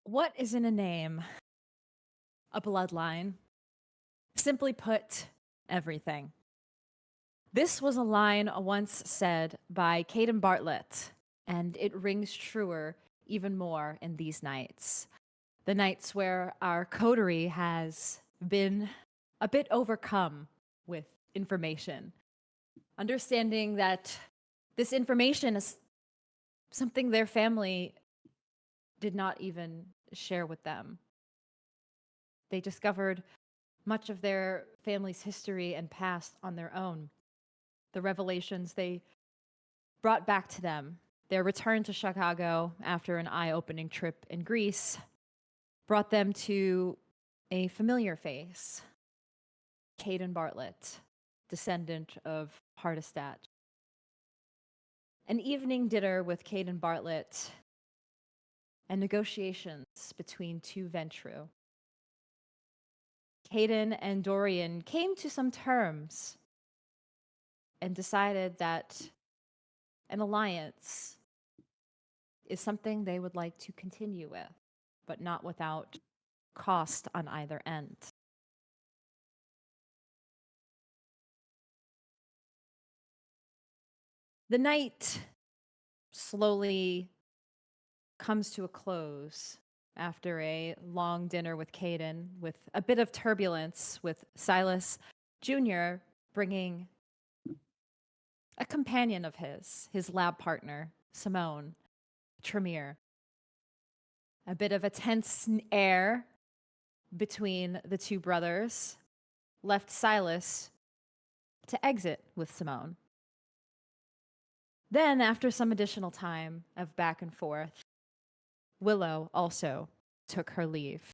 What is in a name? A bloodline. Simply put, everything. This was a line once said by Caden Bartlett, and it rings truer even more in these nights. The nights where our coterie has been a bit overcome with information. Understanding that this information is something their family did not even share with them. They discovered much of their family's history and past on their own. The revelations they brought back to them, their return to Chicago after an eye-opening trip in Greece, brought them to a familiar face, Caden Bartlett, descendant of Hardestat. An evening dinner with Caden Bartlett and negotiations between two Ventrue. Caden and Dorian came to some terms and decided that an alliance is something they would like to continue with, but not without cost on either end. The night slowly comes to a close after a long dinner with Caden, with a bit of turbulence, with Silas Jr. bringing a companion of his lab partner, Simone, Tremere. A bit of a tense air between the two brothers left Silas to exit with Simone. Then, after some additional time of back and forth, Willow also took her leave.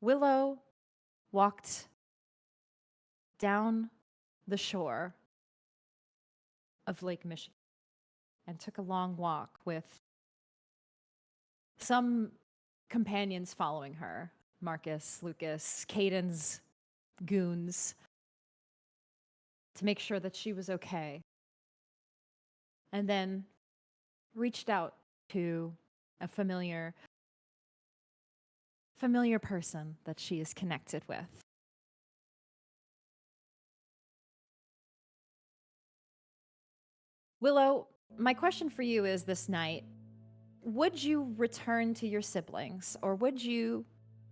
Willow walked down the shore of Lake Michigan and took a long walk with some companions following her. Marcus, Lucas, Caden's goons, to make sure that she was okay. And then reached out to a familiar person that she is connected with. Willow, my question for you is this night, would you return to your siblings or would you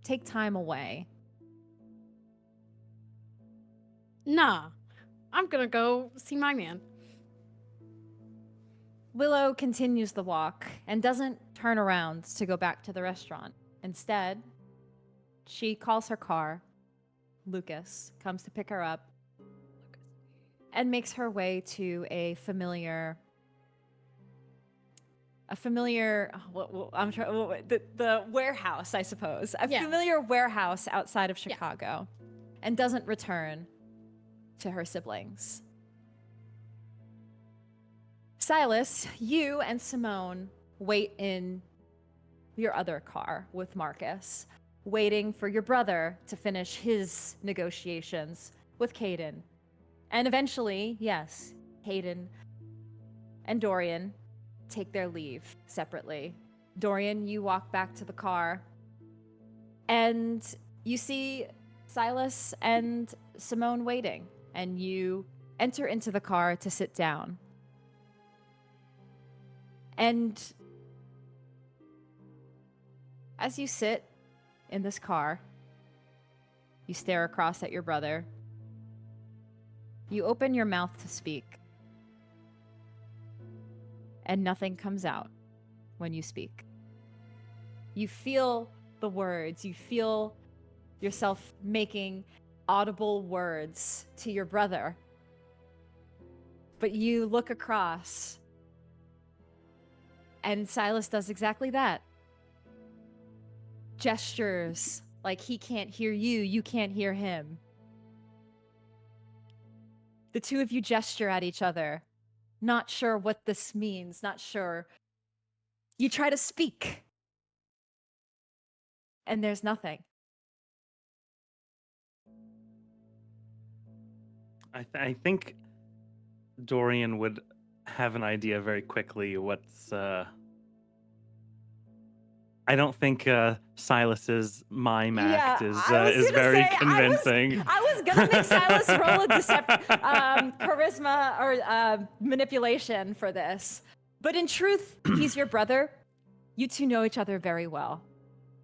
take time away? Nah, I'm gonna go see my man. Willow continues the walk and doesn't turn around to go back to the restaurant. Instead, she calls her car. Lucas comes to pick her up and makes her way to a familiar, I'm sure, the warehouse, I suppose. A familiar warehouse outside of Chicago, and doesn't return to her siblings. Silas, you and Simone wait in your other car with Marcus, waiting for your brother to finish his negotiations with Caden. And eventually, yes, Caden and Dorian take their leave separately. Dorian, you walk back to the car, and you see Silas and Simone waiting, and you enter into the car to sit down. And as you sit in this car, you stare across at your brother. You open your mouth to speak, and nothing comes out when you speak. You feel the words, you feel yourself making audible words to your brother. But you look across, and Silas does exactly that. Gestures like he can't hear you, you can't hear him. The two of you gesture at each other, not sure what this means, not sure. You try to speak, and there's nothing. I think Dorian would have an idea very quickly what's I don't think Silas's mime act is I was gonna very say, convincing. I was gonna make Silas roll a charisma or manipulation for this, but in truth, he's your brother. You two know each other very well,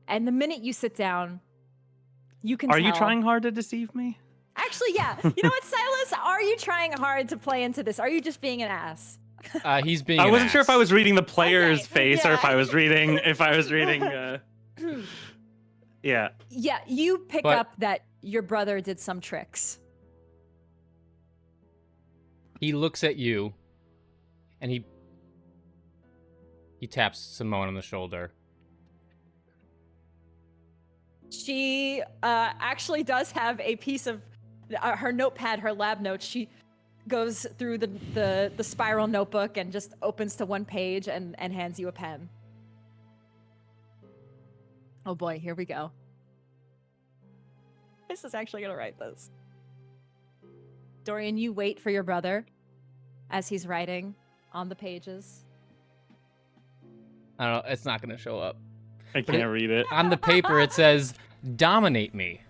and the minute you sit down, you can. Are tell. you trying hard to deceive me? Actually, yeah. You know what, Silas? Are you trying hard to play into this? Are you just being an ass? He's being. I an wasn't sure if I ass. was reading the player's face or yeah. if I was reading. Yeah. Yeah, you pick But- up that your brother did some tricks. He looks at you, and he taps Simone on the shoulder. She actually does have a piece of her notepad, her lab notes. She goes through the spiral notebook and just opens to one page and hands you a pen. Oh boy, here we go. This is actually gonna write this. Dorian, you wait for your brother as he's writing on the pages. I don't know. It's not going to show up. I can't read it. On the paper, it says, "Dominate me."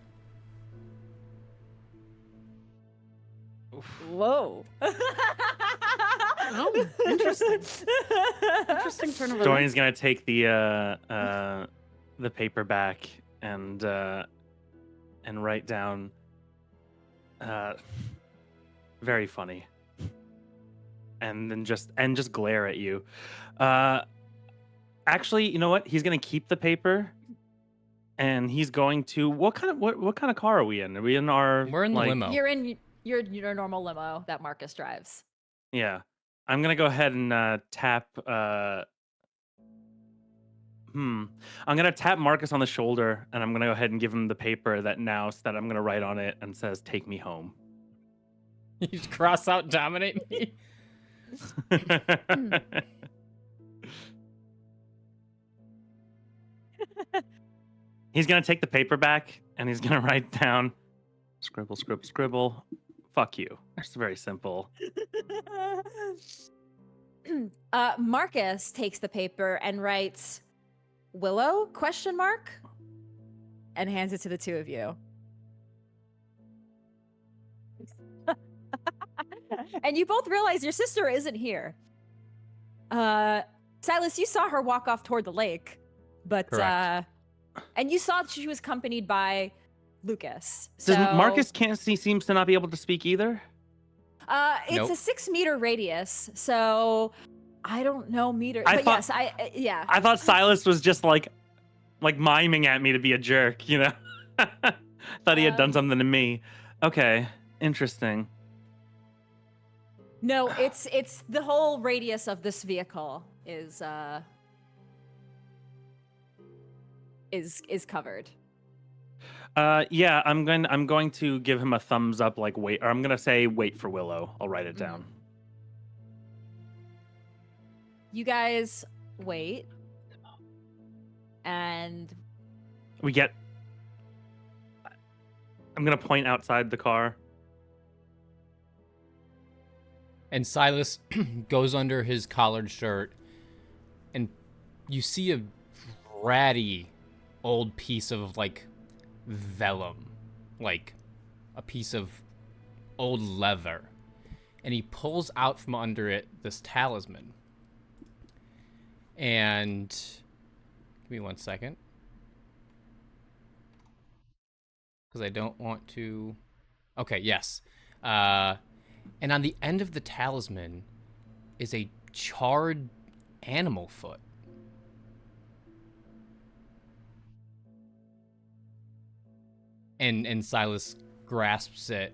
Whoa. Oh, interesting. Interesting turn of events. Dorian's gonna take the paper back and write down very funny, and then just glare at you. Actually, you know what? He's gonna keep the paper, and he's going to what kind of car are we in? Are we in our? We're in the limo. You're in your normal limo that Marcus drives. Yeah, I'm gonna go ahead and tap. I'm gonna tap Marcus on the shoulder, and I'm gonna go ahead and give him the paper that I'm gonna write on it and says, "Take me home." You just cross out "dominate me." He's gonna take the paper back, and he's gonna write down, "Scribble, scribble, scribble. Fuck you." It's very simple. Marcus takes the paper and writes Willow ? And hands it to the two of you. And you both realize your sister isn't here. Silas, you saw her walk off toward the lake, but Correct. and you saw that she was accompanied by Lucas. Does So, Marcus seems to not be able to speak either? It's Nope. a 6-meter radius, so I don't know meter. I But thought- yes, yeah. I thought Silas was just like miming at me to be a jerk, you know? Thought he had done something to me. Okay, interesting. No, it's the whole radius of this vehicle is covered. Yeah, I'm going to give him a thumbs up, like wait, or I'm gonna say wait for Willow. I'll write it down. You guys wait, and We get. I'm gonna point outside the car. And Silas goes under his collared shirt, and you see a ratty old piece of like vellum, like a piece of old leather, and he pulls out from under it this talisman. And give me 1 second, because I don't want to. Okay, yes. And on the end of the talisman is a charred animal foot. And Silas grasps it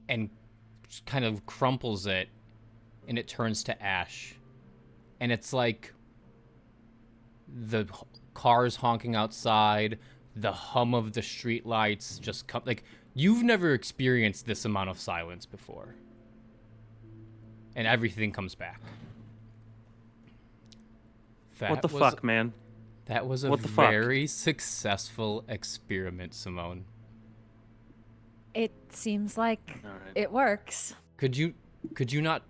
and just kind of crumples it, and it turns to ash. And it's like the cars honking outside, the hum of the streetlights just come. Like, you've never experienced this amount of silence before. And everything comes back. What the was- fuck, man? That was a What the fuck? very successful experiment, Simone. it seems like All right. it works. Could you not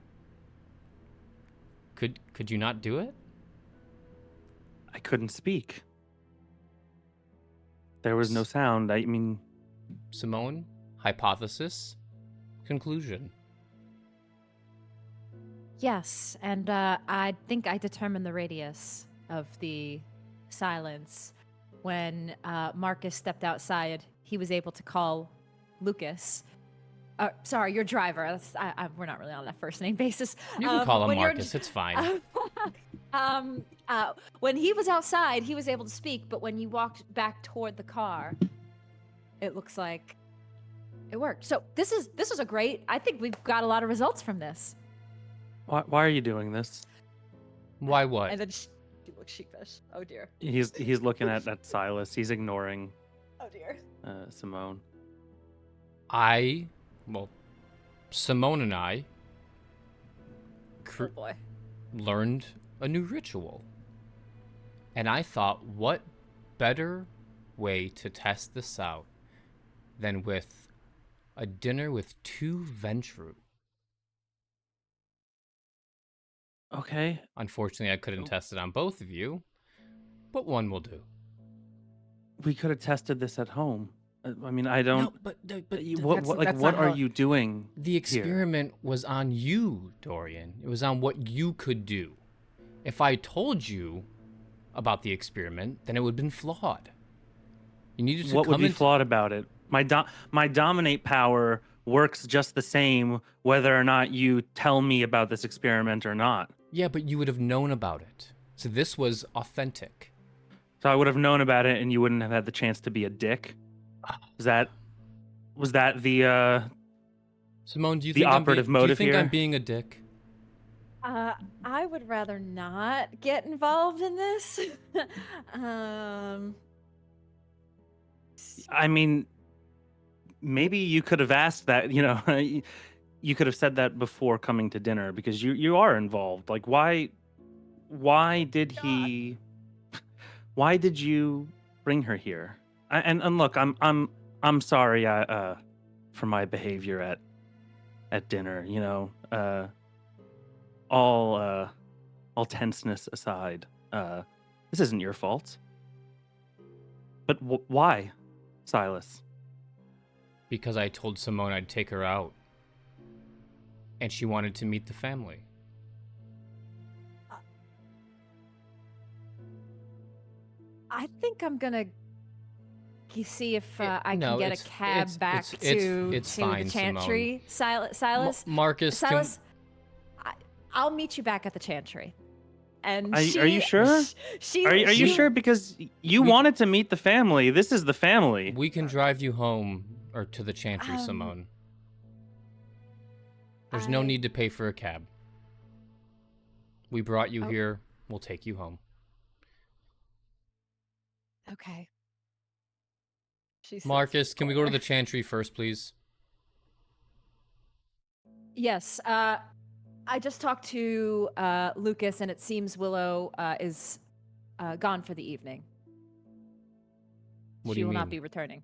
do it? couldn't speak. There was no sound. I mean, Simone, hypothesis, conclusion. Yes, and I think I determined the radius of the silence. When Marcus stepped outside, he was able to call Lucas. Sorry, your driver. We're not really on that first name basis. You can call him when you're- Marcus. It's fine. When he was outside, he was able to speak, but when you walked back toward the car, it looks like it worked. So this was a great. I think we've got a lot of results from this. why are you doing this? Why what? And then she looks sheepish. Oh dear. He's looking at Silas. He's ignoring Oh dear. Simone. Simone and I Oh boy. learned a new ritual. And I thought, what better way to test this out than with a dinner with 2 Ventrue? Okay. Unfortunately, I couldn't test it on both of you, but one will do. We could have tested this at home. I mean, I don't. No, but What are you doing? The experiment was on you, Dorian. It was on what you could do. If I told you about the experiment, then it would have been flawed. You needed to What would come be into... flawed about it? My dominate power works just the same whether or not you tell me about this experiment or not. Yeah, but you would have known about it. So this was authentic. So I would have known about it, and you wouldn't have had the chance to be a dick. Was that the Simone, do you the think operative do you motive think here? I'm being a dick? I would rather not get involved in this. I mean, maybe you could have asked that. You could have said that before coming to dinner because you are involved. Like, why did he? Why did you bring her here? And look, I'm sorry for my behavior at dinner. All tenseness aside, this isn't your fault. But why, Silas? Because I told Simone I'd take her out. And she wanted to meet the family. I think I'm gonna see if I can no, get it's- a cab it's- back it's- to it's fine, the chantry. Silas, Marcus, Silas, I'll meet you back at the chantry. And Are you sure? She, Are you sure? Because you wanted to meet the family. This is the family. we can drive you home or to the chantry, Simone. There's no need to pay for a cab. We brought you here. We'll take you home. Okay. Marcus, can we go to the chantry first, please? Yes. I just talked to Lucas, and it seems Willow is gone for the evening. What do She you will mean? not be returning.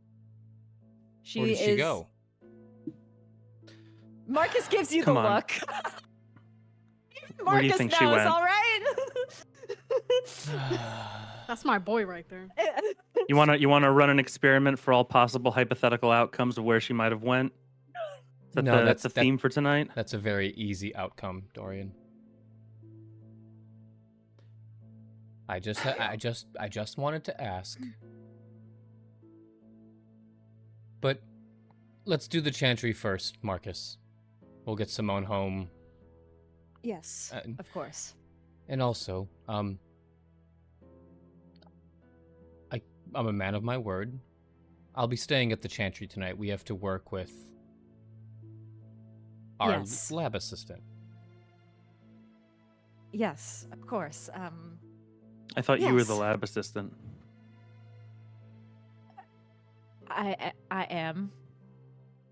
Where did she go? Marcus gives you Come the on. look. Where do you Marcus think knows, she went? all right? That's my boy right there. You want to run an experiment for all possible hypothetical outcomes of where she might have went? That's the theme for tonight. That's a very easy outcome, Dorian. I just wanted to ask. But let's do the chantry first, Marcus. We'll get Simone home. Yes, of course. And also, I'm a man of my word. I'll be staying at the chantry tonight. We have to work with our Yes. lab assistant. Yes, of course. I thought you were the Yes. lab assistant. I am.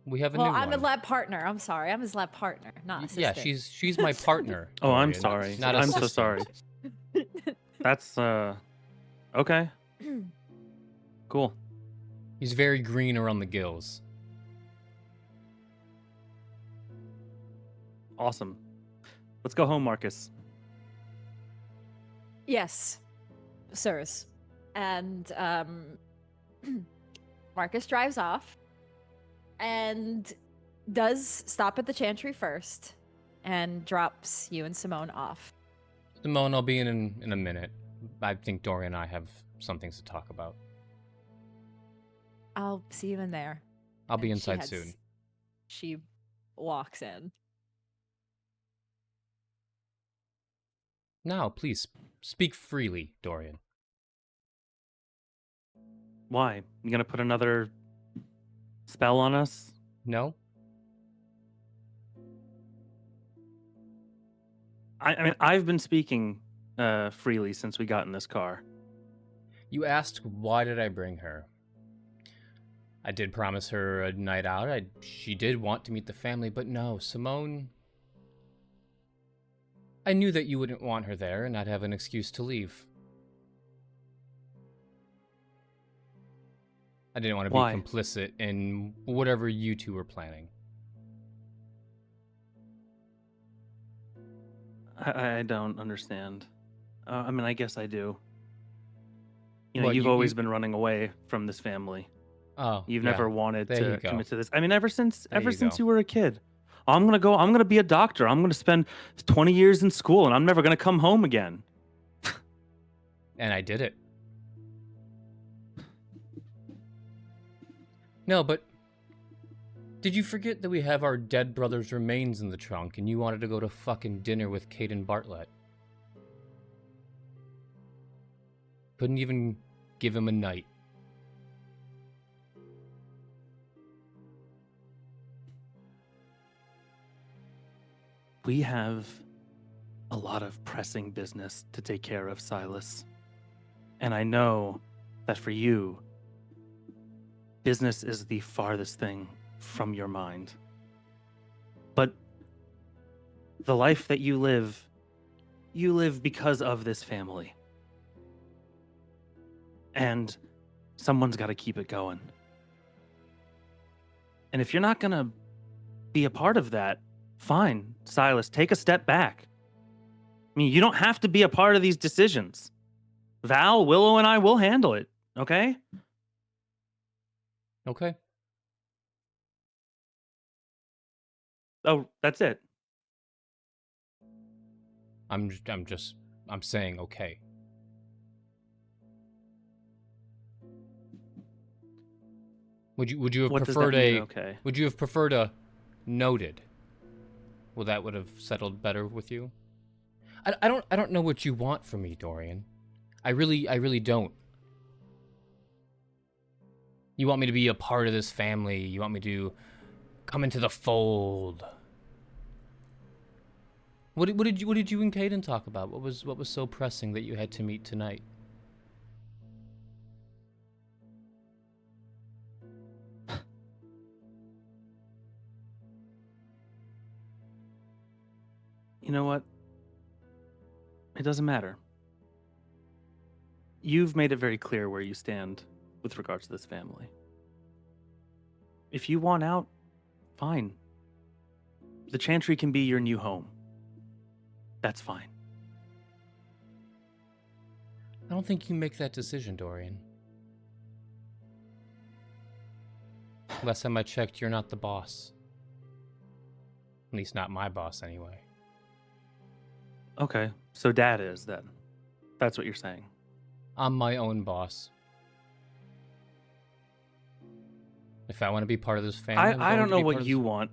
We have a Well, new I'm one. a lab partner. I'm sorry. I'm his lab partner, not assistant. Yeah, she's my partner. Oh, I'm Dorian, sorry. Not I'm so assistant. sorry. That's okay. Cool. He's very green around the gills. Awesome. Let's go home, Marcus. Yes. sirs. And Marcus drives off and does stop at the chantry first and drops you and Simone off. Simone, I'll be in a minute. I think Dorian and I have some things to talk about. I'll see you in there. I'll be And she inside heads- soon. She walks in. Now, please, speak freely, Dorian. Why? You gonna put another spell on us? No? I mean, I've been speaking freely since we got in this car. You asked why did I bring her. I did promise her a night out. She did want to meet the family, but no, Simone... I knew that you wouldn't want her there, and I'd have an excuse to leave. I didn't want to be Why? complicit in whatever you two were planning. I don't understand. I mean, I guess I do. You know, What, you've you- always you- been running away from this family. Oh, You've yeah. never wanted There you to go. commit to this. I mean, ever since There you go. you were a kid. I'm gonna be a doctor. I'm gonna spend 20 years in school, and I'm never gonna come home again. And I did it. No, but did you forget that we have our dead brother's remains in the trunk and you wanted to go to fucking dinner with Caden Bartlett? Couldn't even give him a night. We have a lot of pressing business to take care of, Silas. And I know that for you, business is the farthest thing from your mind. But the life that you live because of this family. And someone's got to keep it going. And if you're not going to be a part of that, fine, Silas, take a step back. I mean, you don't have to be a part of these decisions. Val, Willow, and I will handle it, okay? Okay. Oh, that's it. I'm saying okay. Would you have What does that preferred mean, a okay? Would you have preferred a noted? Well, that would have settled better with you. I don't know what you want from me, Dorian. I really don't. You want me to be a part of this family. You want me to come into the fold. What did you and Caden talk about? What was so pressing that you had to meet tonight? You know what? It doesn't matter. You've made it very clear where you stand with regards to this family. If you want out, fine. The Chantry can be your new home. That's fine. I don't think you make that decision, Dorian. Last time I checked, you're not the boss. At least not my boss, anyway. Okay, so Dad is then. That's what you're saying. I'm my own boss. If I want to be part of this family, I'm I going don't to know be part what of you this- want,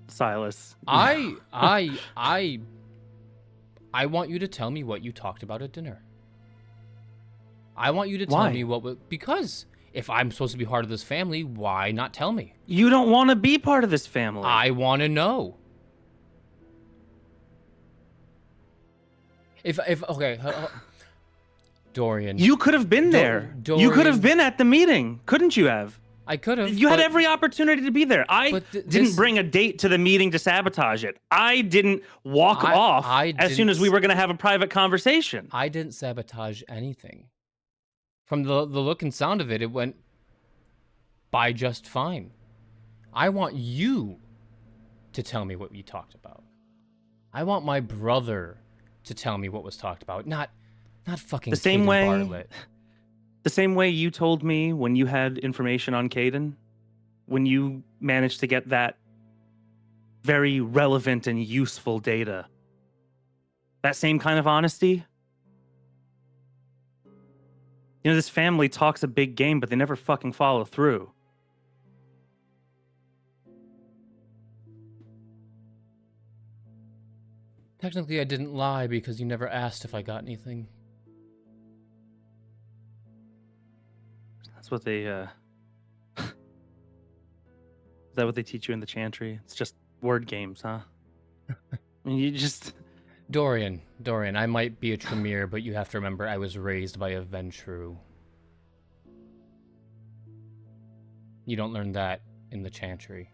Silas. I want you to tell me what you talked about at dinner. I want you to tell Why? me because if I'm supposed to be part of this family, why not tell me? You don't want to be part of this family. I want to know. If okay, Dorian. You could have been there. You could have Dorian- been at the meeting, couldn't you have? I could have. You had but- every opportunity to be there. I But didn't this- bring a date to the meeting to sabotage it. I didn't walk off I as soon as we didn't- were going to have a private conversation. I didn't sabotage anything. From the look and sound of it, it went by just fine. I want you to tell me what you talked about. I want my brother to tell me what was talked about, not Not fucking The same Caden way. Bartlett. The same way you told me when you had information on Caden, when you managed to get that very relevant and useful data. That same kind of honesty. You know, this family talks a big game, but they never fucking follow through. Technically, I didn't lie because you never asked if I got anything. That's what they, Is that what they teach you in the chantry? It's just word games, huh? I mean, you just... Dorian, I might be a Tremere, but you have to remember I was raised by a Ventrue. You don't learn that in the chantry.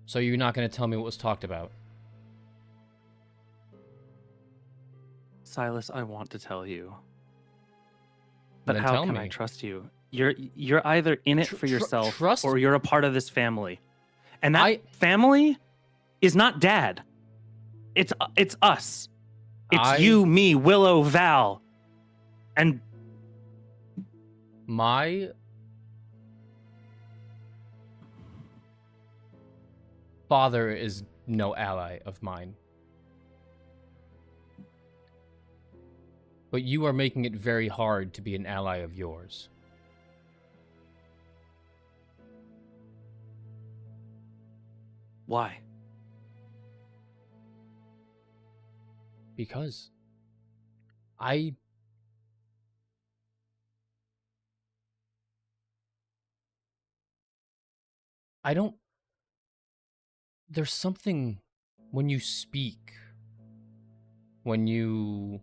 So you're not going to tell me what was talked about? Silas, I want to tell you. But Then how tell can me. I trust you? You're either in it for yourself trust- or you're a part of this family. And that I- family is not Dad. It's us. It's you, me, Willow, Val. And my father is no ally of mine. But you are making it very hard to be an ally of yours. why? Because I don't... There's something when you speak, when you...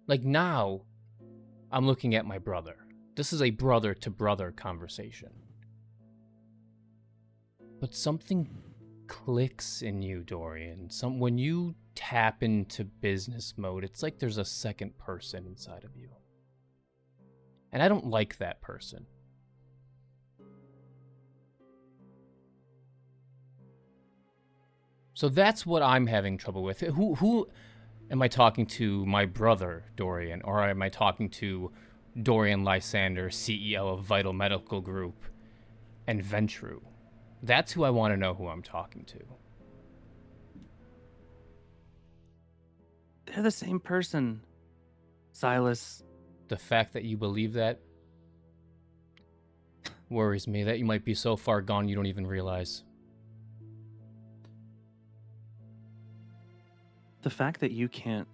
Like now, I'm looking at my brother. This is a brother-to-brother conversation. But something clicks in you, Dorian. When you tap into business mode, it's like there's a second person inside of you. And I don't like that person. So that's what I'm having trouble with. Who am I talking to? My brother, Dorian? Or am I talking to Dorian Lysander, CEO of Vital Medical Group, and Ventrue? That's who I want to know who I'm talking to. They're the same person, Silas. The fact that you believe that worries me, that you might be so far gone you don't even realize. The fact that you can't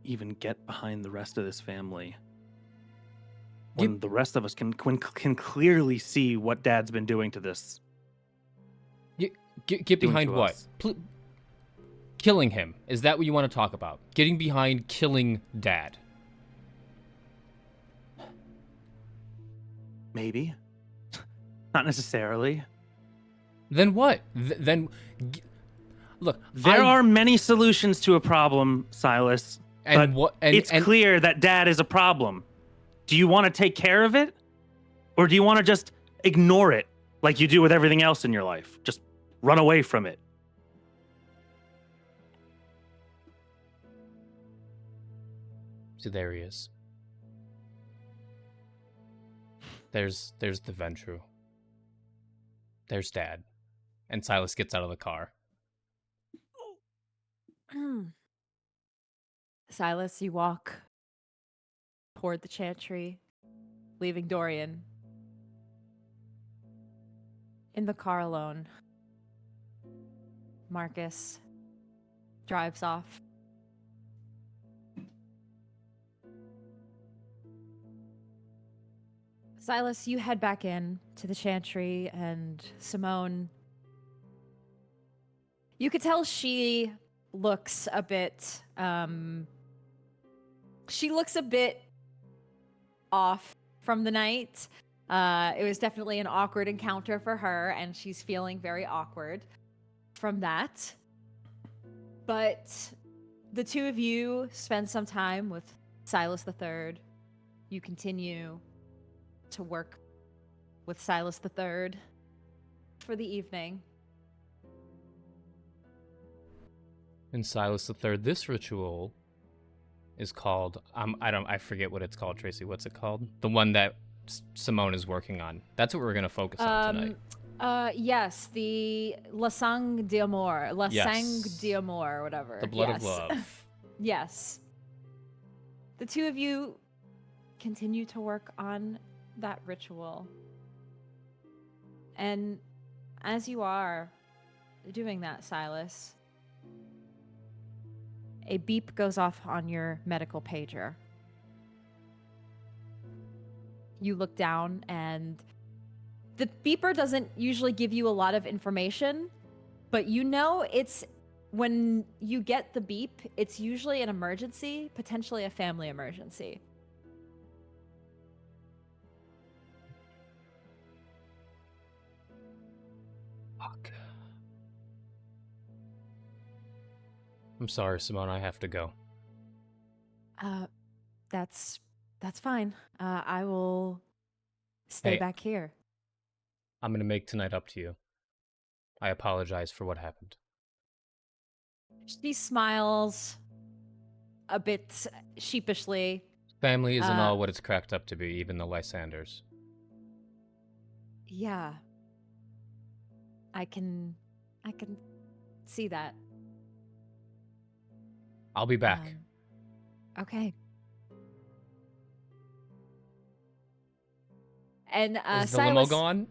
even get behind the rest of this family when the rest of us can clearly see what Dad's been doing to this. Get behind what? Killing him. Is that what you want to talk about? Getting behind killing Dad. Maybe. Not necessarily. Then what? Look, there are many solutions to a problem, Silas. And but it's clear that Dad is a problem. Do you want to take care of it? Or do you want to just ignore it like you do with everything else in your life? Just run away from it. So there he is. There's the Ventrue. There's Dad. And Silas gets out of the car. Silas, you walk toward the chantry, leaving Dorian in the car alone. Marcus drives off. Silas, you head back in to the chantry, and Simone, you could tell she looks a bit off from the night. It was definitely an awkward encounter for her, and she's feeling very awkward from that. But the two of you spend some time with Silas III. You continue to work with Silas III for the evening. And Silas the Third, this ritual is called, I forget what it's called, Tracy. What's it called? The one that Simone is working on. That's what we're going to focus on tonight. Yes, the La Sang d'Amour. La Sang Yes. d'Amour, whatever. The blood of Yes. love. Yes. The two of you continue to work on that ritual. And as you are doing that, Silas, a beep goes off on your medical pager. You look down, and the beeper doesn't usually give you a lot of information, but you know it's when you get the beep, it's usually an emergency, potentially a family emergency. Fuck. I'm sorry, Simone. I have to go. That's fine. I will stay Hey. back here. I'm going to make tonight up to you. I apologize for what happened. She smiles a bit sheepishly. Family isn't all what it's cracked up to be, even the Lysanders. Yeah. I can see that. I'll be back. Okay. And Is the limo Silas, gone?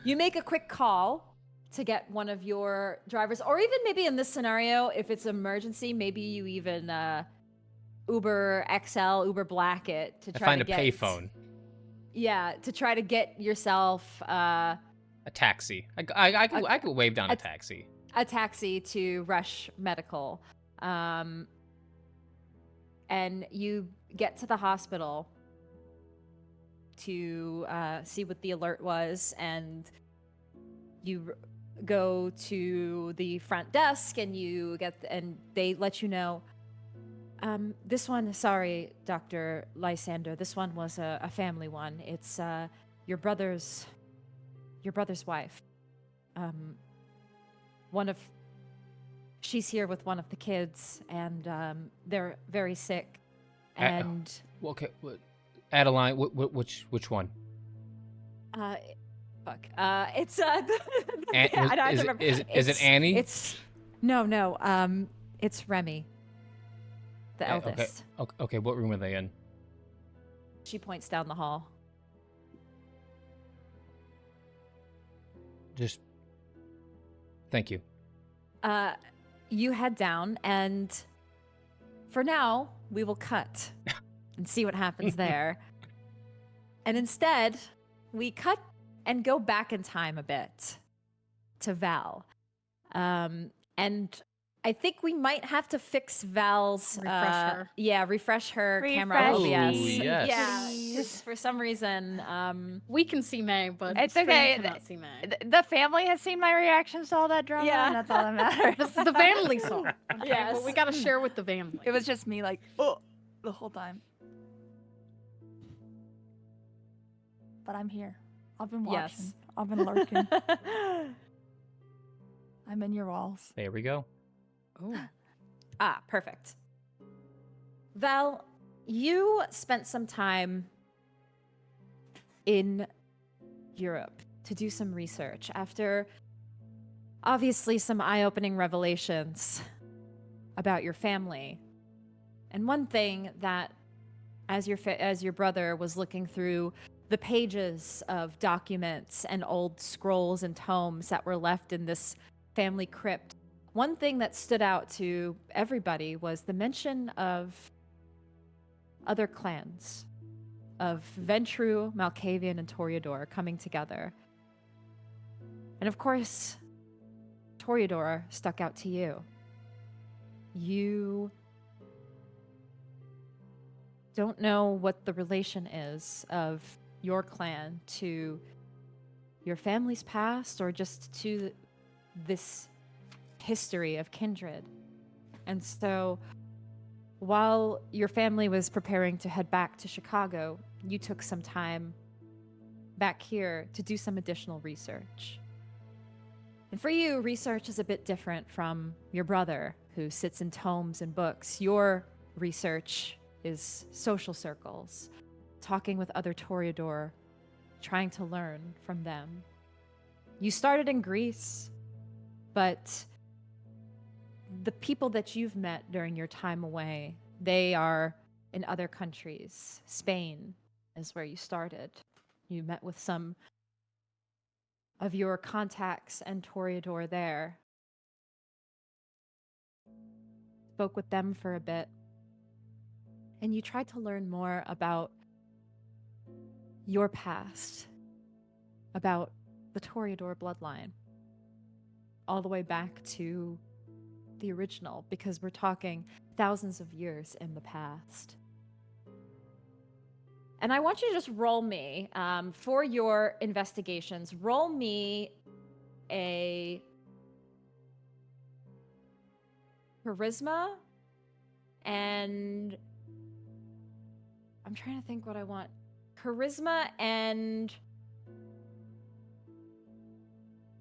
you make a quick call to get one of your drivers, or even maybe in this scenario, if it's an emergency, maybe you even Uber XL, Uber Black it to try find to a get payphone. Yeah, to try to get yourself A taxi. I could wave down a taxi. a taxi to Rush Medical. And you get to the hospital to see what the alert was, and you go to the front desk, and and they let you know, this one, sorry, Dr. Lysander, this one was a family one. It's your brother's wife. She's here with one of the kids, and they're very sick. And Okay, Adeline, which one? fuck. It's I don't remember. Is it Annie? It's no. It's Remy, the eldest. Okay. What room are they in? She points down the hall. Just thank you. You head down, and for now, we will cut and see what happens there. And instead, we cut and go back in time a bit to Val. And I think we might have to fix Val's refresh her camera Refresh OBS. me. Yes. Yeah, 'cause for some reason, We can see May, but It's stream okay. cannot see May. The family has seen my reactions to all that drama, Yeah. and that's all that matters. This is the family song. Okay? Yes. But we gotta share with the family. It was just me, like, oh, the whole time. But I'm here. I've been watching. Yes. I've been lurking. I'm in your walls. There we go. Ooh. Perfect. Val, you spent some time in Europe to do some research after obviously some eye-opening revelations about your family. And one thing that, as your brother was looking through the pages of documents and old scrolls and tomes that were left in this family crypt, one thing that stood out to everybody was the mention of other clans, of Ventrue, Malkavian, and Toreador coming together. And of course, Toreador stuck out to you. You don't know what the relation is of your clan to your family's past, or just to this history of kindred. And so while your family was preparing to head back to Chicago, you took some time back here to do some additional research. And for you, research is a bit different from your brother, who sits in tomes and books. Your research is social circles, talking with other Toreador, trying to learn from them. You started in Greece, but the people that you've met during your time away, they are in other countries. Spain is where you started. You met with some of your contacts and Toreador there. Spoke with them for a bit. And you tried to learn more about your past, about the Toreador bloodline, all the way back to the original, because we're talking thousands of years in the past. And I want you to just roll me, for your investigations, roll me a charisma, and I'm trying to think what I want. Charisma and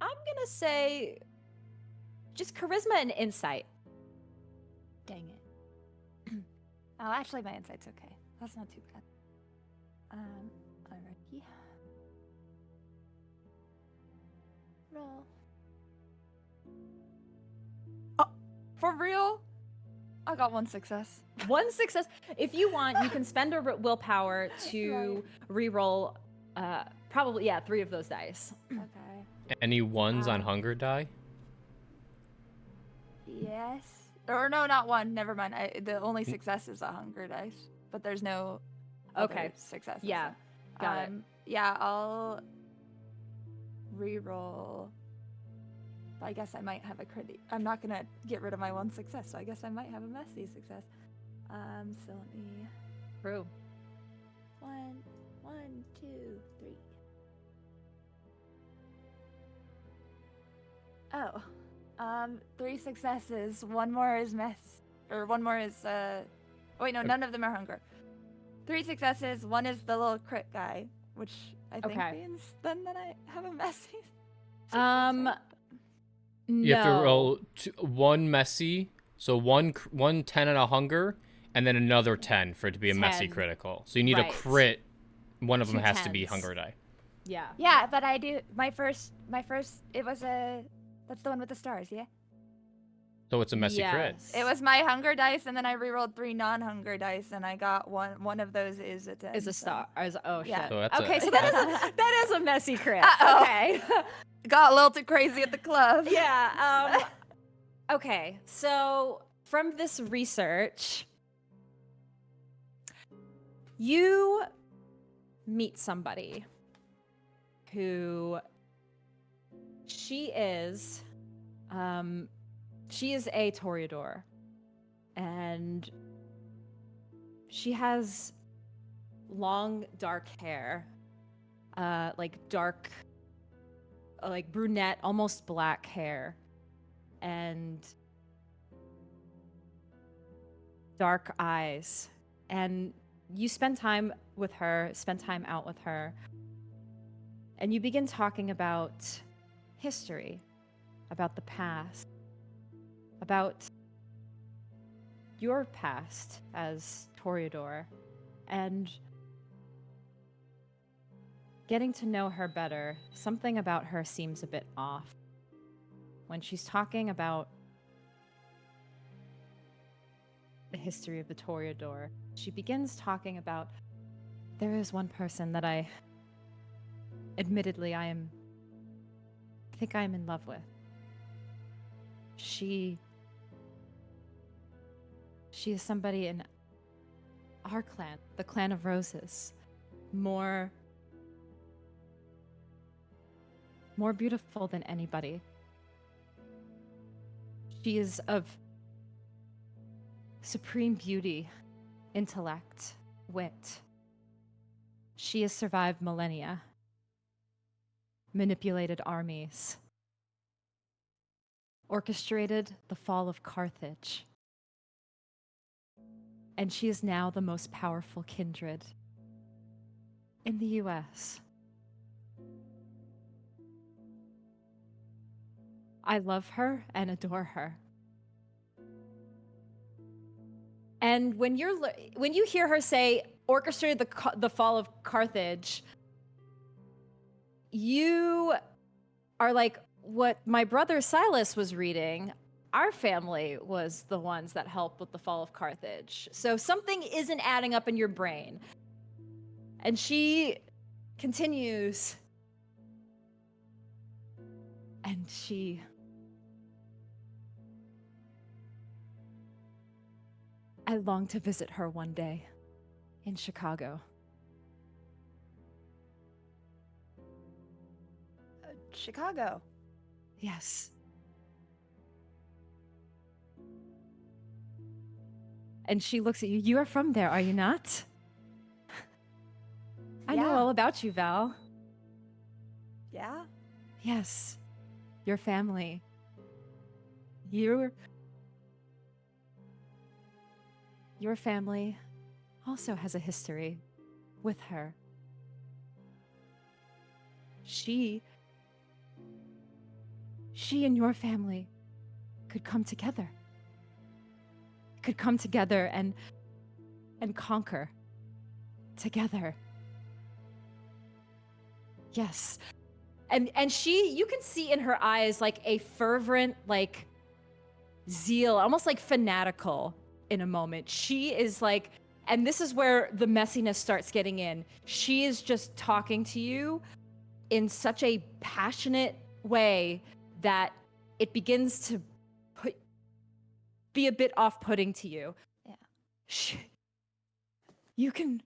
I'm gonna say just charisma and insight. Dang it. Oh, actually, my insight's okay. That's not too bad. Alrighty. Roll. Oh, for real? I got 1 success. One success. If you want, you can spend a willpower to re-roll. Probably, yeah, 3 of those dice. Okay. Any ones on hunger die? Yes. Or no, not 1. Never mind. The only success is a hunger dice, but there's no Okay. other successes. Yeah, got it. Yeah, I'll re-roll. I guess I might have a crit. I'm not gonna get rid of my 1 success, so I guess I might have a messy success. So let me. True. 1, 2, 3. Oh, 3 successes. 1 more is one more is wait, no, none of them are hunger. 3 successes. 1 is the little crit guy, which I think means then that I have a messy. No. You have to roll 1 messy, so one 10 on a hunger, and then another 10 for it to be a messy 10. critical. So you need a crit. One of them 2 has to be 10s. hunger die. Yeah. Yeah, but I do my first. It was that's the one with the stars, yeah. So it's a messy crit. Yes. It was my hunger dice, and then I rerolled 3 non-hunger dice, and I got one of those is a 10. Is a so- star. Oh Yeah. shit. So that's Okay, a- so that is a messy crit. Uh-oh. Okay. Got a little too crazy at the club. Yeah. Okay. So from this research, you meet somebody who she is a Toreador, and she has long dark hair, like brunette, almost black hair, and dark eyes. And you spend time out with her, and you begin talking about history, about the past, about your past as Toreador, and getting to know her better. Something about her seems a bit off. When she's talking about the history of the Toreador, she begins talking about, there is one person that I think I am in love with. She is somebody in our clan, the Clan of Roses, more beautiful than anybody. She is of supreme beauty, intellect, wit. She has survived millennia, manipulated armies, orchestrated the fall of Carthage, and she is now the most powerful kindred in the US. I love her and adore her. And when you hear her say, orchestrated the fall of Carthage, you are like, what my brother Silas was reading, our family was the ones that helped with the fall of Carthage. So something isn't adding up in your brain. And she continues. And I long to visit her one day in Chicago. Chicago. Yes. And she looks at you. You are from there, are you not? I know Yeah. all about you, Val. Yeah? Yes. Your family. Your family also has a history with her. She and your family could come together. Could come together and conquer together. Yes. And you can see in her eyes like a fervent, like zeal, almost like fanatical in a moment. She is like, and this is where the messiness starts getting in. She is just talking to you in such a passionate way that it begins to be a bit off-putting to you. Yeah. You can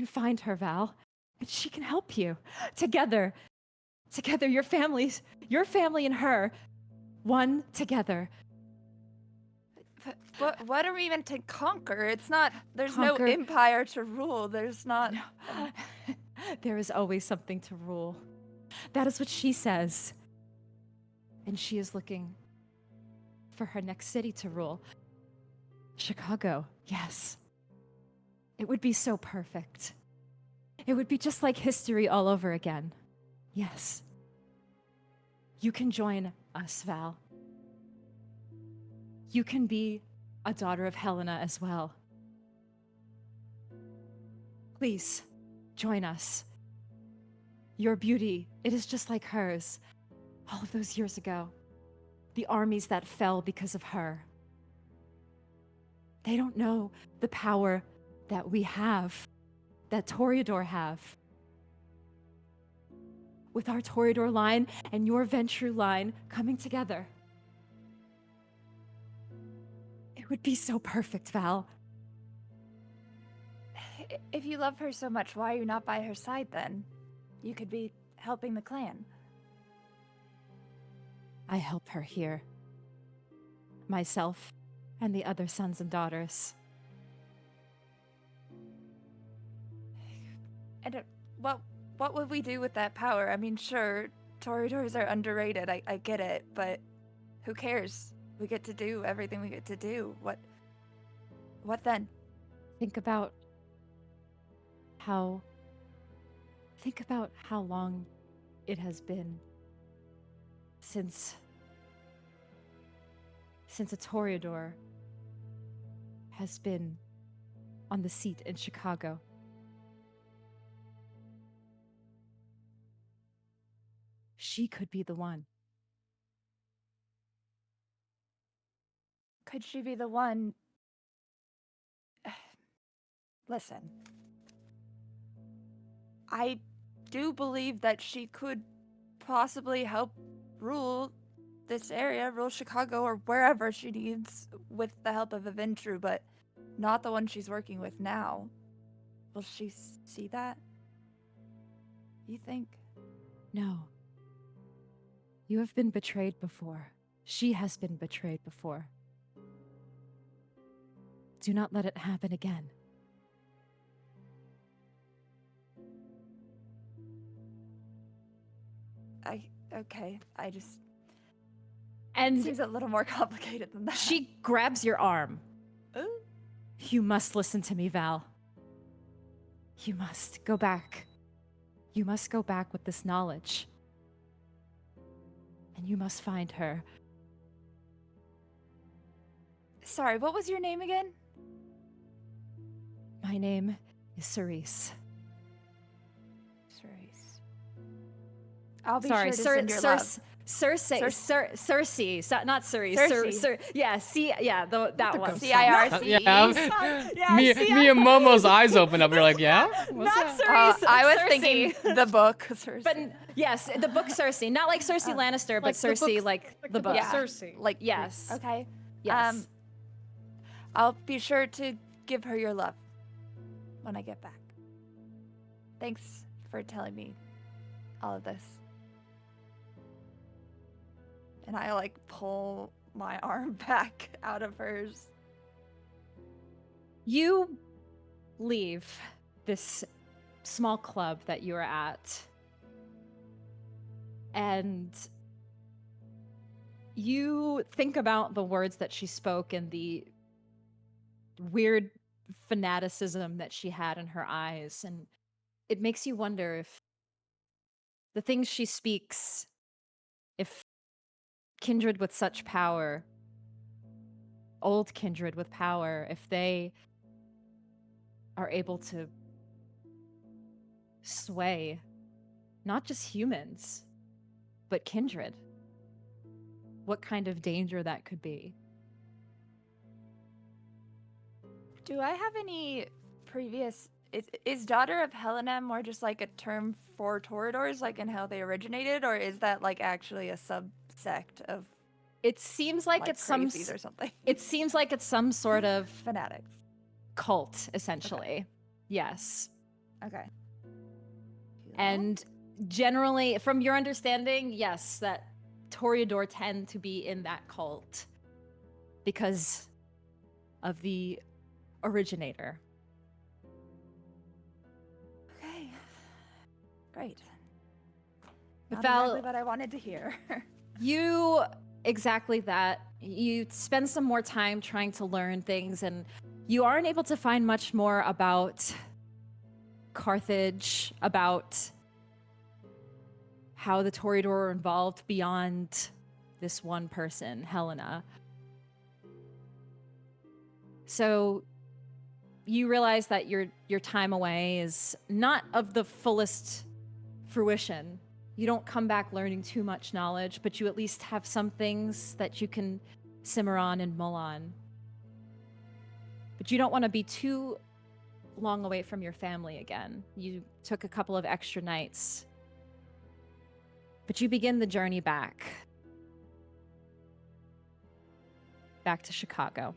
find her, Val, and she can help you. Together, your family and her, one together. What are we meant to conquer? It's not, there's Conquer. no empire to rule. There's not. No. There is always something to rule. That is what she says. And she is looking for her next city to rule. Chicago, yes. It would be so perfect. It would be just like history all over again. Yes. You can join us, Val. You can be a daughter of Helena as well. Please, join us. Your beauty, it is just like hers. All of those years ago. The armies that fell because of her. They don't know the power that we have, that Toreador have. With our Toreador line and your Ventrue line coming together. It would be so perfect, Val. If you love her so much, why are you not by her side then? You could be helping the clan. I help her here. Myself and the other sons and daughters. And what would we do with that power? I mean, sure, Toreadors are underrated. I get it, but who cares? We get to do everything we get to do. What then? Think about how long it has been since a Toreador has been on the seat in Chicago. She could be the one. Could she be the one? Listen. I do believe that she could possibly help rule this area, rule Chicago or wherever she needs with the help of a Ventrue, but not the one she's working with now. Will she see that? You think? No. You have been betrayed before. She has been betrayed before. Do not let it happen again. Okay, I just... And it seems a little more complicated than that. she grabs your arm. Ooh. You must listen to me, Val. You must go back. You must go back with this knowledge. and you must find her. Sorry, what was your name again? My name is Cerise. Cerise. I'll be Sorry, sure to send your love. Cersei, not Cerise. Cersei. That one. C-I-R-C-E. Yeah, me and Momo's eyes open up. We're like, yeah? What's Not that? Cerise. I was Cersei. thinking the book. Cersei. But yes, the book Cersei, not like Cersei Lannister, but Cersei like the book. Yeah. Cersei. Like Yes. Okay. Yes. I'll be sure to give her your love when I get back. Thanks for telling me all of this. And I like pull my arm back out of hers. You leave this small club that you are at, and you think about the words that she spoke and the weird fanaticism that she had in her eyes, and it makes you wonder if the things she speaks, if kindred with such power, old kindred with power, if they are able to sway not just humans, but kindred. What kind of danger that could be. Do I have any previous... Is Daughter of Helena more just like a term for Toreadors, like in how they originated, or is that like actually a subsect of It seems like it's some crazies or something? it seems like it's some sort of Fanatics. cult, essentially. Yes. Okay. And generally, from your understanding, yes, that Toreador tend to be in that cult because of the originator. Okay. Great. But Not Val, exactly what I wanted to hear. you exactly that. You spend some more time trying to learn things, and you aren't able to find much more about Carthage, about how the Toreador were involved beyond this one person, Helena. So you realize that your time away is not of the fullest fruition. You don't come back learning too much knowledge, but you at least have some things that you can simmer on and mull on. But you don't want to be too long away from your family again. You took a couple of extra nights. But you begin the journey back to Chicago.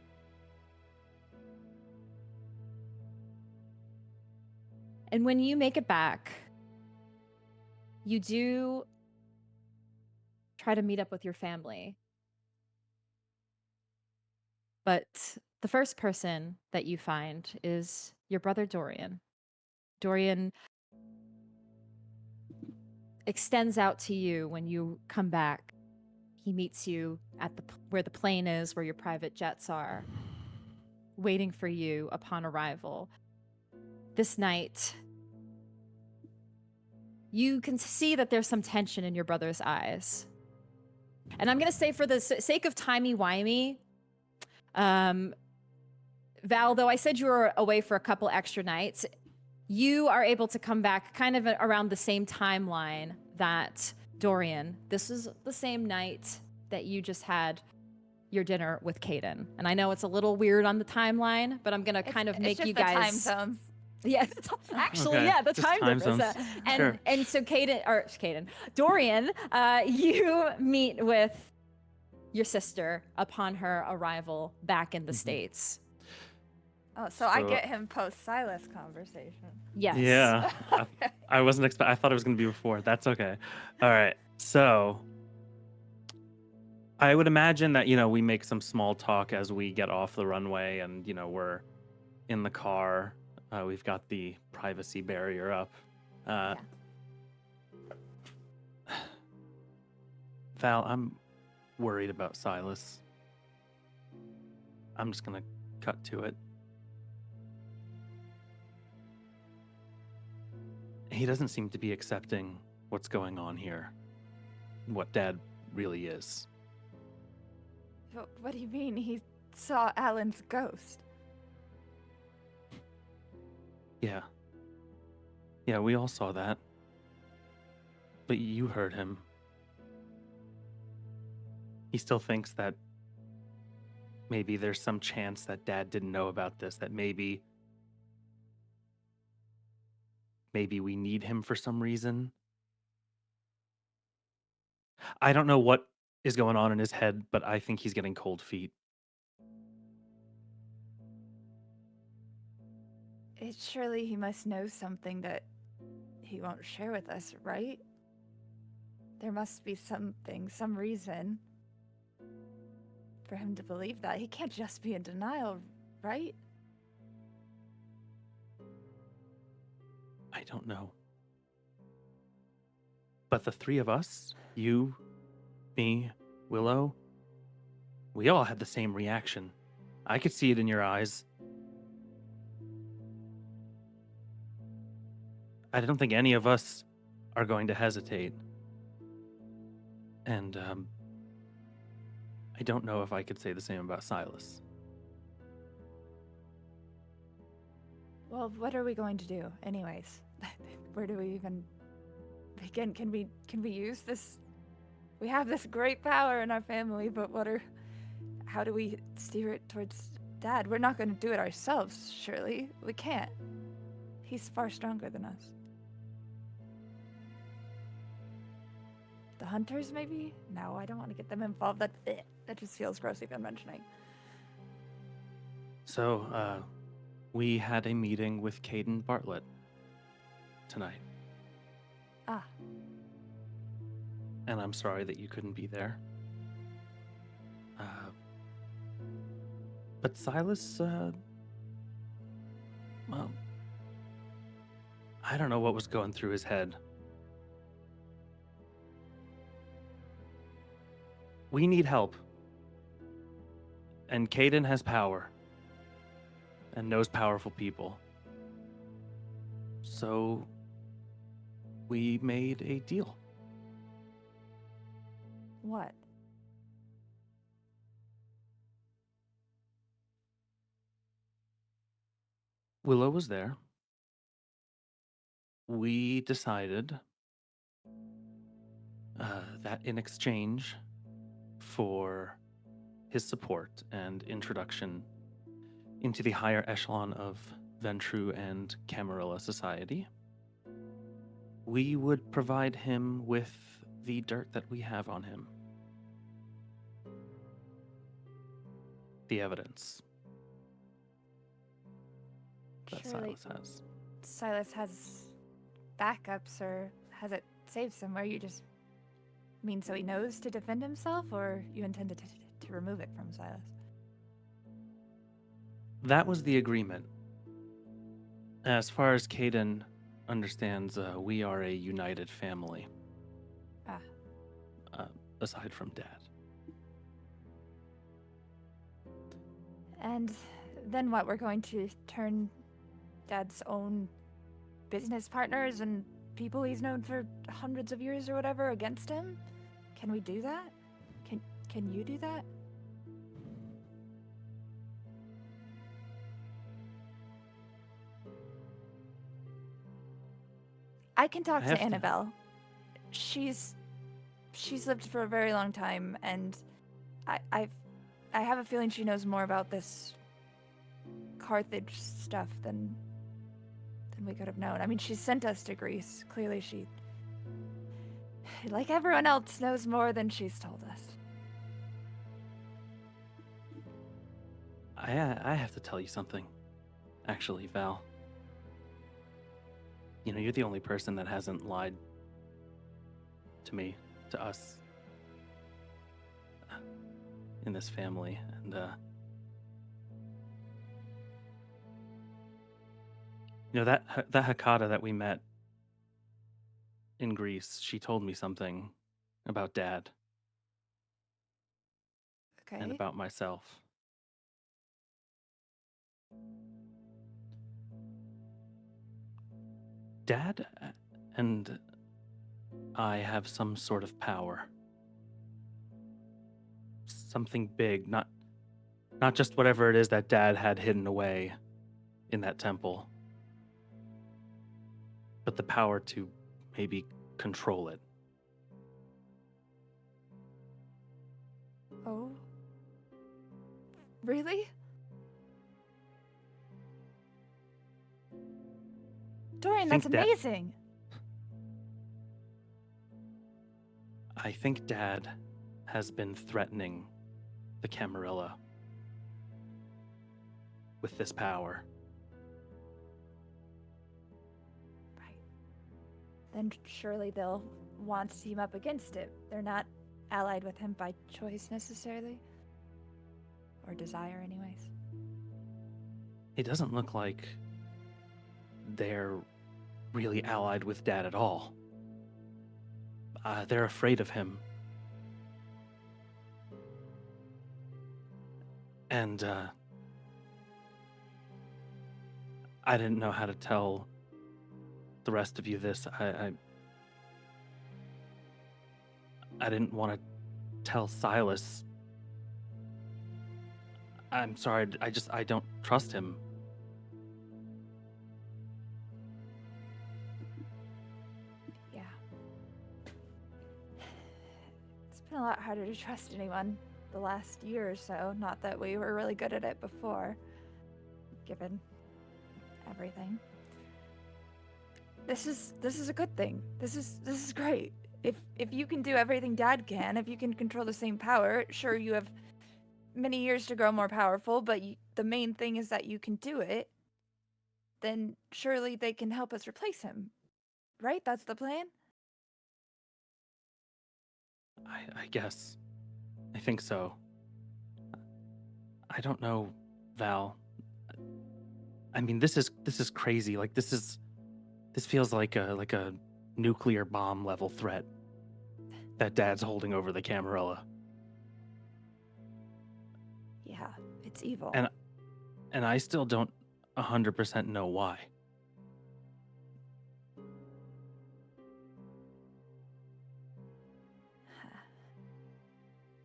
And when you make it back, you do try to meet up with your family. But the first person that you find is your brother Dorian. Dorian extends out to you when you come back. He meets you at where the plane is, where your private jets are, waiting for you upon arrival. This night, you can see that there's some tension in your brother's eyes. And I'm going to say, for the sake of timey-wimey, Val, though I said you were away for a couple extra nights, you are able to come back kind of around the same timeline that Dorian. This is the same night that you just had your dinner with Caden. And I know it's a little weird on the timeline, but I'm going to kind of make just you the guys... time zones. Yeah, actually, Okay, yeah, the just time time difference. zones. And Sure. so Dorian, you meet with your sister upon her arrival back in the States. Oh, so I So- get him post Silas conversation. Yes. Yeah. Okay. I wasn't I thought it was going to be before. That's okay. All right. So I would imagine that, we make some small talk as we get off the runway and, we're in the car. We've got the privacy barrier up. Val, I'm worried about Silas. I'm just going to cut to it. He doesn't seem to be accepting what's going on here. What Dad really is. What do you mean? He saw Alan's ghost. Yeah. Yeah, we all saw that. But you heard him. He still thinks that maybe there's some chance that Dad didn't know about this, that maybe we need him for some reason. I don't know what is going on in his head, but I think he's getting cold feet. Surely he must know something that he won't share with us, right? There must be something, some reason for him to believe that. He can't just be in denial, right? I don't know. But the three of us, you, me, Willow, we all had the same reaction. I could see it in your eyes. I don't think any of us are going to hesitate. And I don't know if I could say the same about Silas. Well, what are we going to do, anyways? Where do we even begin? Can we use this? We have this great power in our family, but how do we steer it towards Dad? We're not going to do it ourselves, surely. We can't. He's far stronger than us. The hunters, maybe? No, I don't want to get them involved. That just feels gross even mentioning. So, we had a meeting with Caden Bartlett tonight. Ah. And I'm sorry that you couldn't be there. But Silas, well, I don't know what was going through his head. We need help. And Caden has power. And knows powerful people. So we made a deal. What? Willow was there. We decided that in exchange for his support and introduction into the higher echelon of Ventrue and Camarilla society, we would provide him with the dirt that we have on him. The evidence that Surely Silas has. Silas has backups, or has it saved somewhere? You just mean so he knows to defend himself, or you intended to remove it from Silas? That was the agreement. As far as Caden understands, we are a united family. Ah. Aside from Dad. And then what? We're going to turn Dad's own business partners and people he's known for hundreds of years or whatever against him? Can we do that? Can you do that? I can talk I have to to- Annabelle. She's lived for a very long time, and I have a feeling she knows more about this Carthage stuff than we could have known. I mean, she sent us to Greece. Clearly she, like everyone else, knows more than she's told us. I have to tell you something. Actually, Val. You know, you're the only person that hasn't lied to me, to us, in this family, and you know, that Hakata that we met in Greece, she told me something about Dad Okay. and about myself. Dad and I have some sort of power. something big, not just whatever it is that Dad had hidden away in that temple, but the power to maybe control it. Oh. Really? Dorian, that's Think that- amazing. I think Dad has been threatening the Camarilla with this power. Right. Then surely they'll want to team up against it. They're not allied with him by choice necessarily. Or desire, anyways. It doesn't look like they're really allied with Dad at all. They're afraid of him. And I didn't know how to tell the rest of you this. I didn't want to tell Silas. I'm sorry. I don't trust him. Yeah. It's been a lot harder to trust anyone the last year or so. Not that we were really good at it before, given everything. This is a good thing. This is great. If you can do everything Dad can, if you can control the same power, sure you have many years to grow more powerful, but the main thing is that you can do it. Then surely they can help us replace him, right? That's the plan. I guess. I think so. I don't know, Val. I mean, this is crazy. Like this feels like a nuclear bomb level threat that Dad's holding over the Camarilla. Yeah, it's evil. And I still don't 100% know why.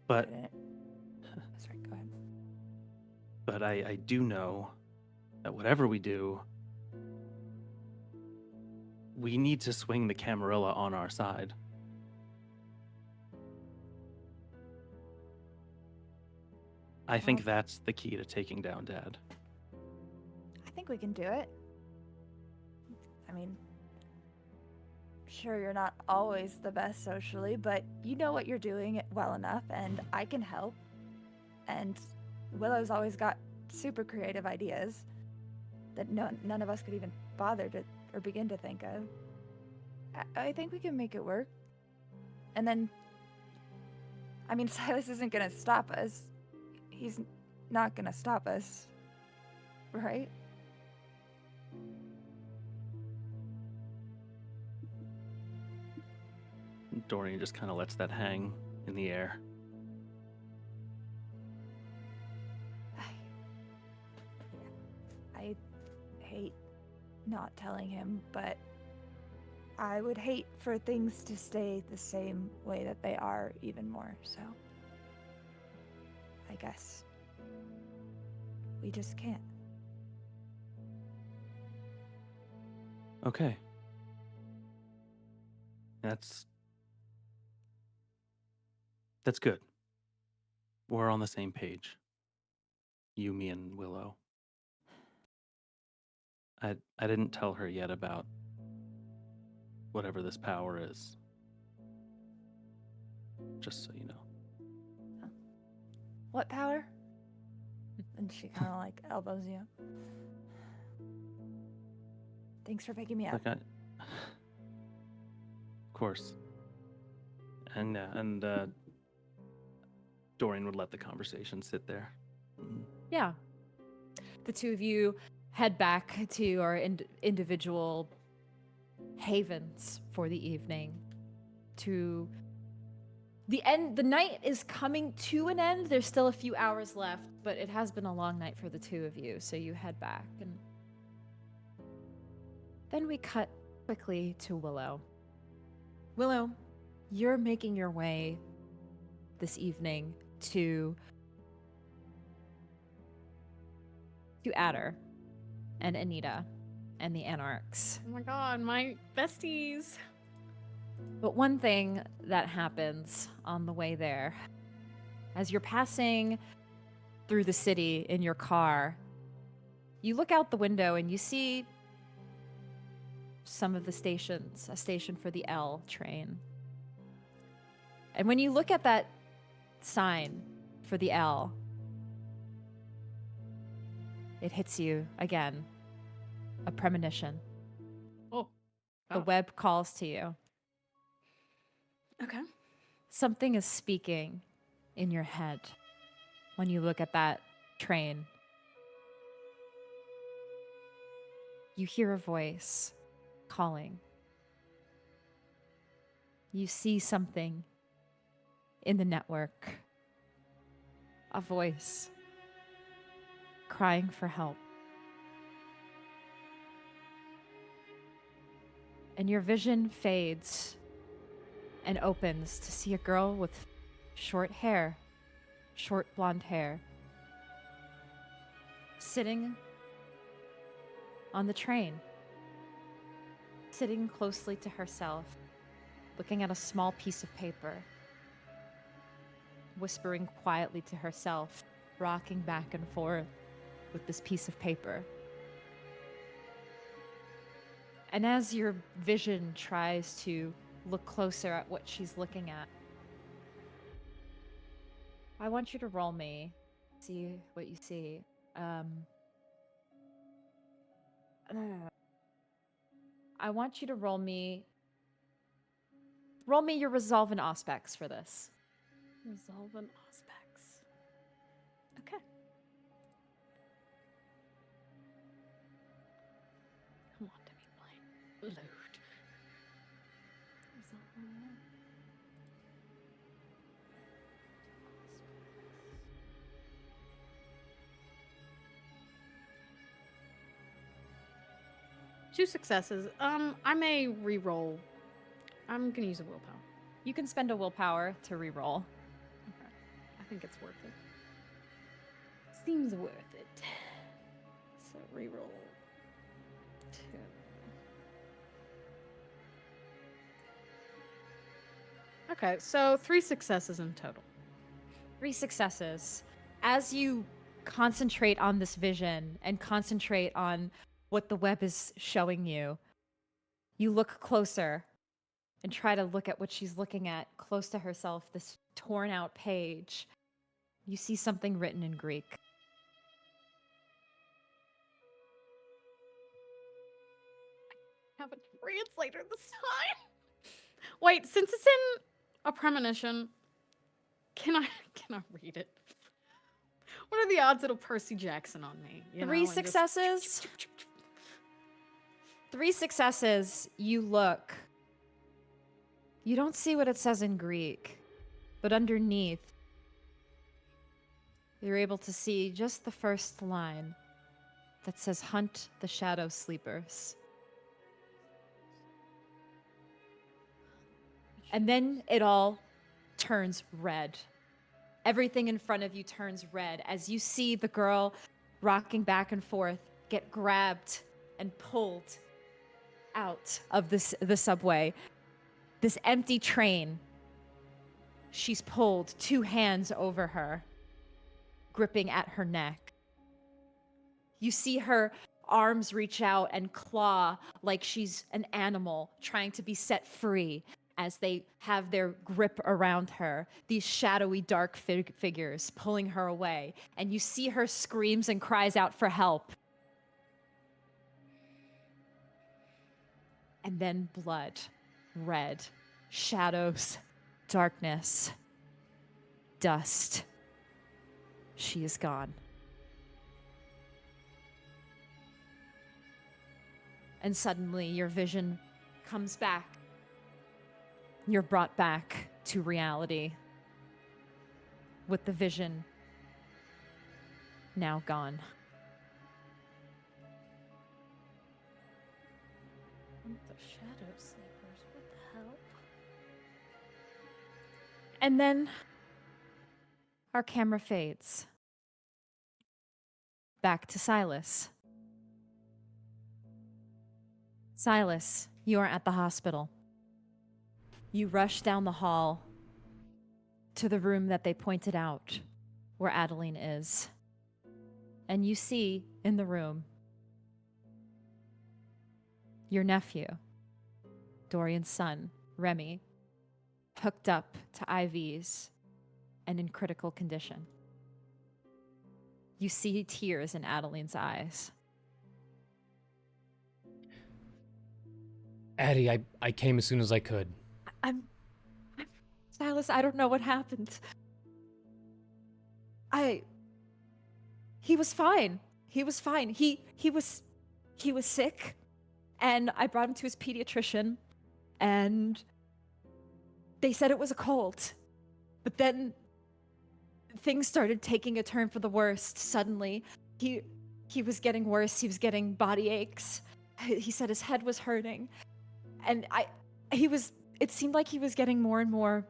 But Sorry, go ahead. but I do know that whatever we do, we need to swing the Camarilla on our side. I think that's the key to taking down Dad. I think we can do it. I mean, sure, you're not always the best socially, but you know what you're doing well enough, and I can help. And Willow's always got super creative ideas that none of us could even bother to or begin to think of. I think we can make it work. And then, I mean, Silas isn't gonna stop us. He's not gonna stop us, right? Dorian just kind of lets that hang in the air. I hate not telling him, but I would hate for things to stay the same way that they are even more, so I guess we just can't. Okay. That's good. We're on the same page. You, me, and Willow. I didn't tell her yet about whatever this power is. Just so you know. What power? And she kind of like elbows you. Thanks for picking me up. Like of course. And Dorian would let the conversation sit there. Mhm. Yeah. The two of you head back to your individual havens for the evening. To the end, the night is coming to an end. There's still a few hours left, but it has been a long night for the two of you, so you head back. And then we cut quickly to Willow. Willow, you're making your way this evening to Adder and Anita and the Anarchs. Oh my god, my besties. But one thing that happens on the way there, as you're passing through the city in your car, you look out the window and you see some of the stations, a station for the L train. And when you look at that sign for the L, it hits you again. A premonition. Oh. The web calls to you. Okay. Something is speaking in your head when you look at that train. You hear a voice calling. You see something in the network. A voice crying for help. And your vision fades and opens to see a girl with short hair, short blonde hair, sitting on the train, sitting closely to herself, looking at a small piece of paper, whispering quietly to herself, rocking back and forth with this piece of paper. And as your vision tries to look closer at what she's looking at, I want you to roll me, see what you see. I want you to roll me your resolve and aspects for this. Resolve and aspects. Okay. Come on, Demi. Load. Resolve and aspects. 2 successes. I may re-roll. I'm gonna use a willpower. You can spend a willpower to re-roll. Okay. I think it's worth it. Seems worth it. So re-roll 2. Okay, so 3 successes in total. 3 successes. As you concentrate on this vision and concentrate on what the web is showing you, you look closer and try to look at what she's looking at close to herself, this torn out page. You see something written in Greek. I have a translator this time. Wait, since it's in a premonition, can I read it? What are the odds it'll Percy Jackson on me? You know, 3 and just- successes. 3 successes. You look. You don't see what it says in Greek, but underneath, you're able to see just the first line that says, "Hunt the shadow sleepers." And then it all turns red. Everything in front of you turns red as you see the girl rocking back and forth get grabbed and pulled out of the subway. This empty train. She's pulled, 2 hands over her, gripping at her neck. You see her arms reach out and claw like she's an animal trying to be set free as they have their grip around her. These shadowy, dark figures pulling her away. And you see her screams and cries out for help. And then blood. Red, shadows, darkness, dust. She is gone. And suddenly your vision comes back. You're brought back to reality with the vision now gone. The shadow sleepers, what the hell? And then Our camera fades. Back to Silas. Silas, you are at the hospital. You rush down the hall to the room that they pointed out where Adeline is. And you see in the room your nephew, Dorian's son, Remy, hooked up to IVs and in critical condition. You see tears in Adeline's eyes. Addie, I came as soon as I could. I'm Silas, I don't know what happened. He was fine. He was fine. He was sick, and I brought him to his pediatrician, and they said it was a cold. But then things started taking a turn for the worst. Suddenly, he was getting worse. He was getting body aches. He said his head was hurting. And it seemed like he was getting more and more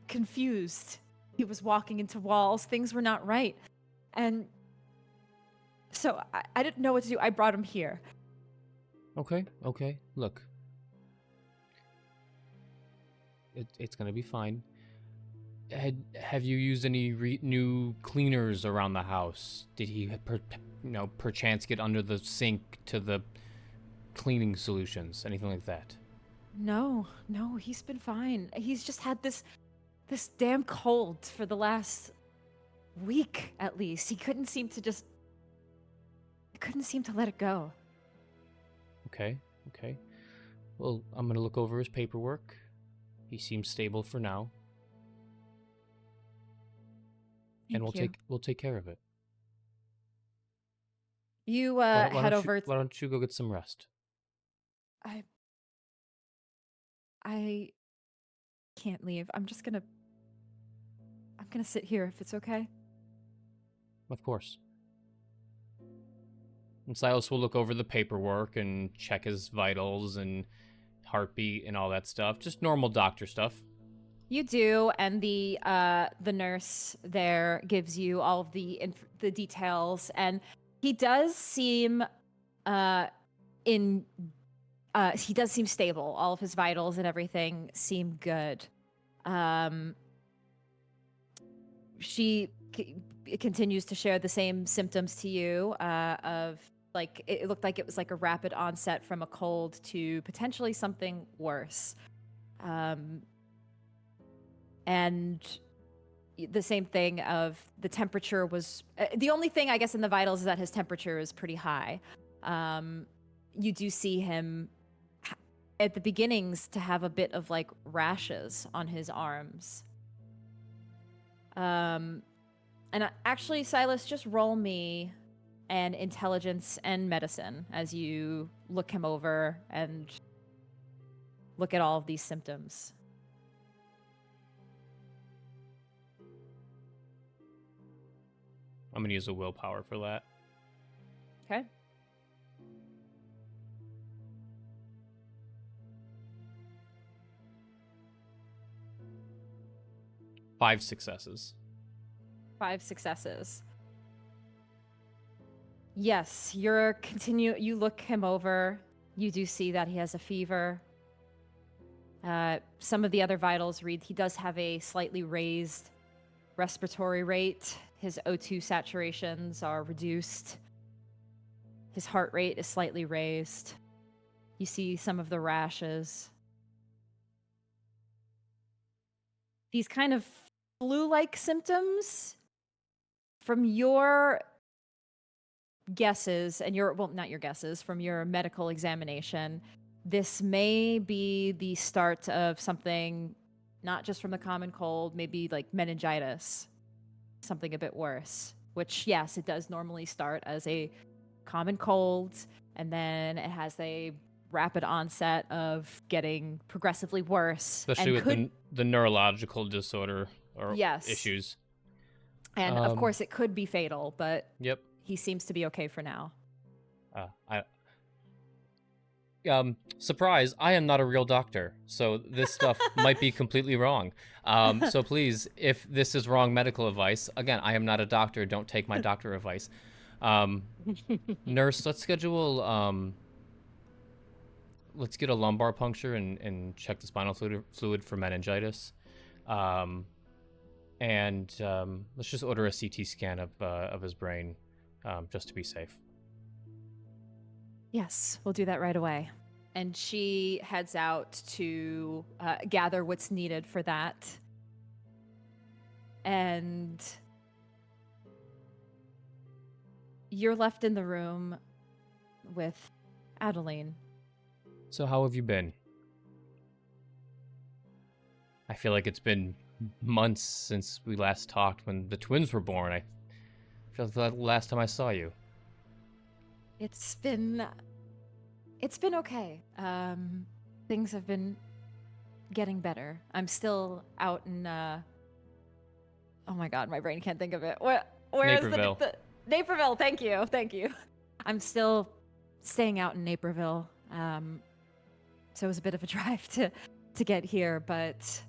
confused. He was walking into walls. Things were not right. And so I didn't know what to do. I brought him here. Okay. Look. It's gonna be fine. Have you used any new cleaners around the house? Did he, perchance get under the sink to the cleaning solutions? Anything like that? No, he's been fine. He's just had this damn cold for the last week, at least. He couldn't seem to let it go. Okay. Well, I'm gonna look over his paperwork. He seems stable for now. And we'll take care of it. You Why head over. Why don't you go get some rest? I can't leave. I'm gonna sit here if it's okay. Of course. And Silas will look over the paperwork and check his vitals and heartbeat and all that stuff. Just normal doctor stuff. You do, and the nurse there gives you all of the details, and he does seem he does seem stable. All of his vitals and everything seem good. She continues to share the same symptoms to you of, like, it looked like it was like a rapid onset from a cold to potentially something worse. And the same thing of the temperature was the only thing, I guess, in the vitals is that his temperature is pretty high. You do see him at the beginnings to have a bit of like rashes on his arms. And actually, Silas, just roll me an intelligence and medicine as you look him over and look at all of these symptoms. I'm gonna use a willpower for that. Okay. Five successes. 5 successes. Yes, you look him over. You do see that he has a fever. Some of the other vitals read he does have a slightly raised respiratory rate. His O2 saturations are reduced. His heart rate is slightly raised. You see some of the rashes. These kind of flu-like symptoms, from your guesses and not your guesses, from your medical examination, this may be the start of something not just from the common cold, maybe like meningitis, something a bit worse, which, yes, it does normally start as a common cold, and then it has a rapid onset of getting progressively worse. Especially with the neurological disorder or Yes. issues. And of course, it could be fatal, but Yep. he seems to be okay for now. Surprise, I am not a real doctor, so this stuff might be completely wrong. So please, if this is wrong medical advice, again, I am not a doctor, don't take my doctor advice. Nurse, let's schedule, let's get a lumbar puncture and check the spinal fluid for meningitis. And let's just order a CT scan of his brain, just to be safe. Yes, we'll do that right away. And she heads out to gather what's needed for that. And you're left in the room with Adeline. So how have you been? I feel like it's been months since we last talked when the twins were born. I feel like the last time I saw you. It's been okay. Things have been getting better. I'm still out in oh my god, my brain can't think of it. Where is Naperville. the Naperville? Thank you. I'm still staying out in Naperville. So it was a bit of a drive to get here, but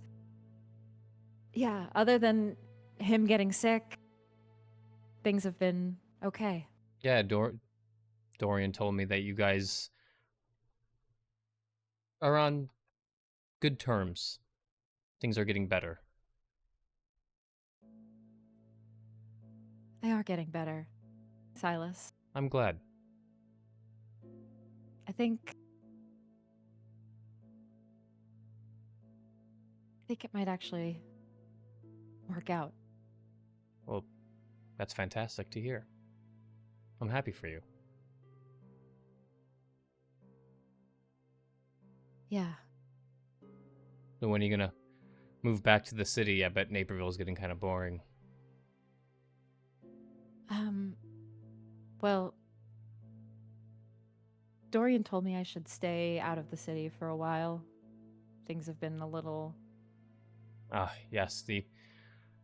yeah, other than him getting sick, things have been okay. Yeah, Dorian told me that you guys are on good terms. Things are getting better. They are getting better, Silas. I'm glad. I think it might actually work out. Well, that's fantastic to hear. I'm happy for you. Yeah. So when are you gonna move back to the city? I bet Naperville's getting kind of boring. Well, Dorian told me I should stay out of the city for a while. Things have been a little... Ah, yes, the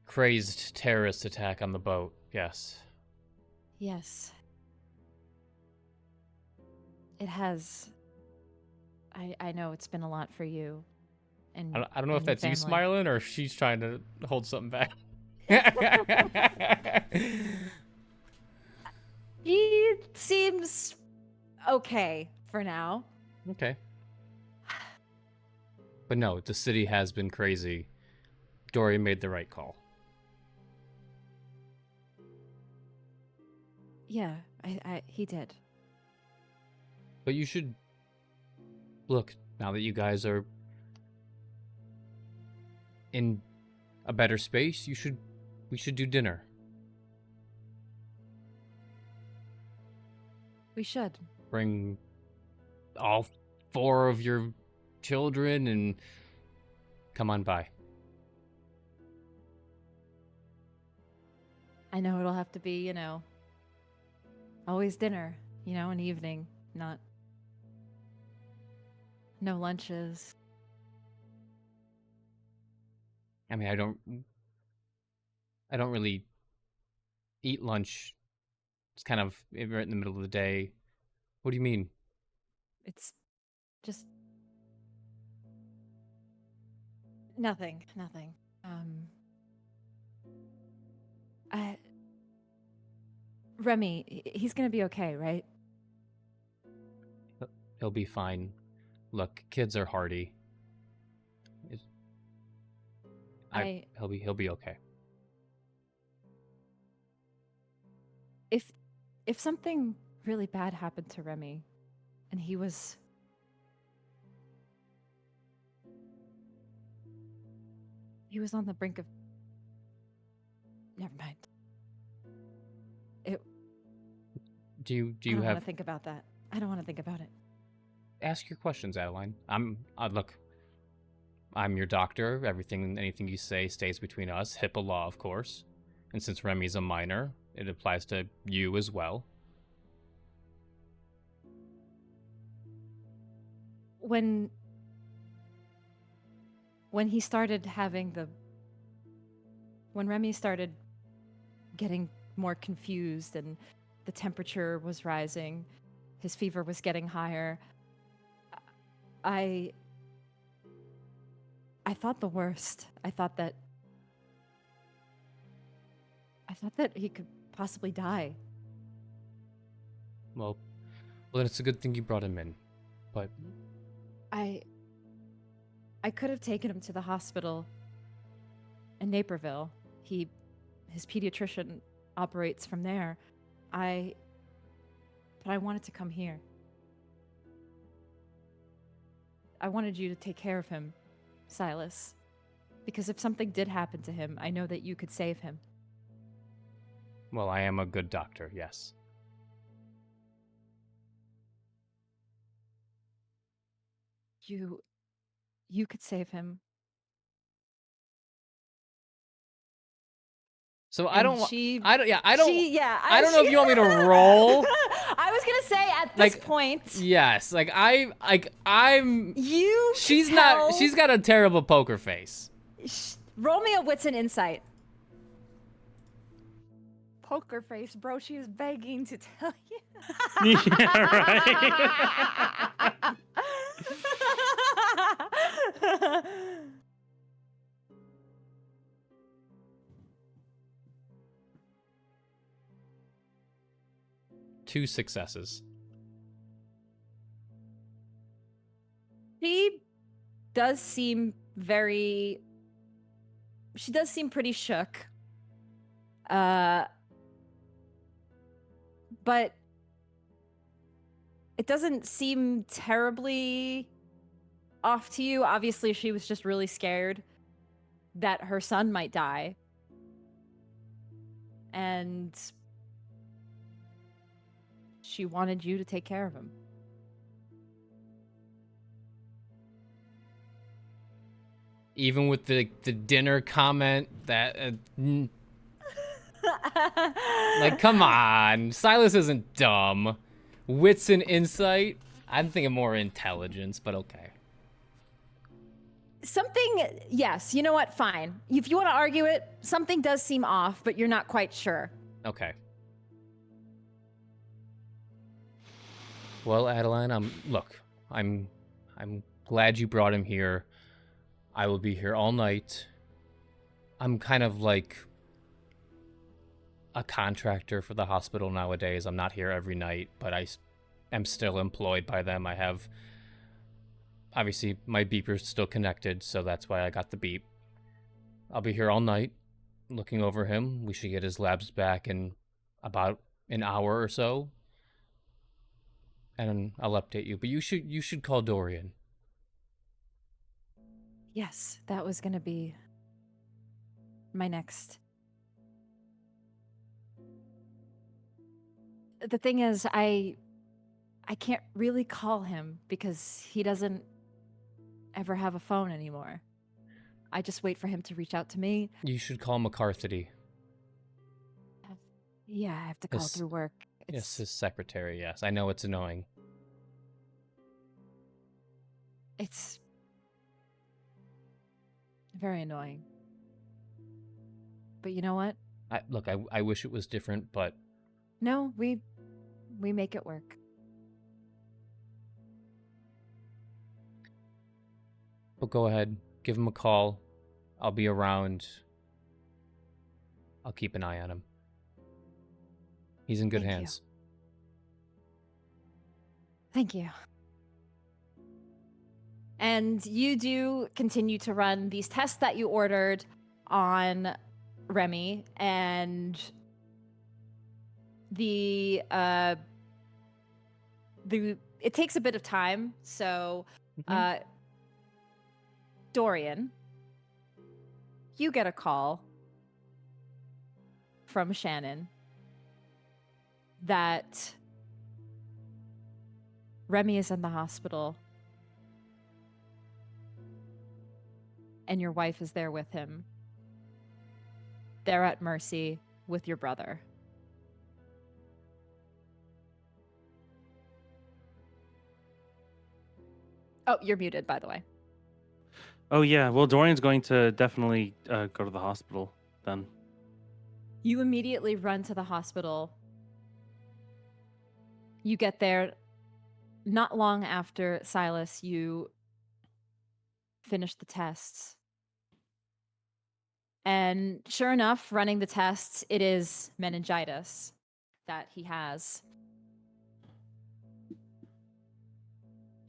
crazed terrorist attack on the boat. Yes. Yes. It has. I know it's been a lot for you. And I don't know if and your that's you family. smiling or if she's trying to hold something back. He seems okay for now. Okay. But no, the city has been crazy. Dorian made the right call. Yeah, he did. But you should look, now that you guys are in a better space, we should do dinner. We should. Bring all 4 of your children and come on by. I know it'll have to be, always dinner, an evening, not no lunches. I mean, I don't really eat lunch. It's kind of right in the middle of the day. What do you mean? It's just nothing. Remy, he's gonna be okay, right? He'll be fine. Look, kids are hardy. He'll be okay. If something really bad happened to Remy, and he was on the brink of... Never mind. Do you I don't have... want to think about that. I don't want to think about it. Ask your questions, Adeline. Look, I'm your doctor. Anything you say stays between us. HIPAA law, of course. And since Remy's a minor, it applies to you as well. When he started when Remy started getting more confused and the temperature was rising, his fever was getting higher, I thought the worst. I thought that he could possibly die. Well, then it's a good thing you brought him in. But I could have taken him to the hospital in Naperville. His pediatrician operates from there. But I wanted to come here. I wanted you to take care of him, Silas. Because if something did happen to him, I know that you could save him. well, I am a good doctor, yes. You could save him. So I And don't. she- I don't. Yeah. I don't. Yeah, I don't know if you want me to roll. I was gonna say at this Like, point, Yes. Like I'm. you. She's could not. tell- She's got a terrible poker face. Roll me a wits and insight. Poker face, bro. She is begging to tell you. Yeah, right. Two successes. She does seem very. She does seem pretty shook. But it doesn't seem terribly off to you. Obviously, she was just really scared that her son might die. And she wanted you to take care of him. Even with the dinner comment that. Like, come on. Silas isn't dumb. Wits and insight. I'm thinking more intelligence, but okay. Something, yes, you know what? Fine. If you want to argue it, something does seem off, but you're not quite sure. Okay. Well, Adeline, look, I'm glad you brought him here. I will be here all night. I'm kind of like a contractor for the hospital nowadays. I'm not here every night, but I am still employed by them. I have, obviously, my beeper's still connected, so that's why I got the beep. I'll be here all night, looking over him. We should get his labs back in about an hour or so, and I'll update you. But you should call Dorian. Yes, that was going to be my next. The thing is, I can't really call him because he doesn't ever have a phone anymore. I just wait for him to reach out to me. You should call McCarthy. Yeah, I have to call Yes. through work. Yes, his secretary, yes. I know it's annoying. It's very annoying. But you know what? Look, I wish it was different, but No, we make it work. go ahead. Give him a call. I'll be around. I'll keep an eye on him. He's in good Thank you. hands. Thank you. And you do continue to run these tests that you ordered on Remy, and it takes a bit of time. So, Dorian, you get a call from Shannon that Remy is in the hospital and your wife is there with him. They're at Mercy with your brother. Oh, you're muted, by the way. Oh yeah. Well, Dorian's going to definitely go to the hospital then. You immediately run to the hospital. You get there not long after Silas. You finish the tests. And sure enough, running the tests, it is meningitis that he has.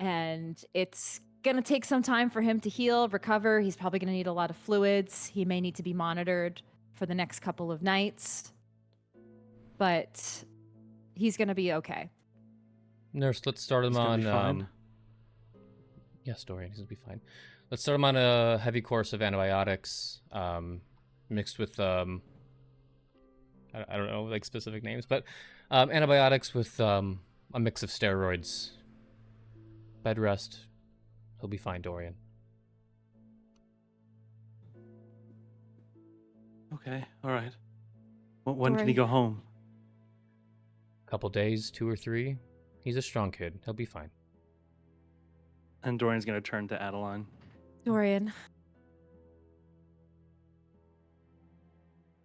And it's going to take some time for him to heal, recover. He's probably going to need a lot of fluids. He may need to be monitored for the next couple of nights. But he's going to be okay. Nurse, let's start him He's gonna on. be fine. Yes, Dorian, he's gonna be fine. Let's start him on a heavy course of antibiotics, mixed with I don't know like specific names, but antibiotics with a mix of steroids. Bed rest. He'll be fine, Dorian. Okay, all right. When can he Dorian. go home? Couple days, 2 or 3. He's a strong kid. He'll be fine. And Dorian's gonna turn to Adeline. Dorian.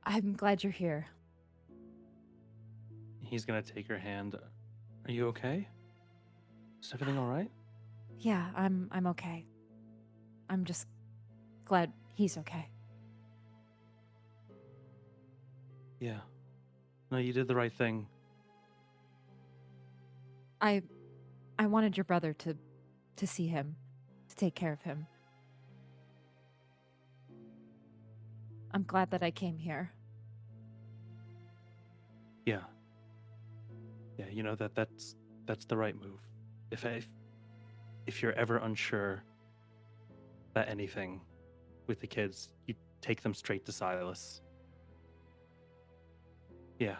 I'm glad you're here. He's gonna take her hand. Are you okay? Is everything all right? Yeah, I'm okay. I'm just glad he's okay. Yeah. No, you did the right thing. I wanted your brother to see him, to take care of him. I'm glad that I came here. Yeah. Yeah, you know that's the right move. If you're ever unsure about anything with the kids, you take them straight to Silas. Yeah.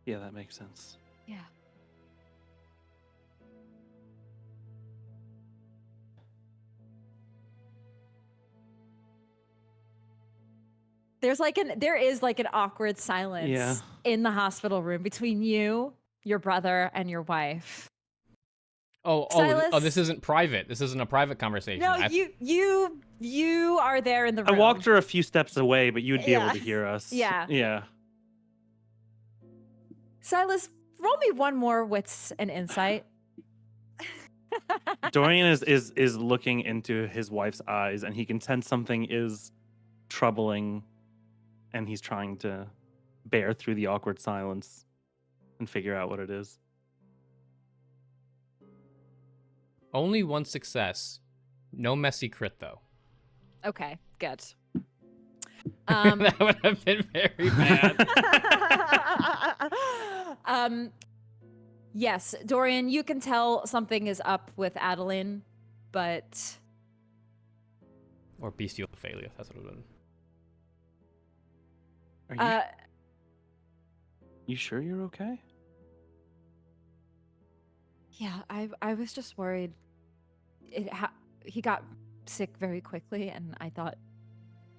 Yeah, that makes sense. Yeah. There is like an awkward silence Yeah. in the hospital room between you, your brother, and your wife. Oh, Silas? this isn't private. This isn't a private conversation. No, you are there in the I room. walked her a few steps away, but you'd be Yeah. able to hear us. Yeah. Yeah. Silas, roll me one more wits and insight. Dorian is looking into his wife's eyes, and he can sense something is troubling, and he's trying to bear through the awkward silence and figure out what it is. Only one success. No messy crit, though. Okay, good. That would have been very bad. Yes, Dorian, you can tell something is up with Adeline, but Or bestial failure. That's what it would have been. Are you sure you're okay? yeah, I was just worried. He got sick very quickly, and I thought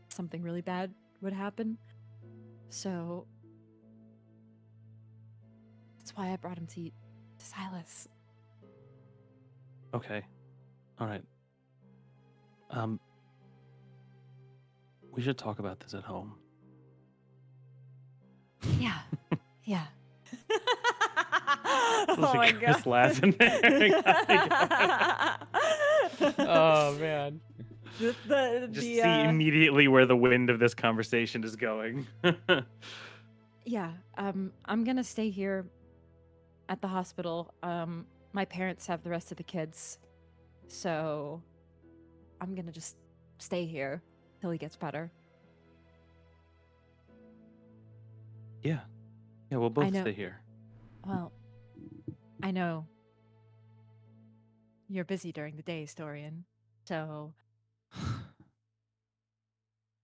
something really bad would happen. So that's why I brought him to Silas. Okay. All right. We should talk about this at home. Yeah, yeah. There's a Chris laugh in there. Oh, man. Just see immediately where the wind of this conversation is going. Yeah, I'm gonna stay here at the hospital. My parents have the rest of the kids, so I'm gonna just stay here till he gets better. Yeah. Yeah, we'll both know. stay here. Well, I know you're busy during the day, Dorian, so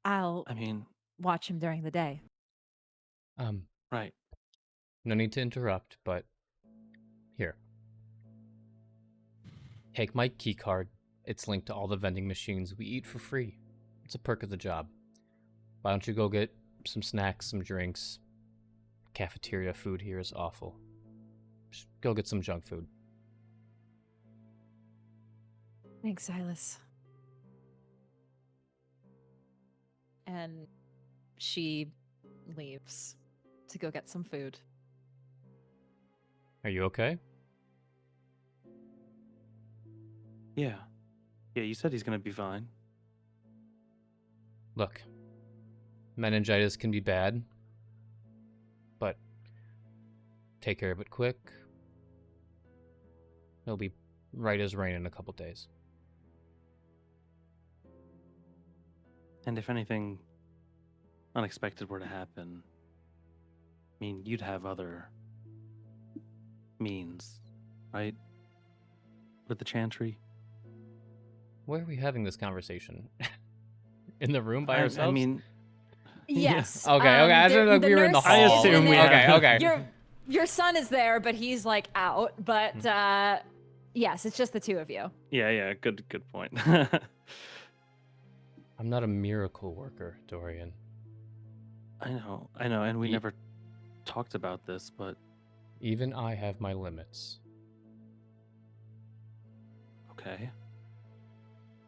I'll I mean, watch him during the day. right. No need to interrupt, but here. Take my key card. It's linked to all the vending machines. We eat for free. It's a perk of the job. Why don't you go get some snacks, some drinks? Cafeteria food here is awful. Just go get some junk food. Thanks, Silas. And she leaves to go get some food. Are you okay? Yeah. Yeah, you said he's gonna be fine. Look, meningitis can be bad, but take care of it quick. He'll be right as rain in a couple days. And if anything unexpected were to happen, I mean, you'd have other means, right? With the chantry. Where are we having this conversation? In the room by I ourselves? mean, Yes. Okay, I didn't know if we were in the nurse hall. I is in assume we there. have- Okay. Your son is there, but he's like out. But yes, it's just the two of you. yeah, good point. I'm not a miracle worker, Dorian. I know, and we Ye- never talked about this, but Even I have my limits. okay.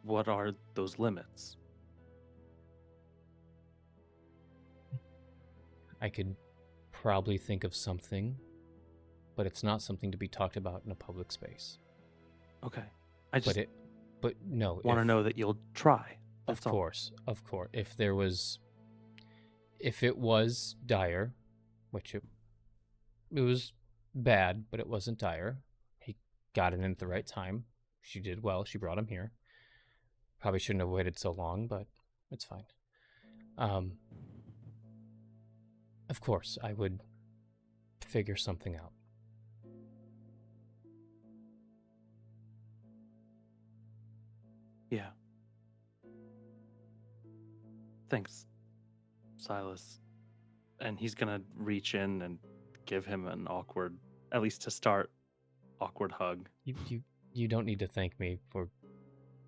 What are those limits? I could probably think of something, but it's not something to be talked about in a public space. Okay. I just But no. want to if- know that you'll try. Of That's all. course. If it was dire, which it was bad, but it wasn't dire. He got it in at the right time. She did well. She brought him here. Probably shouldn't have waited so long, but it's fine. Of course, I would figure something out. Yeah. Thanks, Silas. And he's gonna reach in and give him an awkward, at least to start, awkward hug. You don't need to thank me for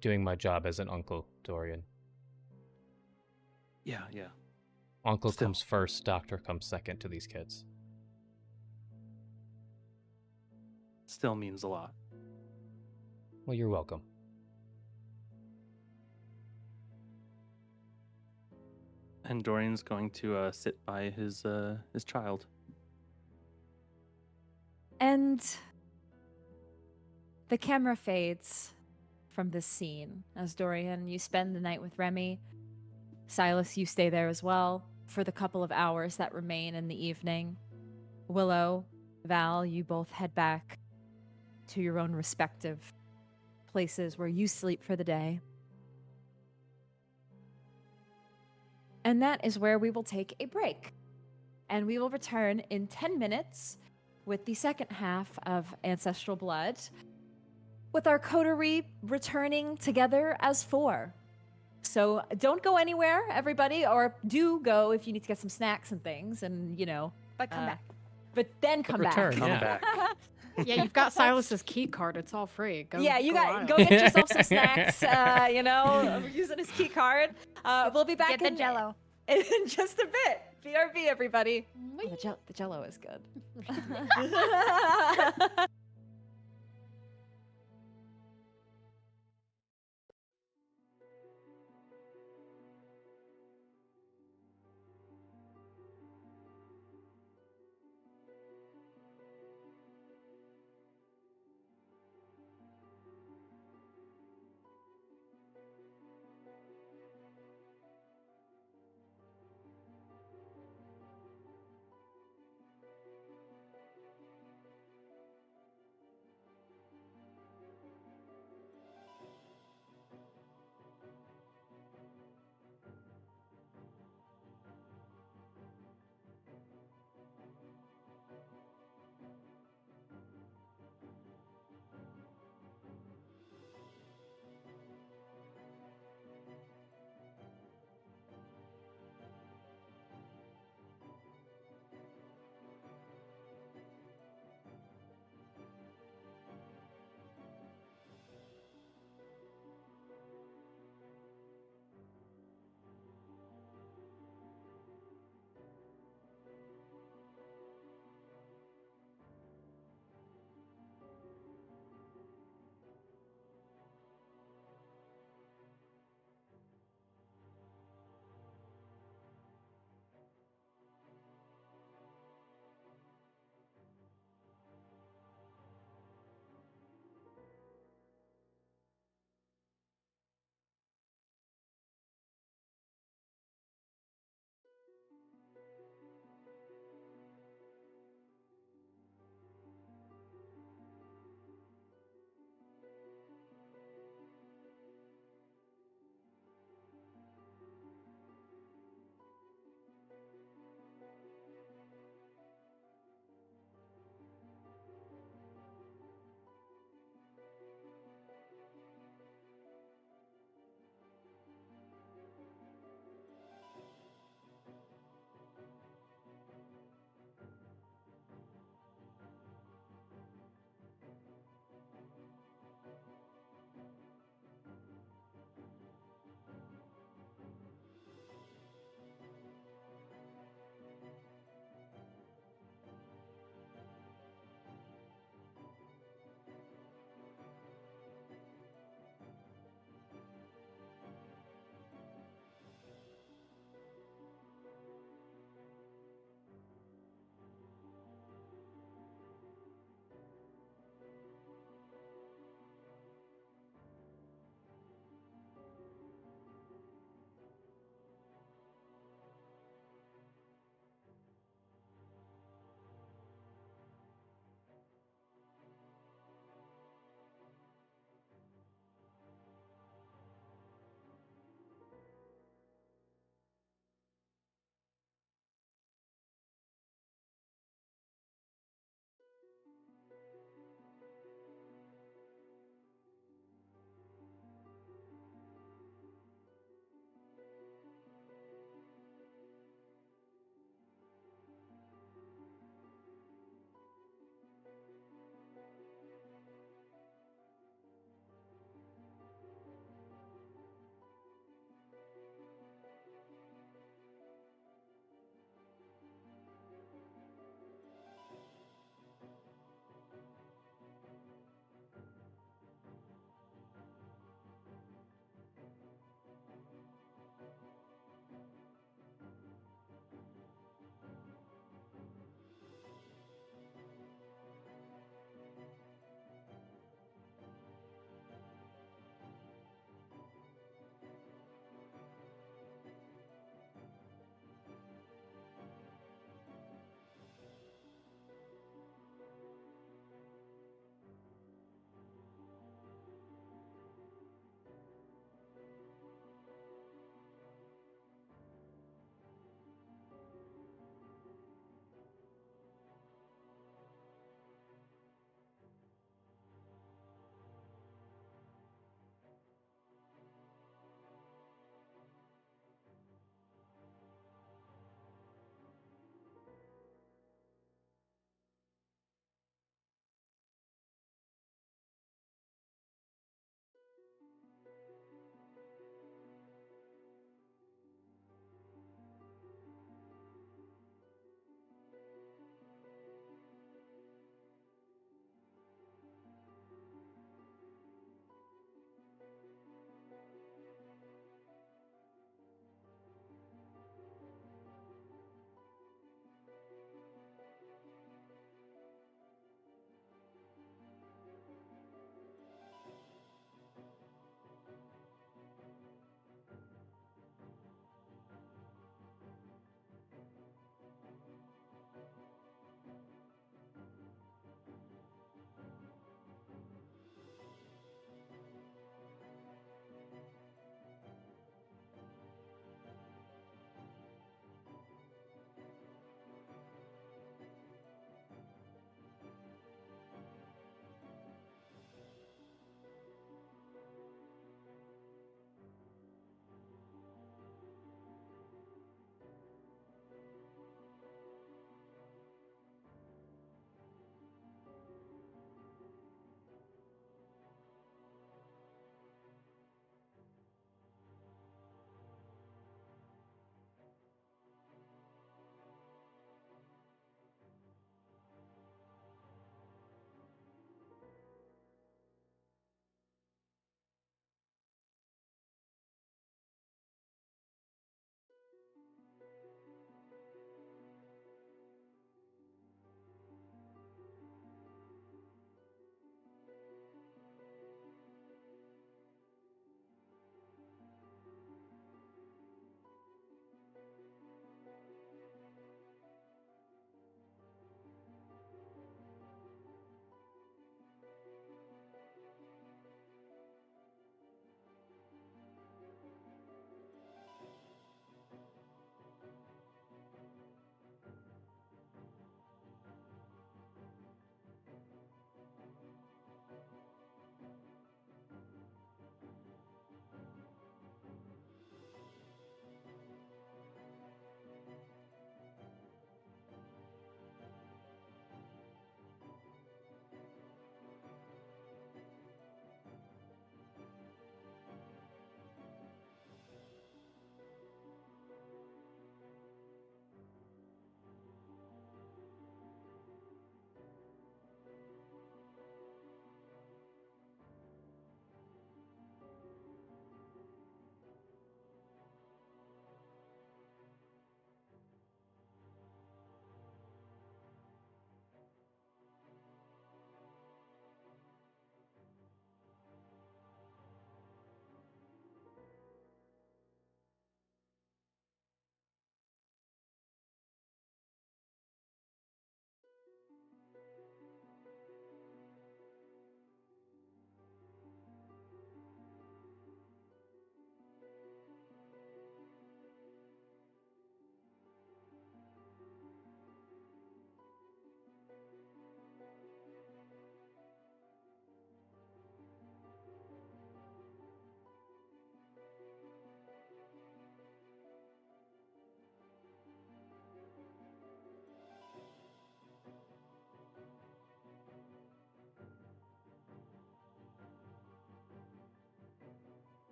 doing my job as an uncle, Dorian. Yeah. Uncle Still. comes first, doctor comes second to these kids. Still means a lot. Well, you're welcome. And Dorian's going to sit by his child. And the camera fades from this scene as Dorian, you spend the night with Remy. Silas, you stay there as well for the couple of hours that remain in the evening. Willow, Val, you both head back to your own respective places where you sleep for the day. And that is where we will take a break. And we will return in 10 minutes with the second half of Ancestral Blood, with our coterie returning together as 4. So don't go anywhere, everybody, or do go if you need to get some snacks and things, and, But come back. but then come back. return, Come Yeah. back. Yeah, you've got Silas's key card. It's all free. Go. Yeah, you on. go get yourself some snacks. We're using his key card. We'll be back Get the jello. in just a bit. BRB, everybody. Oh, the jello is good.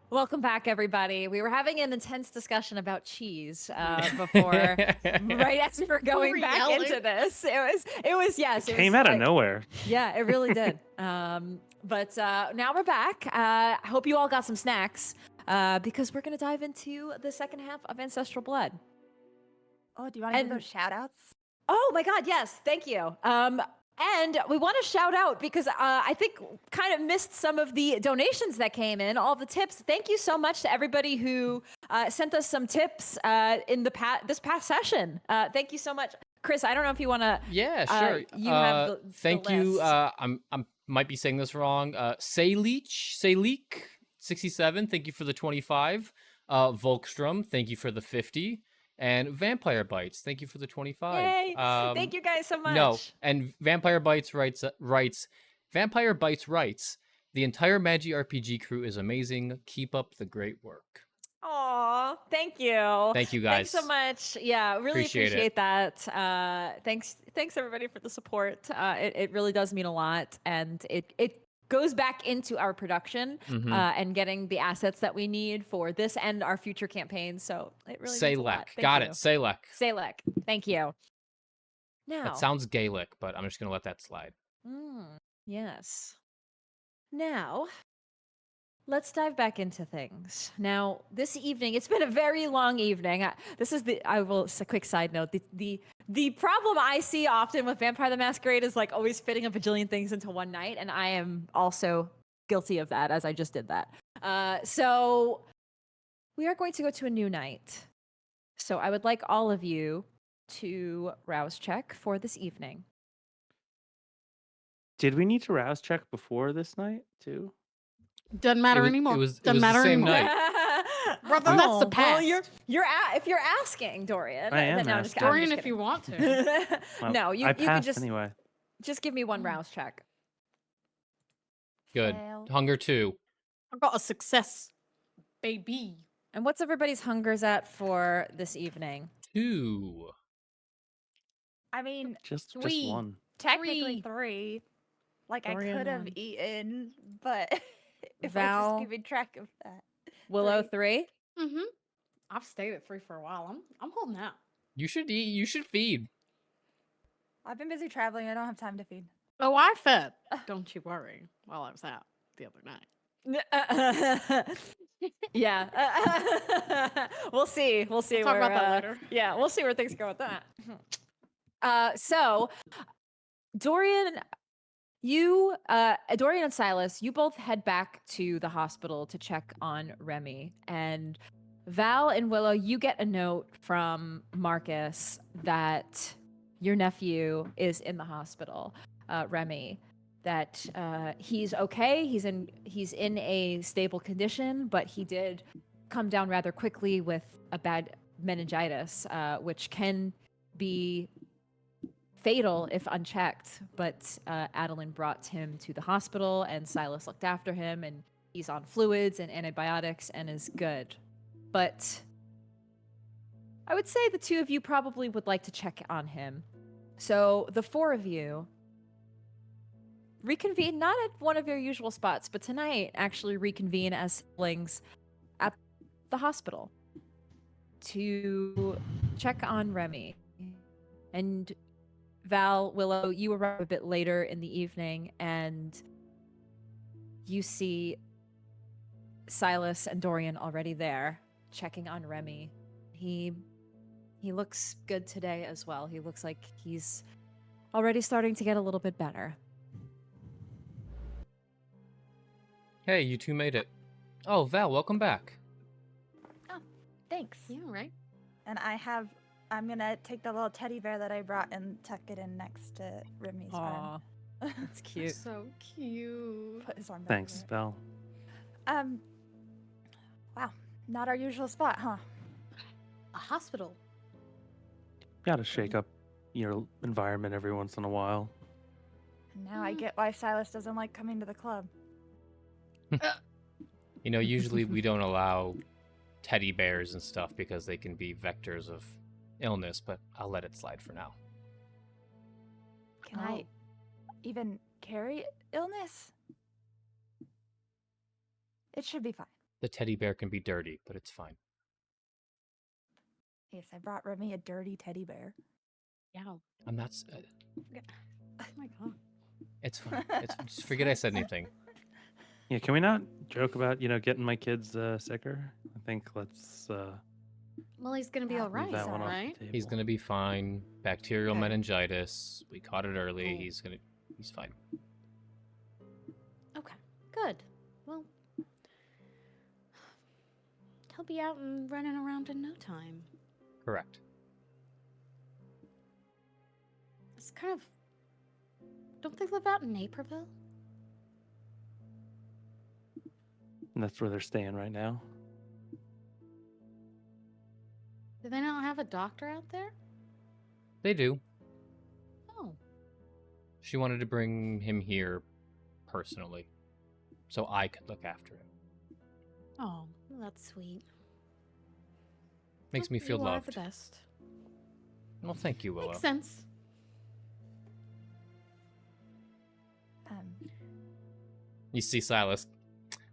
Welcome back, everybody. We were having an intense discussion about cheese before, right as we were going back yelling. into this. It was yes. It It came was out of like- nowhere. Yeah, it really did. But now we're back. I hope you all got some snacks because we're going to dive into the second half of Ancestral Blood. Oh, do you want to do And- those shout outs? Oh my God, yes, thank you. And we want to shout out because I think kind of missed some of the donations that came in, all the tips. Thank you so much to everybody who sent us some tips in the this past session. Thank you so much. Chris, I don't know if you want to. Yeah, sure. You have the thank you. list. I'm might be saying this wrong. Sayleek 67. Thank you for the 25. Volkstrom, thank you for the 50. And Vampire Bites, thank you for the 25. Yay! Thank you guys so much. No, and Vampire Bites writes, Vampire Bites writes, the entire Magi RPG crew is amazing. Keep up the great work. Aw, thank you. Thank you guys. Thanks so much. Yeah, really Appreciate appreciate it. that. Thanks everybody for the support. It really does mean a lot, and it goes back into our production Mhm. and getting the assets that we need for this and our future campaigns. So it really means a lot. Salek. Thank Got you. it. Salek. Salek. Thank you. Now. That sounds Gaelic, but I'm just going to let that slide. Yes. Now, let's dive back into things. Now, this evening, it's been a very long evening. This is a quick side note. The problem I see often with Vampire the Masquerade is like always fitting a bajillion things into one night, and I am also guilty of that as I just did that. So we are going to go to a new night. So I would like all of you to rouse check for this evening. Did we need to rouse check before this night too? Doesn't matter It was- anymore. it was Doesn't the matter same anymore. night. Brother, that's the Well, past. if you're asking, Dorian. I am then no, I'm asking. just kidding, I'm Dorian, just if you kidding. want to. Well, No, you I could passed just anyway. give me one rouse check. Good. Fail. Hunger 2. I got a success, baby. And what's everybody's hungers at for this evening? 2. I mean, Just Three. one. technically Three. 3. Like, I Dorian could have won. eaten, but if I Val? was just keeping track of that. Willow 3. 3. Mm-hmm. I've stayed at 3 for a while. I'm holding out. You should eat. You should feed. I've been busy traveling. I don't have time to feed. Oh, I fed. Don't you worry. While I was out the other night. Yeah. We'll see. We'll see We'll talk where, about that later. Yeah, we'll see where things go with that. So Dorian, Dorian and Silas, you both head back to the hospital to check on Remy. And Val and Willow, you get a note from Marcus that your nephew is in the hospital, Remy. That he's okay, he's in a stable condition, but he did come down rather quickly with a bad meningitis, which can be fatal if unchecked. But Adeline brought him to the hospital, and Silas looked after him, and he's on fluids and antibiotics and is good. But I would say the two of you probably would like to check on him. So the four of you reconvene, not at one of your usual spots, but tonight actually reconvene as siblings at the hospital to check on Remy. And Val, Willow, you arrive a bit later in the evening, and you see Silas and Dorian already there checking on Remy. He looks good today as well. He looks like he's already starting to get a little bit better. Hey, you two made it. Oh, Val, welcome back. Thanks. Yeah, right. And I'm gonna take the little teddy bear that I brought and tuck it in next to Remy's Aw, friend. that's cute. So cute. Put his arm back Thanks, over Val. it. Wow, not our usual spot, huh? A hospital. Gotta shake up your environment every once in a while. And now I get why Silas doesn't like coming to the club. You know, usually we don't allow teddy bears and stuff because they can be vectors of illness, but I'll let it slide for now. Can I even carry illness? It should be fine. The teddy bear can be dirty, but it's fine. Yes, I brought Remy a dirty teddy bear. Yeah. I'm not. Oh my god. It's fine. Just forget I said anything. Yeah, can we not joke about getting my kids sicker? I think let's Well, he's gonna be Yeah, all leave right, that one off right? the table. He's gonna be fine. Bacterial Okay. meningitis. We caught it early. Oh. He's fine. Okay, good. Well, he'll be out and running around in no time. Correct. It's kind of. Don't they live out in Naperville? And that's where they're staying right now. Do they not have a doctor out there? They do. Oh, She wanted to bring him here personally, so I could look after him. oh, that's sweet. Makes me feel you loved. Are the best. Well, thank you, Willow. Makes sense. You see Silas.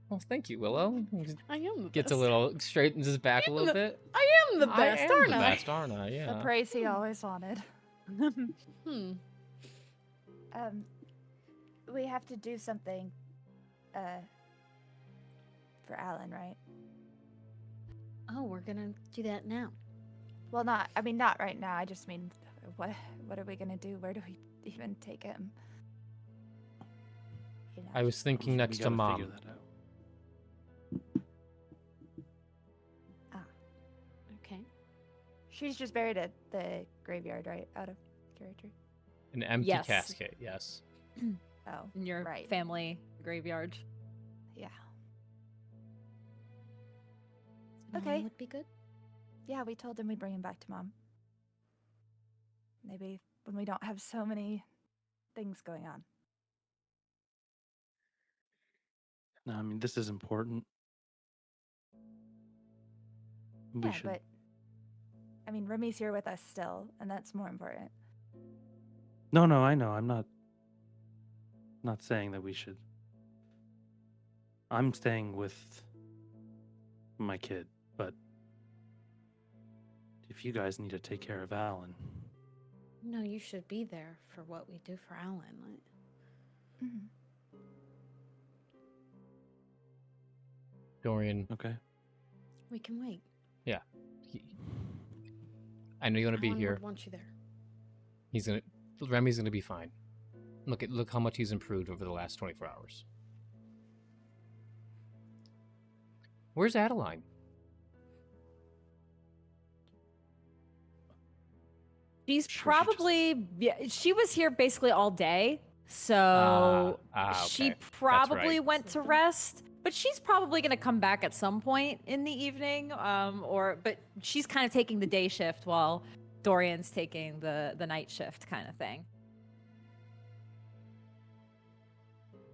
Well, thank you, Willow. I am the Gets a best. little straightens his back a am little the- bit. I am the best, I am aren't the I? best, aren't I? The Yeah. praise he always wanted. Hmm. We have to do something, for Alan, right? Oh, we're gonna do that now. Well, not right now. I just mean, what are we gonna do? Where do we even take him? You know? I was thinking We next to gotta Mom. figure that out. Okay. She's just buried at the graveyard, right? Out of character. An empty Yes. casket, yes. Oh, In your right. family graveyard. Yeah. Mom Okay. would be good. Yeah, we told him we'd bring him back to Mom. Maybe when we don't have so many things going on. No, I mean, this is important. We Yeah, should. but I mean, Remy's here with us still, and that's more important. No, I know. I'm not saying that we should. I'm staying with my kid, but if you guys need to take care of Alan, No, you should be there for what we do for Alan. Mhm. Dorian, okay? We can wait. he- I know you want to be Alan here. would want you there. Remy's gonna be fine. Look how much he's improved over the last 24 hours. Where's Adeline? She's Sure, she just- probably she was here basically all day, so she okay. probably right. went to rest. But she's probably going to come back at some point in the evening, but she's kind of taking the day shift while Dorian's taking the night shift kind of thing.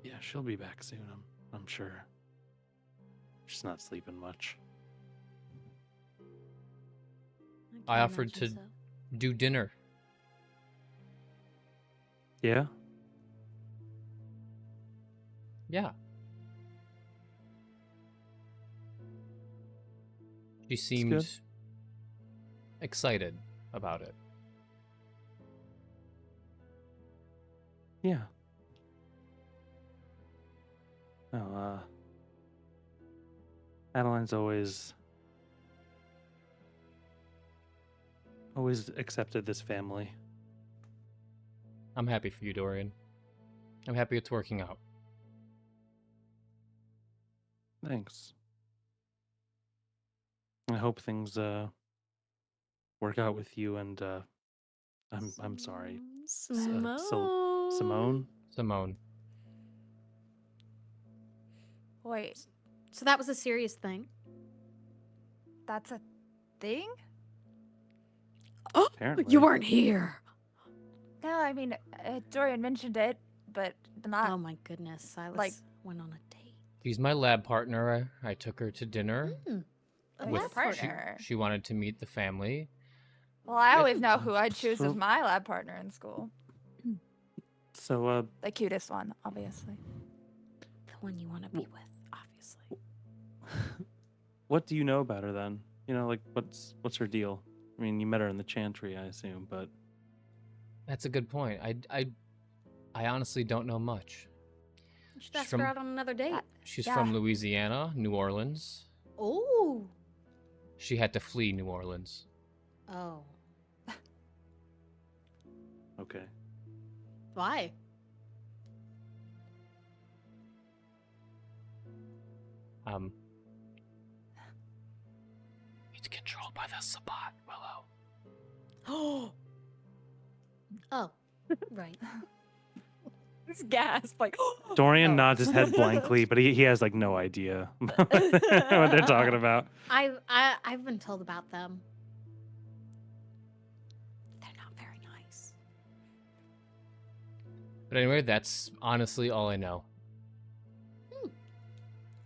Yeah, she'll be back soon. I'm sure. She's not sleeping much. I can offered imagine to- so. Do dinner. Yeah. Yeah. She seemed excited about it. Yeah. No, Adeline's always accepted this family. I'm happy for you, Dorian. I'm happy it's working out. Thanks. I hope things work out with you and I'm sorry. Simone. Simone? Simone. Wait, So that was a serious thing. that's a thing? Apparently. You weren't here. No, I mean, Dorian mentioned it, but not. Oh my goodness, Silas like- went on a date. She's my lab partner. I took her to dinner. a with- lab partner. She wanted to meet the family. Well, I always know who I'd choose So- as my lab partner in school. So The cutest one, obviously. The one you want to be with, obviously. What do you know about her then? You know, like what's her deal? I mean, you met her in the chantry, I assume, but That's a good point. I honestly don't know much. You should She's ask from- her out on another date. She's Yeah. from Louisiana, New Orleans. Oh. She had to flee New Orleans. Oh. okay. Why? It's controlled by the Sabbat, Willow. Oh. Right. This gasp, like. Dorian Oh. nods his head blankly, but he has like no idea what they're talking about. I've been told about them. They're not very nice. But anyway, that's honestly all I know.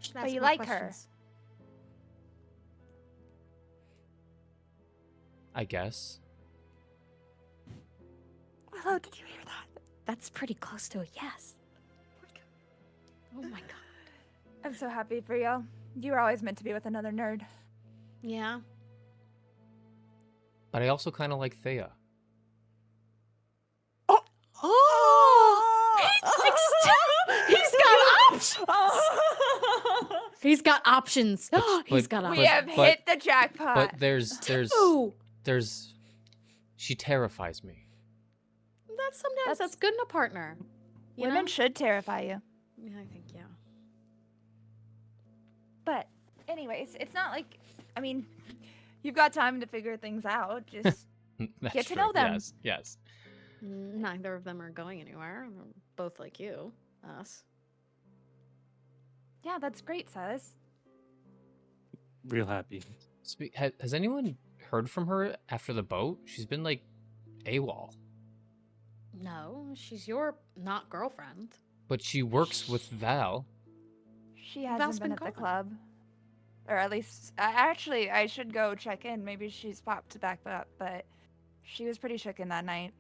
Should But ask you more like her. questions. I guess. Willow, did you hear that? That's pretty close to a yes. Oh my god. I'm so happy for you. You were always meant to be with another nerd. Yeah. But I also kind of like Thea. He's got options. He's got options. He's but- got We options. have but- hit the jackpot. But there's Ooh. she terrifies me. That's good in a partner. You Women know? should terrify you. Yeah, I think yeah. But, anyways, it's not like. I mean, you've got time to figure things out. Just That's Get to true. know them. Yes, yes. Neither of them are going anywhere. They're both like you, us. yeah, that's great, Silas. Real happy. Has anyone heard from her after the boat? She's been like AWOL. No, she's your not girlfriend. But she works with Val. She hasn't Val's been been at the gone. club, or at least actually, I should go check in. Maybe she's popped back up, but she was pretty shooken that night.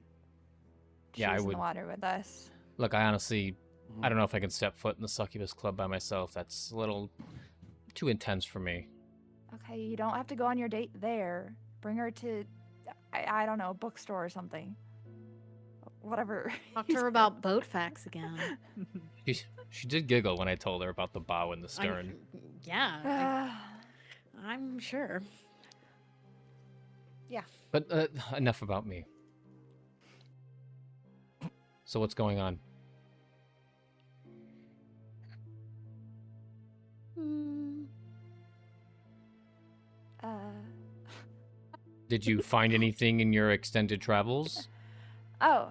She Yeah, I was in would- the water with us. Look, I honestly, I don't know if I can step foot in the Succubus Club by myself. That's a little too intense for me. Okay, you don't have to go on your date there. Bring her to, I don't know, a bookstore or something. Whatever. Talk to her about boat facts again. She did giggle when I told her about the bow and the I- stern. yeah, I'm sure. But enough about me. So what's going on? Hmm. Did you find anything in your extended travels? Oh,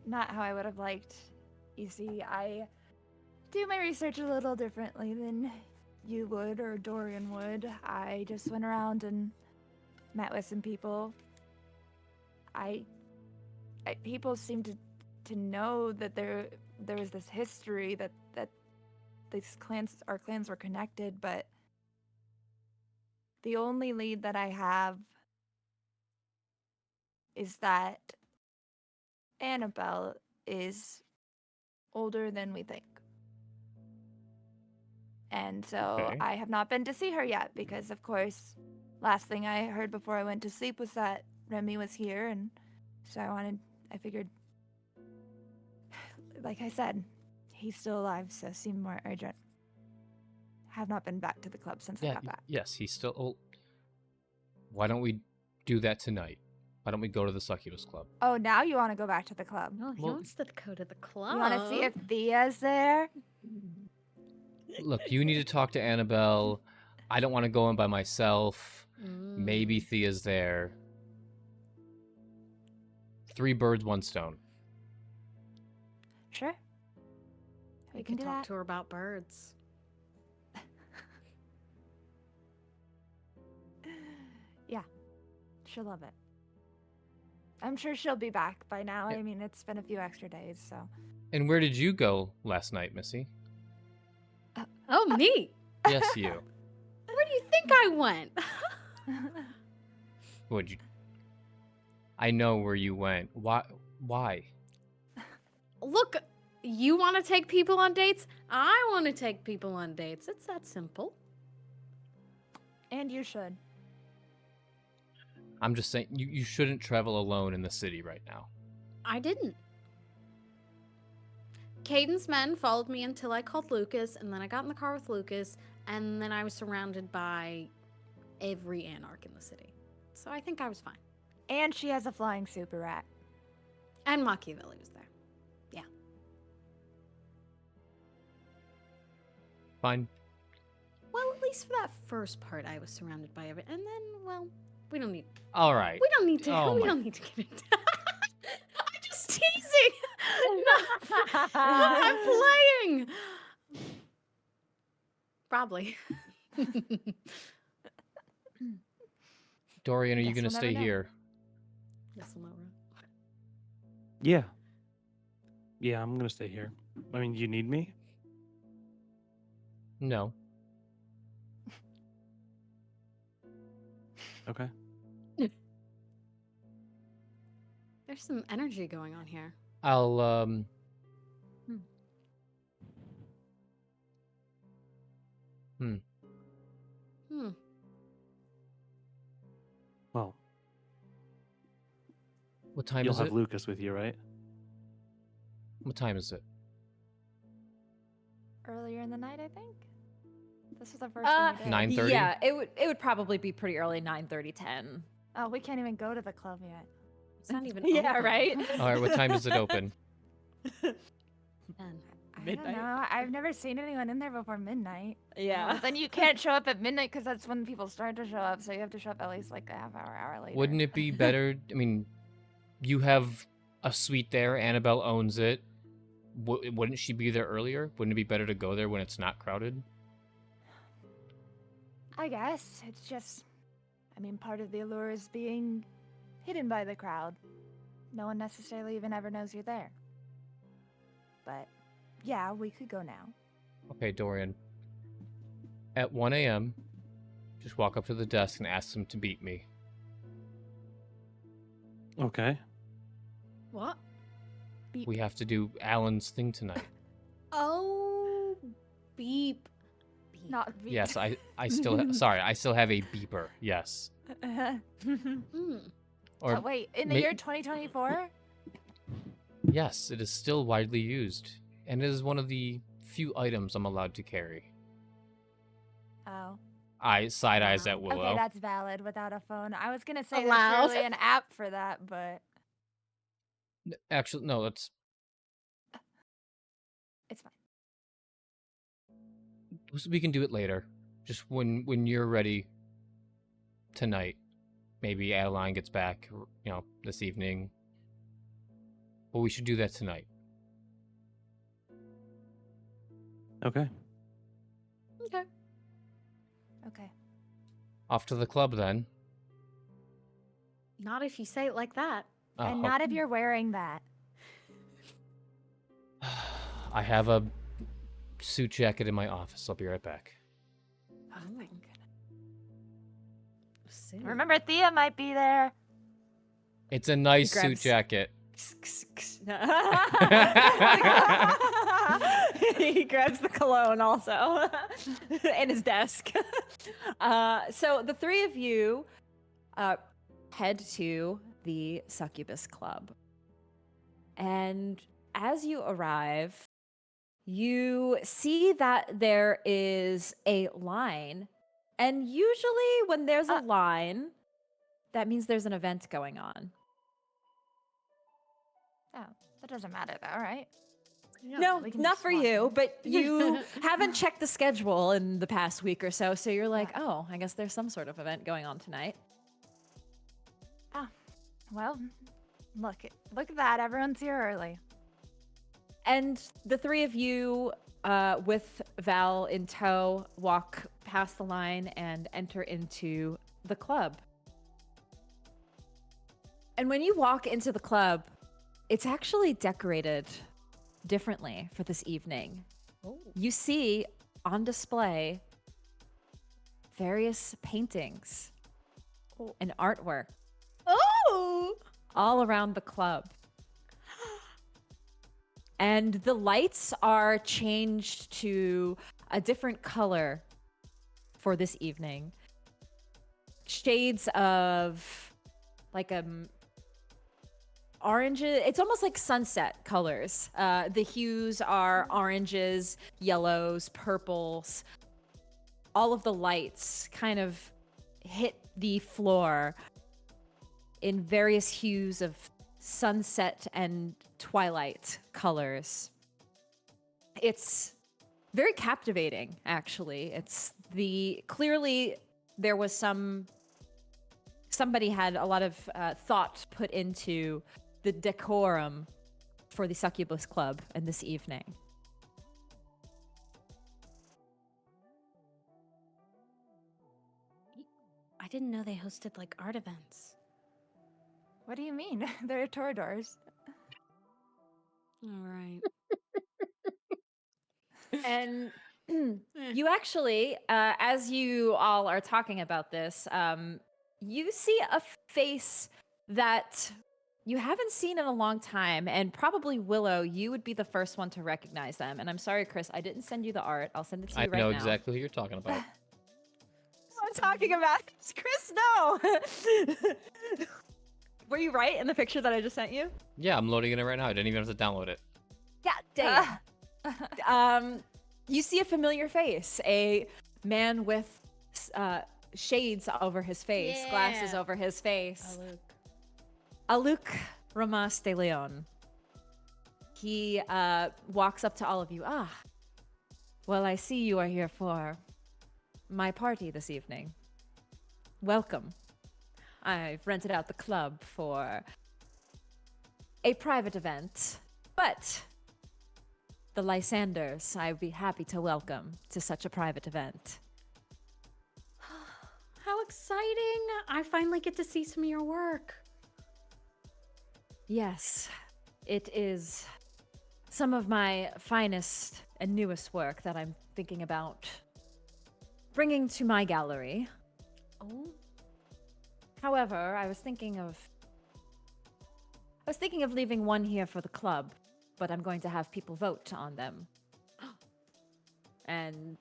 not how I would have liked. You see, I do my research a little differently than you would or Dorian would. I just went around and met with some people. People seem to know that there was this history that our clans were connected, but the only lead that I have is that Annabelle is older than we think. And so Okay. I have not been to see her yet because, of course, last thing I heard before I went to sleep was that Remy was here. And so I figured, like I said, he's still alive, so it seemed more urgent. Have not been back to the club since I Yeah, got back. yes, he's still old. Why don't we do that tonight? Why don't we go to the Succubus Club? Oh, now you want to go back to the club? No, he Well- wants to go to the club. You want to see if Thea's there? Look, you need to talk to Annabelle. I don't want to go in by myself. Maybe Mm. Thea's there. 3 birds, 1 stone. Sure. We can can do talk that. to her about birds. Yeah, she'll love it. I'm sure she'll be back by now. Yeah. I mean, it's been a few extra days, so. And where did you go last night, Missy? Oh, me? Yes, you. Where do you think I went? Would you? I know where you went. Why? Why? Look, you want to take people on dates? I want to take people on dates. It's that simple. And you should. I'm just saying, you shouldn't travel alone in the city right now. I didn't. Caden's men followed me until I called Lucas, and then I got in the car with Lucas, and then I was surrounded by every anarch in the city. So I think I was fine. And she has a flying super rat. And Machiavelli was there. Yeah. Fine. Well, at least for that first part, I was surrounded by every. And then, well, we don't need. All right. We don't need to. Oh we my- don't need to get into. I'm just teasing. No, I'm playing. Probably. Dorian, are you Guess going to we'll never stay know. here? Yes, we'll never. Yeah. Yeah, I'm gonna stay here. I mean, you need me? No. Okay. There's some energy going on here. I'll, Hmm. Well, What time you'll is have it? Lucas with you, right? What time is it? Earlier in the night, I think. This was the first thing we did. 9:30? Yeah, it would probably be pretty early, 9:30, 10. Oh, we can't even go to the club yet. It's not even. Yeah, open. right? All right, what time does it open? And I Midnight. don't know. I've never seen anyone in there before midnight. Yeah. Well, then you can't show up at midnight because that's when people start to show up. So you have to show up at least like a hour later. Wouldn't it be better? I mean, you have a suite there. Annabelle owns it. Wouldn't she be there earlier? Wouldn't it be better to go there when it's not crowded? I guess it's just. I mean, part of the allure is being hidden by the crowd. No one necessarily even ever knows you're there. But yeah, we could go now. Okay, Dorian. At 1 a.m., just walk up to the desk and ask them to beat me. Okay. what? We have to do Alan's thing tonight. Oh, beep. Beep. Not beat. Yes, I still sorry, I still have a beeper. Yes. Mm. Or Oh, wait, in the ma- year 2024? yes, it is still widely used, and it is one of the few items I'm allowed to carry. Oh. I side eyes at Willow. Okay, that's valid without a phone. I was gonna say Allowed. there's surely an app for that, but Actually, no, that's it's fine. we can do it later. Just when you're ready tonight. Maybe Adeline gets back, this evening. But we should do that tonight. Okay. Okay. Okay. Off to the club then. Not if you say it like that. Oh, And not if you're wearing that. I have a suit jacket in my office. I'll be right back. Oh, thank goodness. Sick. Remember, Thea might be there. It's a nice suit grabs- jacket. He grabs the cologne also in his desk. So the three of you head to the Succubus Club. And as you arrive, you see that there is a line. And usually when there's a line, that means there's an event going on. Oh, that doesn't matter though, right? Yeah. No, we can not just for walk you, in. but you haven't checked the schedule in the past week or so, so you're like, oh, I guess there's some sort of event going on tonight. Well, look at that. Everyone's here early. And the three of you, with Val in tow, walk past the line and enter into the club. And when you walk into the club, it's actually decorated differently for this evening. Oh. You see on display various paintings and artwork Oh! all around the club. And the lights are changed to a different color for this evening. shades of like oranges. It's almost like sunset colors. The hues are oranges, yellows, purples. All of the lights kind of hit the floor in various hues of sunset and twilight colors. It's very captivating, actually. Clearly there was somebody had a lot of thought put into the decorum for the Succubus Club and this evening. I didn't know they hosted like art events. What do you mean? They're Toreadors. All right. And you actually, as you all are talking about this, you see a face that you haven't seen in a long time, and probably Willow, you would be the first one to recognize them. And I'm sorry, Chris, I didn't send you the art. I'll send it to I you right know now. exactly who you're talking about. I'm talking about. Chris, no. Were you right in the picture that I just sent you? Yeah, I'm loading it in right now. I didn't even have to download it. Yeah, damn. You see a familiar face, a man with shades over his face, glasses Yeah. over his face. Aluk. Aluk Ramas de Leon. He walks up to all of you. Well, I see you are here for my party this evening. Welcome. I've rented out the club for a private event, but the Lysanders I'd be happy to welcome to such a private event. How exciting! I finally get to see some of your work. Yes, it is some of my finest and newest work that I'm thinking about bringing to my gallery. Oh, However, I was thinking of leaving one here for the club, but I'm going to have people vote on them. And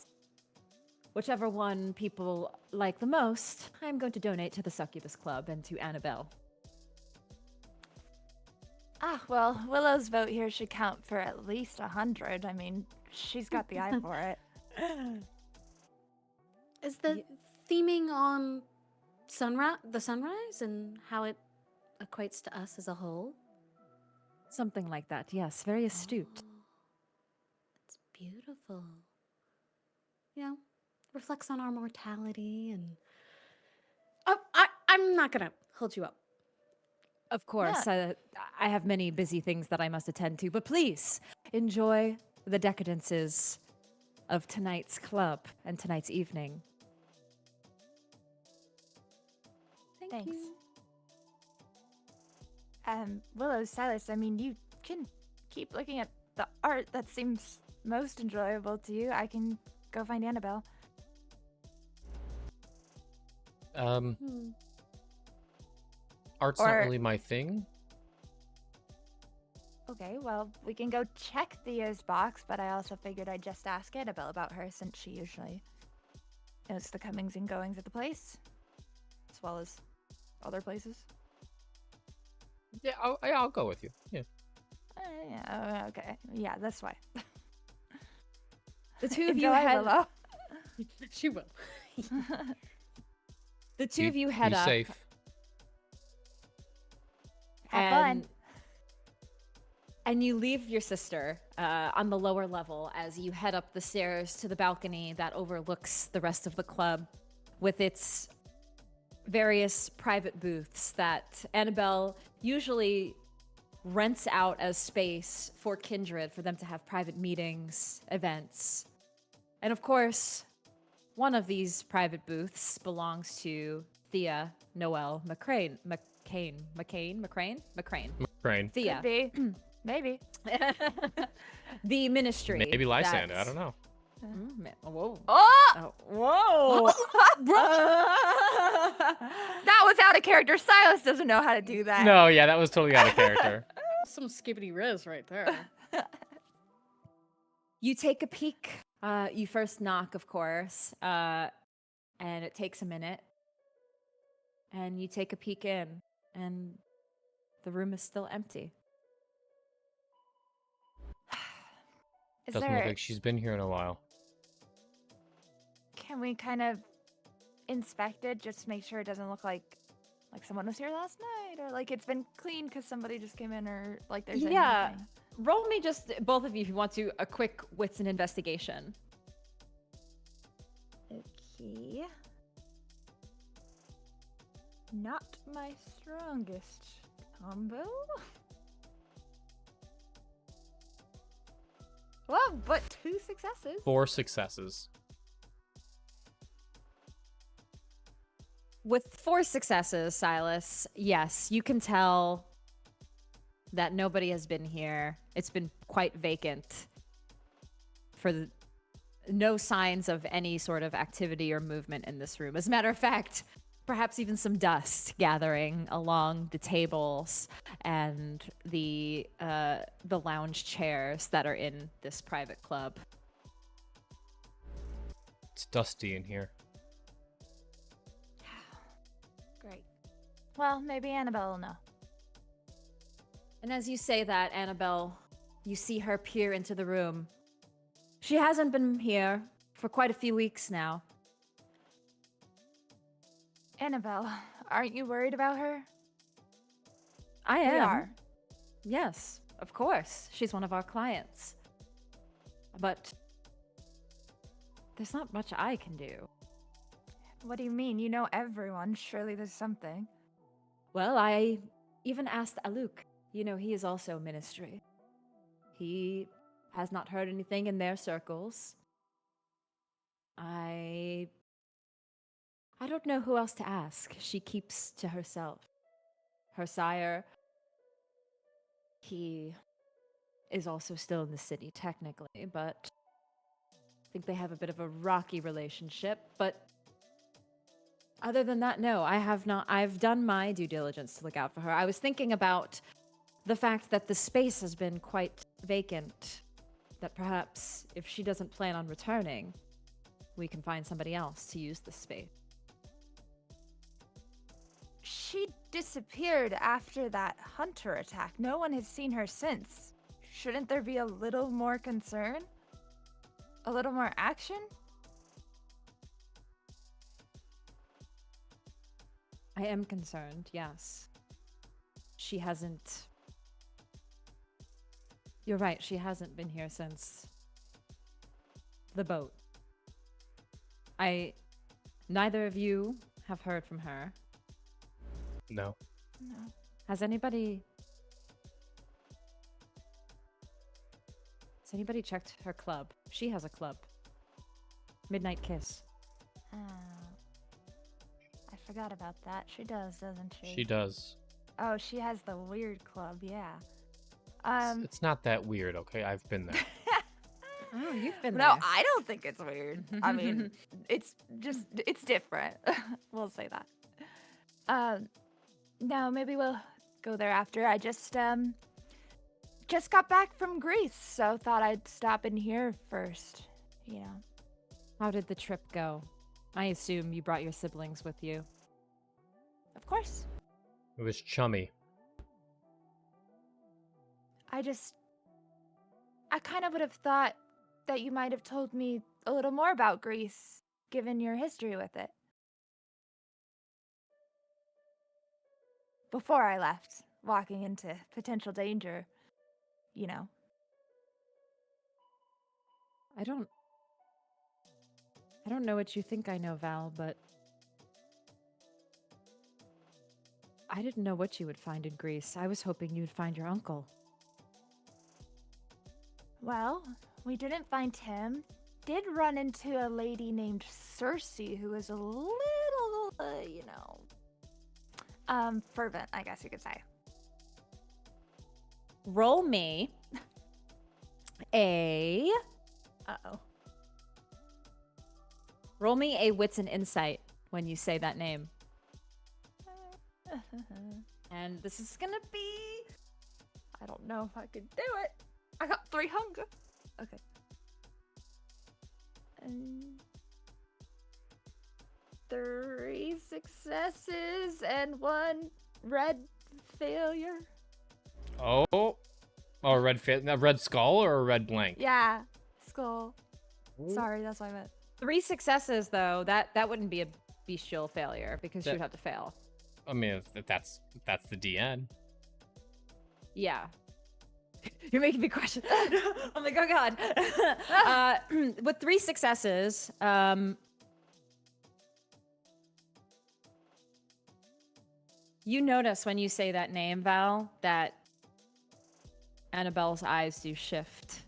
whichever one people like the most, I'm going to donate to the Succubus Club and to Annabelle. Well, Willow's vote here should count for at least 100. I mean, she's got the eye for it. is the theming on the sunrise and how it equates to us as a whole? Something like that, yes. Very astute. Oh, it's beautiful. Yeah, reflects on our mortality and. Oh, I'm not gonna hold you up. Of course, I have many busy things that I must attend to, but please enjoy the decadences of tonight's club and tonight's evening. Thank Thanks. you. Willow, Silas, I mean, you can keep looking at the art that seems most enjoyable to you. I can go find Annabelle. Art's Or- not really my thing. Okay, well, we can go check Thea's box, but I also figured I'd just ask Annabelle about her since she usually knows the comings and goings of the place, as well as other places. Yeah, I'll go with you. Yeah. Yeah, okay. Yeah, that's why. The two of you Enjoy, head. Willow. She will. The two of you head be up. safe. Have fun. And you leave your sister on the lower level as you head up the stairs to the balcony that overlooks the rest of the club with its various private booths that Annabelle usually rents out as space for Kindred for them to have private meetings, events. And of course, one of these private booths belongs to Thea Noel McCrane. Crane. Thea. Could be. Maybe. The ministry. Maybe Lysander. I that's- don't know. Whoa. Oh! Whoa. That was out of character. Silas doesn't know how to do that. No, yeah, that was totally out of character. Some skibbity riz right there. You take a peek. You first knock, of course, and it takes a minute. and you take a peek in, and the room is still empty. Is Doesn't there? look like she's been here in a while. Can we kind of inspect it just to make sure it doesn't look like someone was here last night, or like it's been cleaned because somebody just came in, or like there's Yeah. anything? Roll me just, both of you, if you want to, a quick wits and investigation. Okay. Not my strongest combo. Well, but 2 successes. 4 successes. With 4 successes, Silas, yes, you can tell that nobody has been here. It's been quite vacant. No signs of any sort of activity or movement in this room. As a matter of fact, perhaps even some dust gathering along the tables and the lounge chairs that are in this private club. It's dusty in here. Great. Well, maybe Annabelle will know. And as you say that, Annabelle, you see her peer into the room. She hasn't been here for quite a few weeks now. Annabelle, aren't you worried about her? I am. We are. Yes, of course. She's one of our clients. But there's not much I can do. What do you mean? You know everyone. Surely there's something. Well, I even asked Aluk. You know, he is also ministry. He has not heard anything in their circles. I don't know who else to ask. She keeps to herself. Her sire, he is also still in the city, technically, but I think they have a bit of a rocky relationship. But other than that, no, I have not. I've done my due diligence to look out for her. I was thinking about the fact that the space has been quite vacant, that perhaps if she doesn't plan on returning, we can find somebody else to use the space. She disappeared after that hunter attack. No one has seen her since. Shouldn't there be a little more concern? A little more action? I am concerned, yes. She hasn't... You're right, she hasn't been here since the boat. Neither of you have heard from her. No. No. Has anybody checked her club? She has a club. Midnight Kiss. Oh. I forgot about that. She does, doesn't she? She does. Oh, she has the weird club, yeah. It's not that weird, okay? I've been there. Oh, you've been No, there. I don't think it's weird. I mean, it's different. We'll say that. No, maybe we'll go there after. I just got back from Greece, so thought I'd stop in here first, you know. How did the trip go? I assume you brought your siblings with you. Of course. It was chummy. I kind of would have thought that you might have told me a little more about Greece, given your history with it. Before I left, walking into potential danger, you know. I don't know what you think I know, Val, but I didn't know what you would find in Greece. I was hoping you'd find your uncle. Well, we didn't find him. Did run into a lady named Circe who was a little, fervent, I guess you could say. Roll me a... Uh-oh. Roll me a wits and insight when you say that name. And this is gonna be... I don't know if I could do it. I got 3 hunger. Okay. 3 successes. successes and 1 red failure. Oh, a red skull or a red blank? Yeah, skull. Sorry, that's what I meant. 3 successes, though, that wouldn't be a bestial failure because That- you'd have to fail. I mean, if that's the DN. Yeah. You're making me question. I'm like, oh god. With 3 successes, you notice when you say that name, Val, that Annabelle's eyes do shift.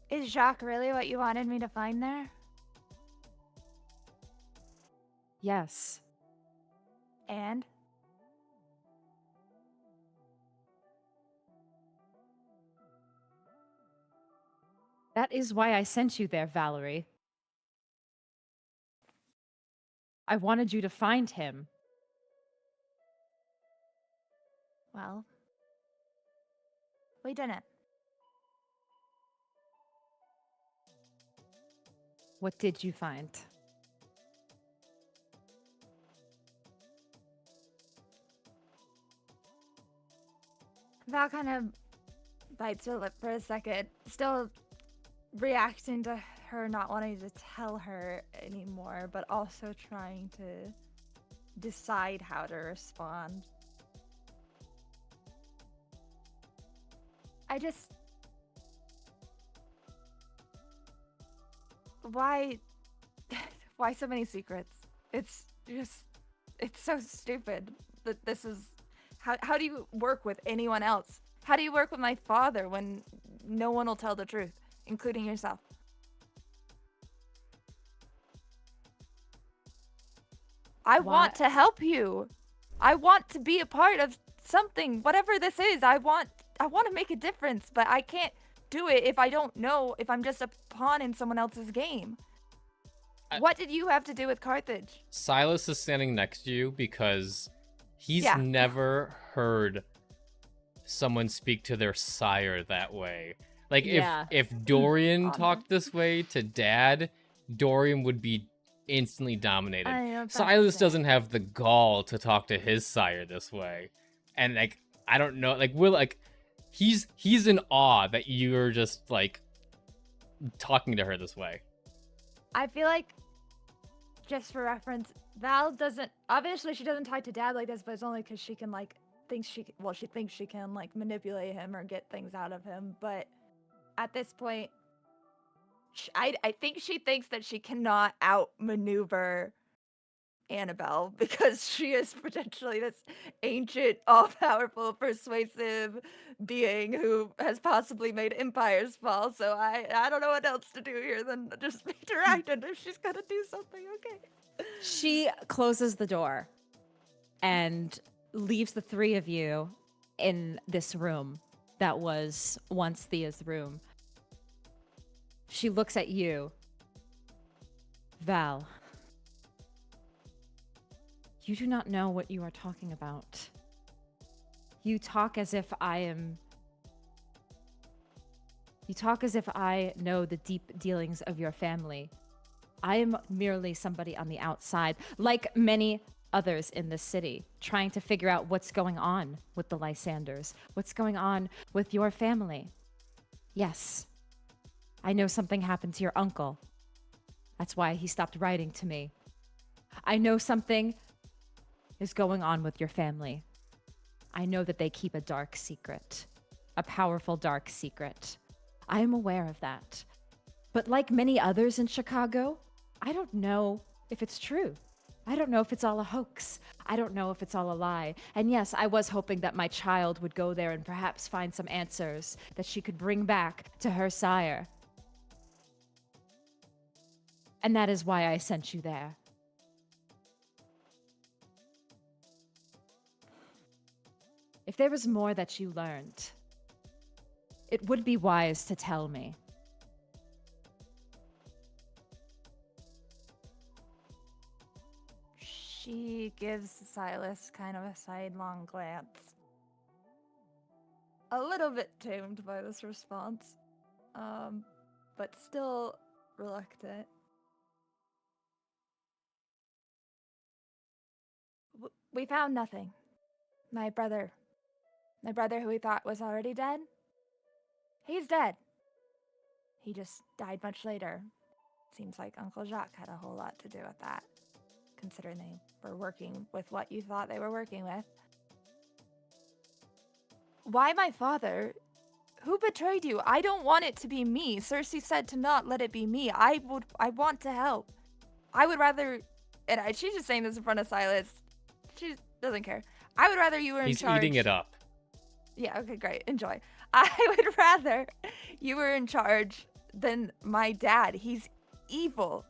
Is Jacques really what you wanted me to find there? Yes. And? That is why I sent you there, Valerie. I wanted you to find him. Well, we didn't. What did you find? Val kind of bites her lip for a second, still reacting to her not wanting to tell her anymore, but also trying to decide how to respond. Why so many secrets? It's so stupid that this is, how do you work with anyone else? How do you work with my father when no one will tell the truth, including yourself? I want to help you. I want to be a part of something, whatever this is. I want to make a difference, but I can't do it if I don't know, if I'm just a pawn in someone else's game. What did you have to do with Carthage? Silas is standing next to you because he's never heard someone speak to their sire that way. Like, if Dorian talked this way to Dad, Dorian would be instantly dominated. Silas doesn't have the gall to talk to his sire this way. And, like, I don't know, like, he's in awe that you're just, like, talking to her this way. I feel like, just for reference, Val doesn't, obviously she doesn't talk to Dad like this, but it's only because she can, like, she thinks she can, like, manipulate him or get things out of him, but at this point, I think she thinks that she cannot outmaneuver Annabelle because she is potentially this ancient, all-powerful, persuasive being who has possibly made empires fall, so I don't know what else to do here than just interact, and if she's gonna do something, okay. She closes the door and leaves the 3 of you in this room that was once Thea's room. She looks at you. Val, you do not know what you are talking about. You talk as if I know the deep dealings of your family. I am merely somebody on the outside, like many others in this city, trying to figure out what's going on with the Lysanders, what's going on with your family. Yes, I know something happened to your uncle. That's why he stopped writing to me. I know something is going on with your family. I know that they keep a dark secret, a powerful dark secret. I am aware of that. But like many others in Chicago, I don't know if it's true. I don't know if it's all a hoax. I don't know if it's all a lie. And yes, I was hoping that my child would go there and perhaps find some answers that she could bring back to her sire. And that is why I sent you there. If there was more that you learned, it would be wise to tell me. She gives Silas kind of a sidelong glance. A little bit tamed by this response, but still reluctant. We found nothing. My brother who we thought was already dead, he's dead. He just died much later. Seems like Uncle Jacques had a whole lot to do with that, considering they were working with what you thought they were working with. Why my father? Who betrayed you? I don't want it to be me. Cersei said to not let it be me. I want to help. I would rather, she's just saying this in front of Silas. She doesn't care. I would rather you were in charge. He's eating it up. Yeah, okay, great. Enjoy. I would rather you were in charge than my dad. He's evil.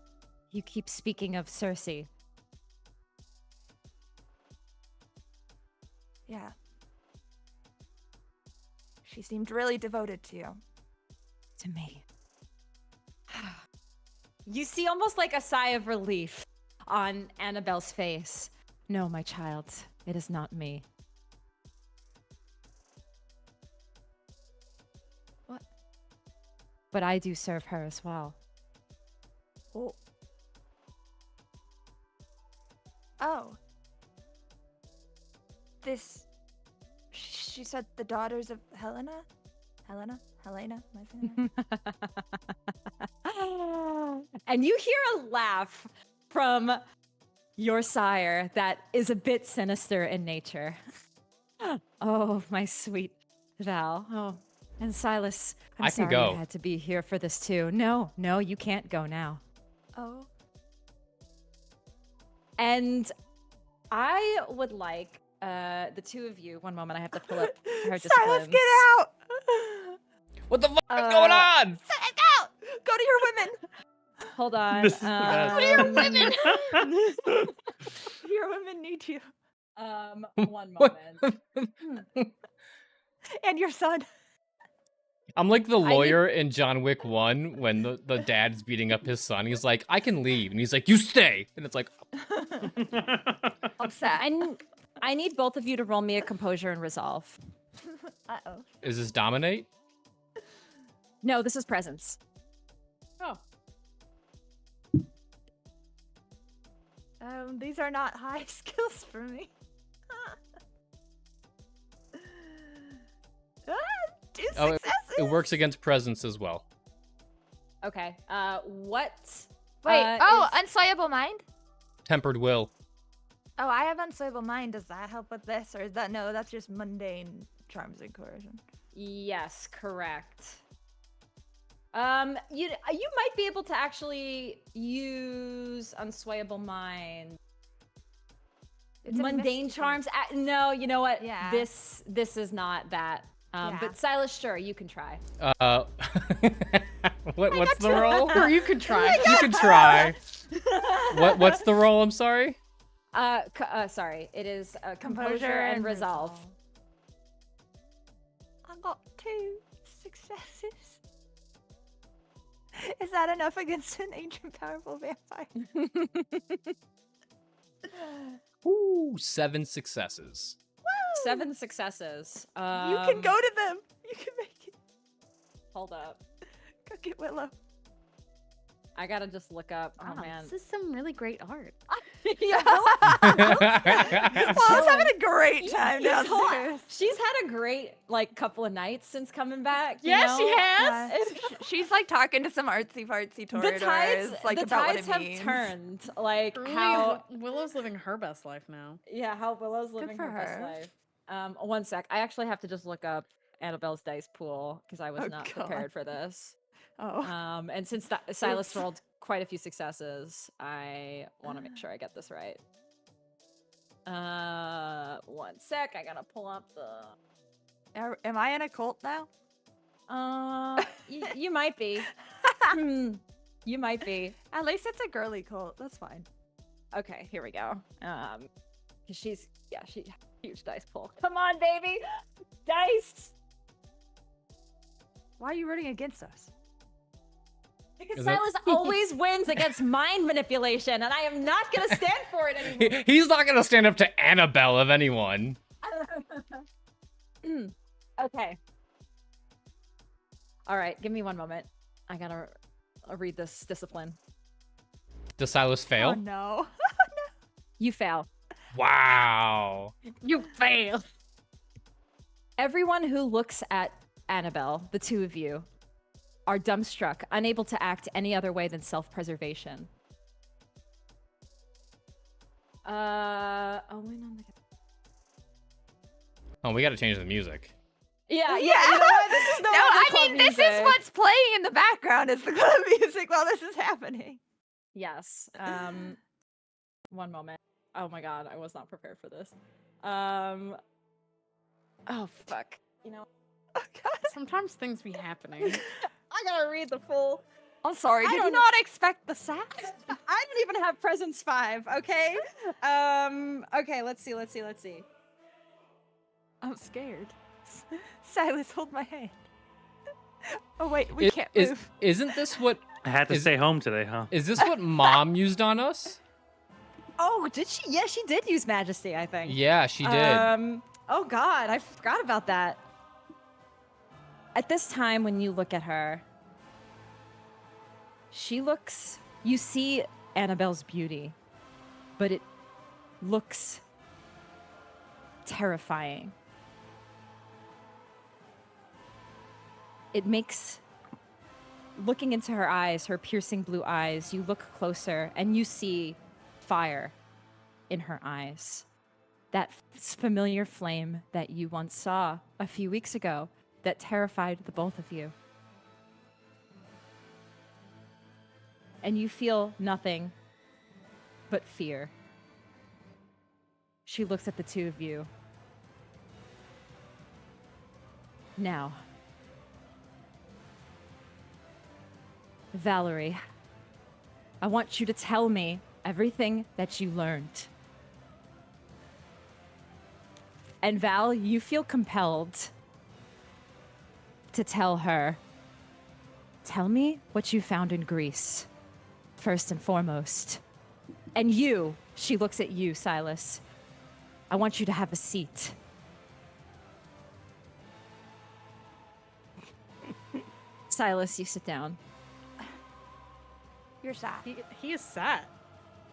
You keep speaking of Cersei. Yeah. She seemed really devoted to you. To me. You see almost like a sigh of relief on Annabelle's face. No, my child, it is not me. What? But I do serve her as well. Oh. Oh. She said the daughters of Helena? Helena? Am I saying that? And you hear a laugh from your sire that is a bit sinister in nature. Oh, my sweet Val. Oh, and Silas, I'm I can sorry go. you had to be here for this too. No, you can't go now. Oh. And I would like the two of you. One moment, I have to pull up her Silas, disciplines. get out! What the fuck is going on? Get out! Go to your women! Hold on. This is the best. What are your women? Your women need you. One moment. And your son. I'm like the I need- lawyer in John Wick 1 when the dad's beating up his son. He's like, I can leave. And he's like, you stay. And it's like, Upset. I need both of you to roll me a composure and resolve. Uh-oh. is this dominate? No, this is presence. Oh. These are not high skills for me. Two Oh, successes. it works against presence as well. Okay. What? Wait. is- Unslayable mind. Tempered will. Oh, I have unslayable mind. Does that help with this, or is that no? That's just mundane charms and coercion. Yes, correct. You might be able to actually use unswayable mind. It's a Mundane mystical- charms. No, you know what? Yeah. This is not that. Yeah. But Silas, sure, you can try. What's the roll? Or you could try. You can try. What's the roll? I'm sorry. Sorry. It is composure and resolve. I got 2 successes. Is that enough against an ancient powerful vampire? Ooh, 7 successes. 7 successes. You can go to them. You can make it. Hold up. Go get Willow. I gotta just look up. Oh Wow, man. this is some really great art. Yeah. Willow's having a great time Yes, downstairs. She's had a great couple of nights since coming back. you Yeah, she know? has. She's like talking to some artsy fartsy Toreadors, The tides, like the about tides what have it means. turned. Like Really, how Willow's living her best life now. how Willow's living for her best her. life. One sec. I actually have to just look up Annabelle's dice pool because I was Oh, not God. prepared for this. Oh, And since Silas Oops. rolled quite a few successes, I want to make sure I get this right. One sec. I gotta pull up the. am I in a cult now? You might be. You might be. At least it's a girly cult. That's fine. Okay, here we go. 'Cause she's huge dice pool. Come on, baby, dice. Why are you rooting against us? Because Is that- Silas always wins against mind manipulation, and I am not gonna stand for it anymore. He's not gonna stand up to Annabelle of anyone. Okay. All right, give me one moment. I gotta read this discipline. Does Silas fail? Oh no. You fail. Wow. You failed. Everyone who looks at Annabelle, the two of you, are dumbstruck, unable to act any other way than self-preservation. Oh, wait, no. Oh, we gotta change the music. Yeah. You know what? This is No, I mean, this is what's playing in the background is the club music while this is happening. Yes. One moment. Oh my god, I was not prepared for this. Oh fuck. You know, Oh, God. Sometimes things be happening. I gotta read the full. I'm sorry, I did you don't- not expect the sass? I don't even have presence 5. Okay. Okay. Let's see. I'm scared. Silas, hold my hand. Oh wait, we Is- can't is- move. Isn't this what? I had to Is- stay home today, huh? Is this what Mom used on us? Oh, did she? Yeah, she did use Majesty, I think. Yeah, she did. Oh god, I forgot about that. At this time, when you look at her, you see Annabelle's beauty, but it looks terrifying. It makes, looking into her eyes, her piercing blue eyes, you look closer and you see fire in her eyes. That familiar flame that you once saw a few weeks ago that terrified the both of you. And you feel nothing but fear. She looks at the two of you. Now, Valerie, I want you to tell me everything that you learned. And Val, you feel compelled to tell her, tell me what you found in Greece, first and foremost. And you, she looks at you, Silas, I want you to have a seat. Silas, you sit down. You're sad. He is sad.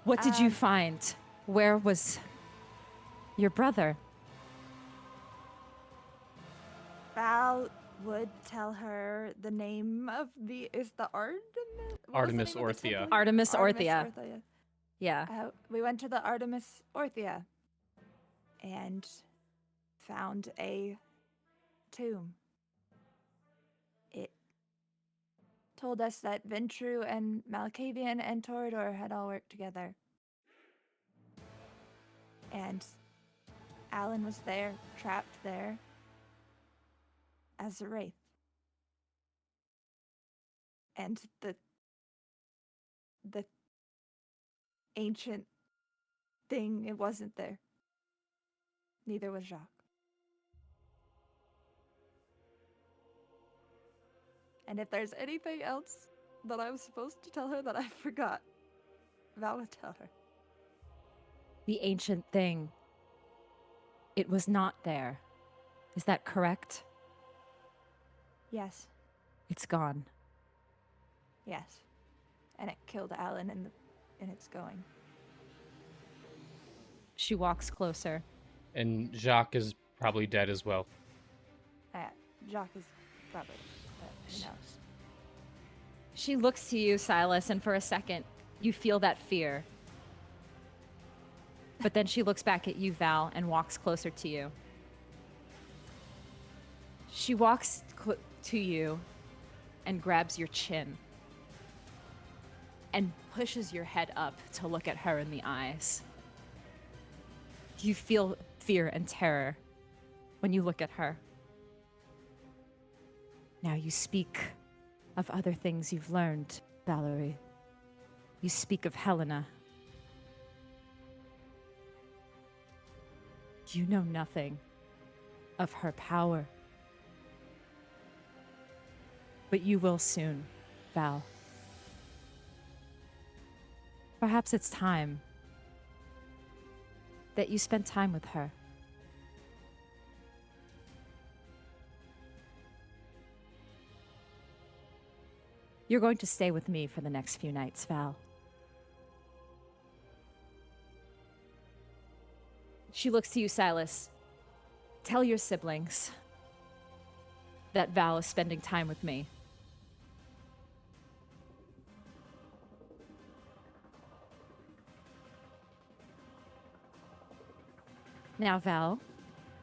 What did you find? Where was your brother? Val would tell her the name of is the Artemis? Artemis Orthia. Artemis Orthia. Orthia. Yeah. We went to the Artemis Orthia and found a tomb. It told us that Ventrue and Malkavian and Toreador had all worked together. And Alan was there, trapped there, as a wraith. And the ancient thing, it wasn't there. Neither was Jacques. And if there's anything else that I was supposed to tell her that I forgot, Val would tell her. The ancient thing. It was not there. Is that correct? Yes, It's gone. yes. And it killed Alan in its going. She walks closer. And Jacques is probably dead as well. Jacques is probably, but who knows? She looks to you, Silas, and for a second, you feel that fear. But then she looks back at you, Val, and walks closer to you. She walks to you and grabs your chin and pushes your head up to look at her in the eyes. You feel fear and terror when you look at her. Now you speak of other things you've learned, Valerie. You speak of Helena. You know nothing of her power. But you will soon, Val. Perhaps it's time that you spend time with her. You're going to stay with me for the next few nights, Val. She looks to you, Silas. Tell your siblings that Val is spending time with me. Now, Val,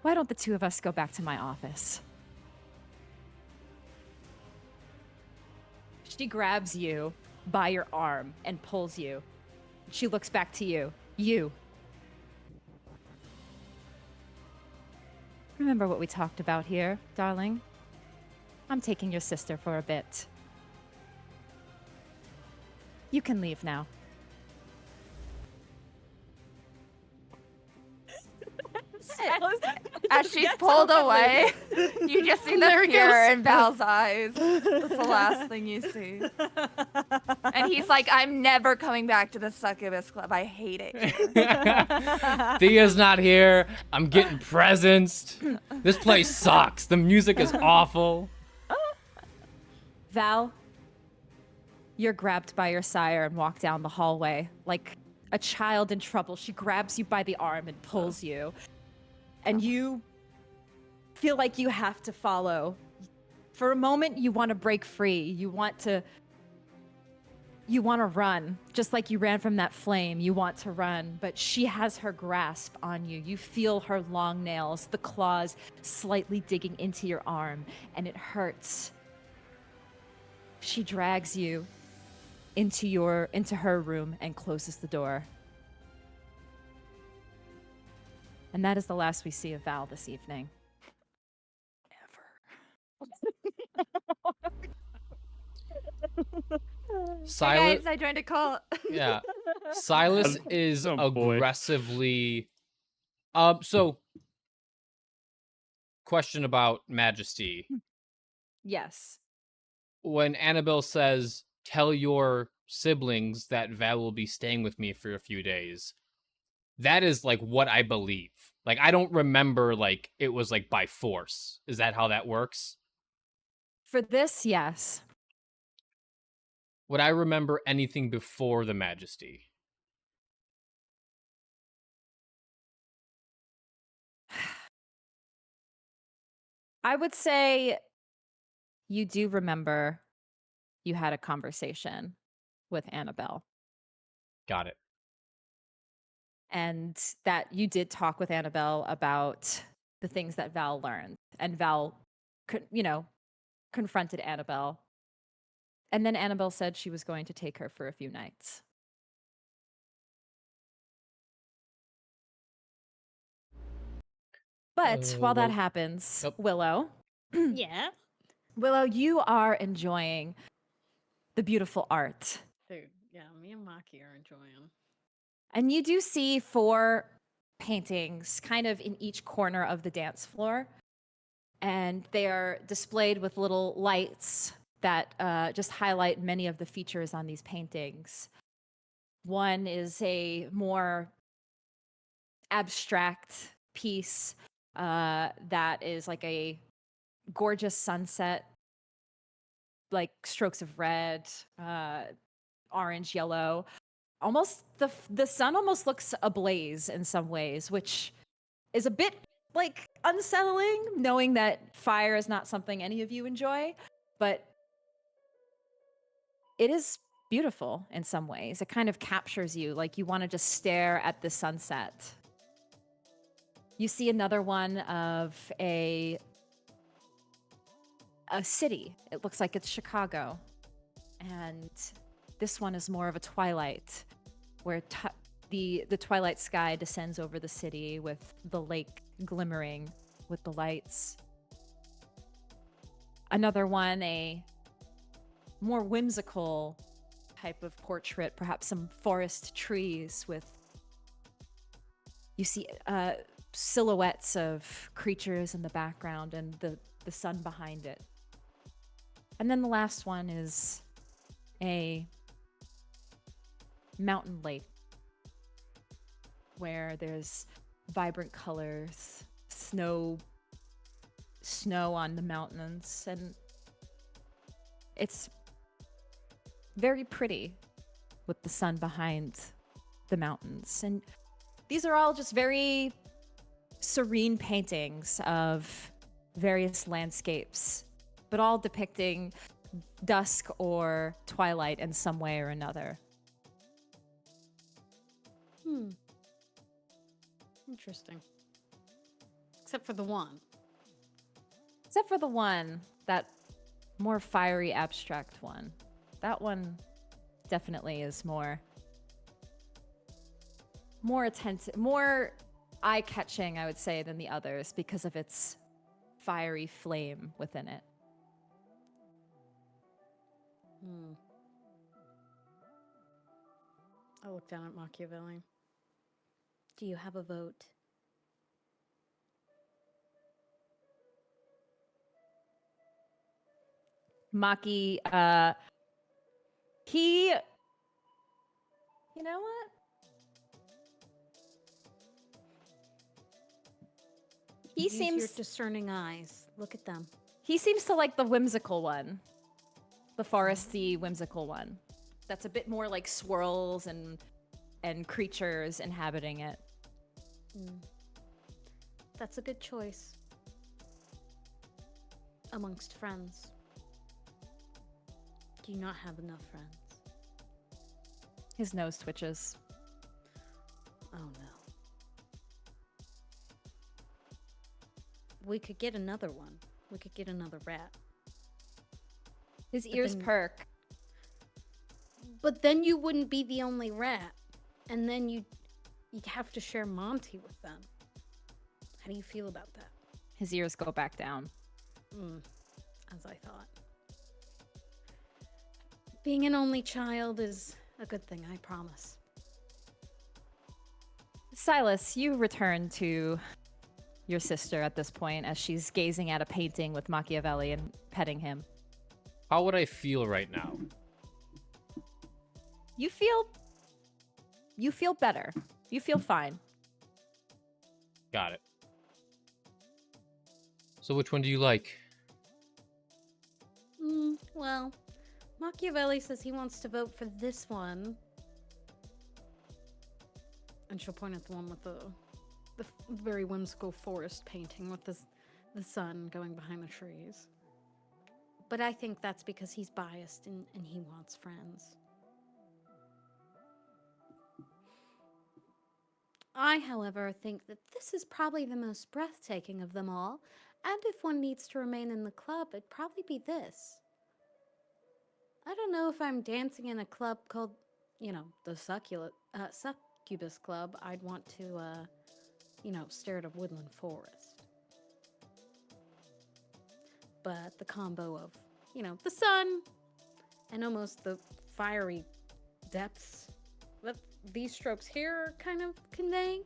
why don't the two of us go back to my office? She grabs you by your arm and pulls you. She looks back to you. You. Remember what we talked about here, darling? I'm taking your sister for a bit. You can leave now. As she's pulled away, you just see the There it fear goes. in Val's eyes. That's the last thing you see. And he's like, I'm never coming back to the Succubus Club. I hate it here. Thea's not here. I'm getting presents. This place sucks. The music is awful. Val, you're grabbed by your sire and walk down the hallway. Like a child in trouble, she grabs you by the arm and pulls you. And you feel like you have to follow. For a moment, you want to break free. You want to run, just like you ran from that flame. You want to run, but she has her grasp on you. You feel her long nails, the claws slightly digging into your arm, and it hurts. She drags you into her room and closes the door. And that is the last we see of Val this evening. Silas, Hey guys, I joined a call. yeah. Silas is Oh, boy. aggressively. So, question about Majesty. Yes. When Annabelle says, "Tell your siblings that Val will be staying with me for a few days," that is like what I believe. Like, I don't remember like it was like by force. Is that how that works? For this, yes. Would I remember anything before the Majesty? I would say you do remember you had a conversation with Annabelle, Got it. and that you did talk with Annabelle about the things that Val learned, and Val, confronted Annabelle. And then Annabelle said she was going to take her for a few nights. But while that well- happens, Yep. Willow, Yeah. Willow, you are enjoying the beautiful art. Dude, yeah, me and Maki are enjoying. And you do see 4 paintings kind of in each corner of the dance floor. And they are displayed with little lights that just highlight many of the features on these paintings. One is a more abstract piece that is like a gorgeous sunset, like strokes of red, orange, yellow. Almost the sun almost looks ablaze in some ways, which is a bit like unsettling, knowing that fire is not something any of you enjoy, but it is beautiful in some ways. It kind of captures you, like you want to just stare at the sunset. You see another one of a city. It looks like it's Chicago. And this one is more of a twilight, where the twilight sky descends over the city with the lake glimmering with the lights. Another one, a more whimsical type of portrait, perhaps some forest trees with, you see silhouettes of creatures in the background and the sun behind it. And then the last one is a mountain lake where there's vibrant colors, snow on the mountains, and it's very pretty with the sun behind the mountains. And these are all just very serene paintings of various landscapes, but all depicting dusk or twilight in some way or another. Interesting. Except for the one. Except for the one, that more fiery, abstract one. That one definitely is more attentive, more eye-catching, I would say, than the others because of its fiery flame within it. I look down at Machiavelli. Do you have a vote? Maki, you know what? He Use your seems discerning eyes. Look at them. he seems to like the whimsical one. The foresty whimsical one. That's a bit more like swirls and creatures inhabiting it. That's a good choice. Amongst friends. Do you not have enough friends? His nose twitches. Oh no. We could get another one. We could get another rat. His But ears then- perk. But then you wouldn't be the only rat. And then you'd have to share Monty with them. How do you feel about that? His ears go back down. As I thought. Being an only child is a good thing, I promise. Silas, you return to your sister at this point as she's gazing at a painting with Machiavelli and petting him. How would I feel right now? You feel better. You feel fine. Got it. So which one do you like? Well, Machiavelli says he wants to vote for this one. And she'll point at the one with the very whimsical forest painting with the sun going behind the trees. But I think that's because he's biased and he wants friends. I, however, think that this is probably the most breathtaking of them all, and if one needs to remain in the club, it'd probably be this. I don't know if I'm dancing in a club called, the Succubus Club. I'd want to, stare at a woodland forest. But the combo of, the sun and almost the fiery depths that these strokes here are kind of conveying,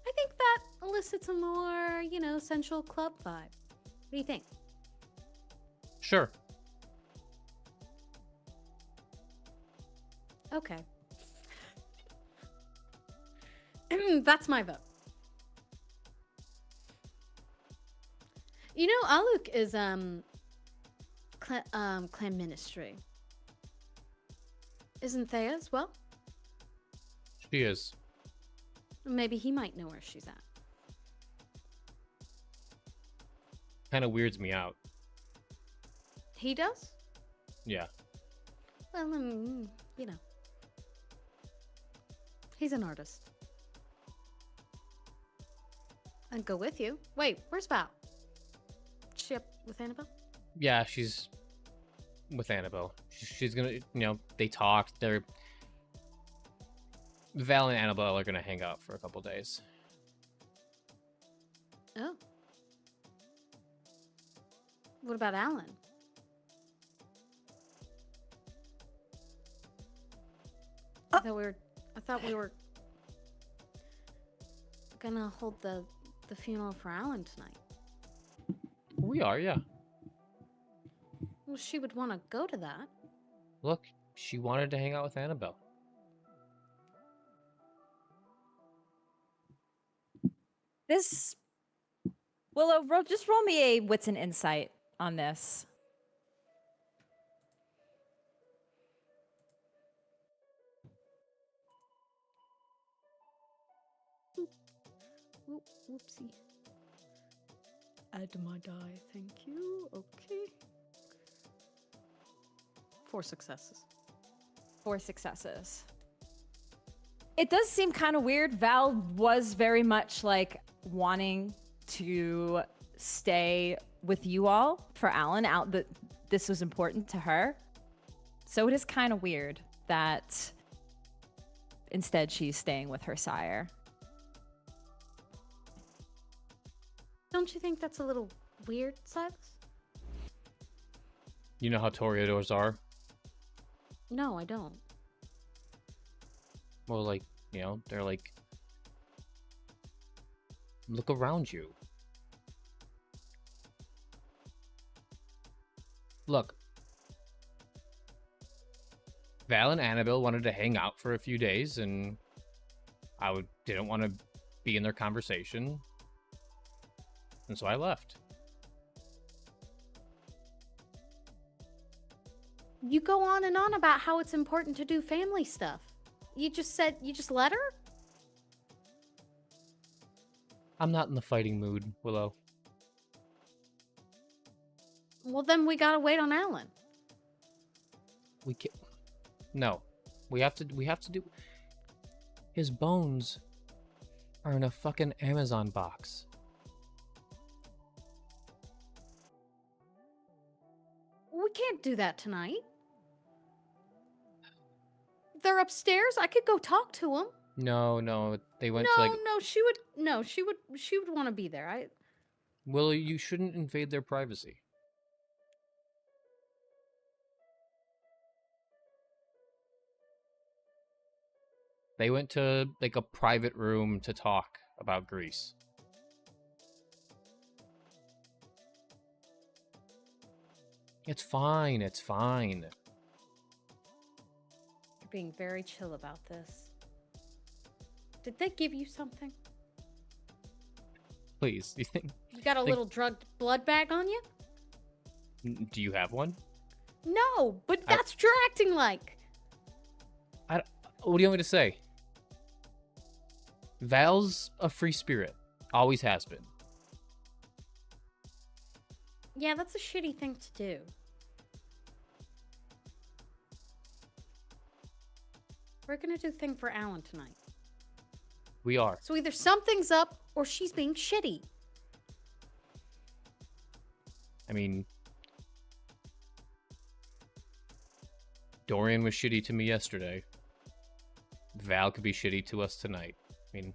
I think that elicits a more, sensual club vibe. What do you think? Sure. Okay. That's my vote. Aluk is clan ministry. Isn't Thea as well? She is. Maybe he might know where she's at. Kind of weirds me out. He does? Yeah. Well, he's an artist. I'd go with you. Wait, where's Val? Is she up with Annabelle? Yeah, she's with Annabelle. She's gonna, they talked. Val and Annabelle are gonna hang out for a couple days. Oh. What about Alan? I thought we were gonna hold the funeral for Alan tonight. We are, yeah. Well, she would want to go to that. Look, she wanted to hang out with Annabelle. Willow, just roll me a wits and insight on this. Whoopsie. Add my die, thank you. Okay. 4 successes. 4 successes. It does seem kind of weird. Val was very much like wanting to stay with you all for Alan. That this was important to her. So it is kind of weird that instead she's staying with her sire. Don't you think that's a little weird, Silas? You know how Toreadors are? No, I don't. Well, like, you know, they're like, look around you. Look. Val and Annabelle wanted to hang out for a few days, and didn't want to be in their conversation. And so I left. You go on and on about how it's important to do family stuff. You just let her? I'm not in the fighting mood, Willow. Well, then we gotta wait on Alan. We can't. No. We have to do. His bones are in a fucking Amazon box. We can't do that tonight. They're upstairs. I could go talk to them. No, they went No, to like. she would want to be there. Willow, you shouldn't invade their privacy. They went to like a private room to talk about Greece. It's fine. It's fine. You're being very chill about this. Did they give you something? Please, you think? You got a little drugged blood bag on you? Do you have one? No, but that's what you're acting like. What do you want me to say? Val's a free spirit. Always has been. Yeah, that's a shitty thing to do. We're gonna do thing for Alan tonight. We are. So either something's up or she's being shitty. I mean, Dorian was shitty to me yesterday. Val could be shitty to us tonight. I mean,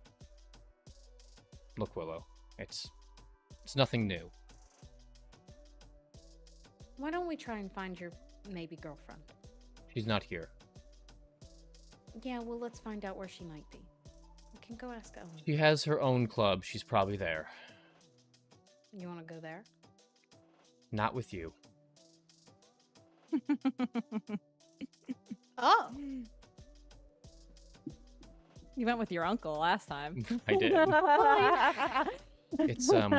look, Willow, it's nothing new. Why don't we try and find your maybe girlfriend? She's not here. Yeah, well, let's find out where she might be. We can go ask Ellen. She has her own club. She's probably there. You want to go there? Not with you. Oh. You went with your uncle last time. I did. It's like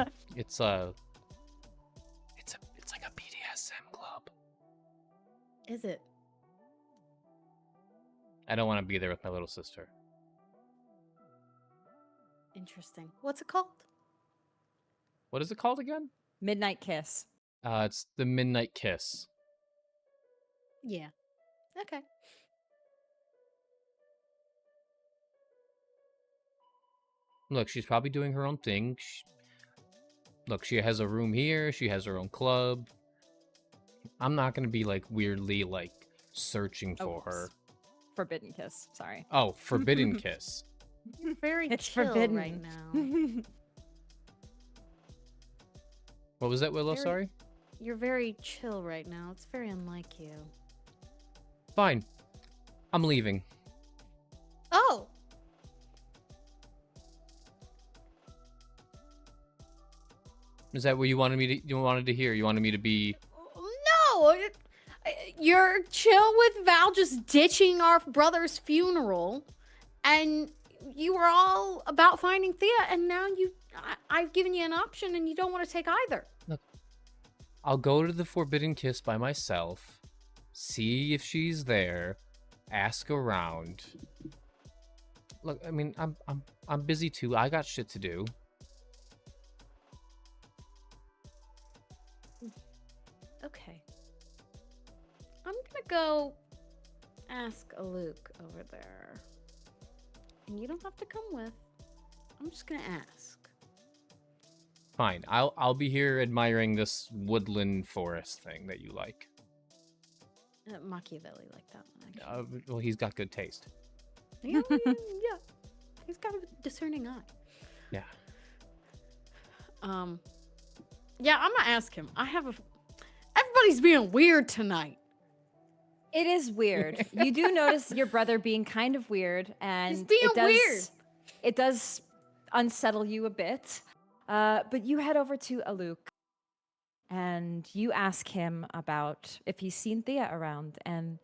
a BDSM club. Is it? I don't want to be there with my little sister. Interesting. What's it called? What is it called again? Midnight Kiss. It's the Midnight Kiss. Yeah. Okay. Look, she's probably doing her own thing. Look, she has a room here. She has her own club. I'm not going to be, like, weirdly, like, searching for her. Forbidden Kiss. Sorry. Oh, Forbidden Kiss. You're very It's chill forbidden right now. What was that, Willow? Very- Sorry? You're very chill right now. It's very unlike you. Fine. I'm leaving. Oh! Is that what you wanted to hear? You wanted me to be... No! You're chill with Val just ditching our brother's funeral, and you were all about finding Thea, and now I've given you an option, and you don't want to take either. Look, I'll go to the Forbidden Kiss by myself, see if she's there, ask around. Look, I mean, I'm busy too. I got shit to do. Okay. I'm gonna go ask Luke over there. And you don't have to come with. I'm just gonna ask. Fine. I'll be here admiring this woodland forest thing that you like. Machiavelli like that one, actually. Well, he's got good taste. Yeah, yeah. He's got a discerning eye. Yeah. Yeah, I'm gonna ask him. Everybody's being weird tonight. It is weird. You do notice your brother being kind of weird, and being it does, weird. It does unsettle you a bit. But you head over to Aluk, and you ask him about if he's seen Thea around, and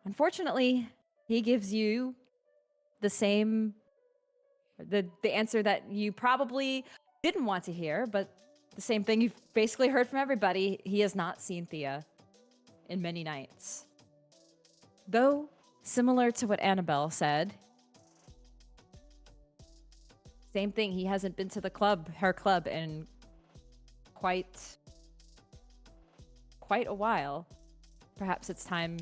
unfortunately, he gives you the same the answer that you probably didn't want to hear, but the same thing you've basically heard from everybody. He has not seen Thea in many nights. Though, similar to what Annabelle said, same thing, he hasn't been to her club, in quite a while. Perhaps it's time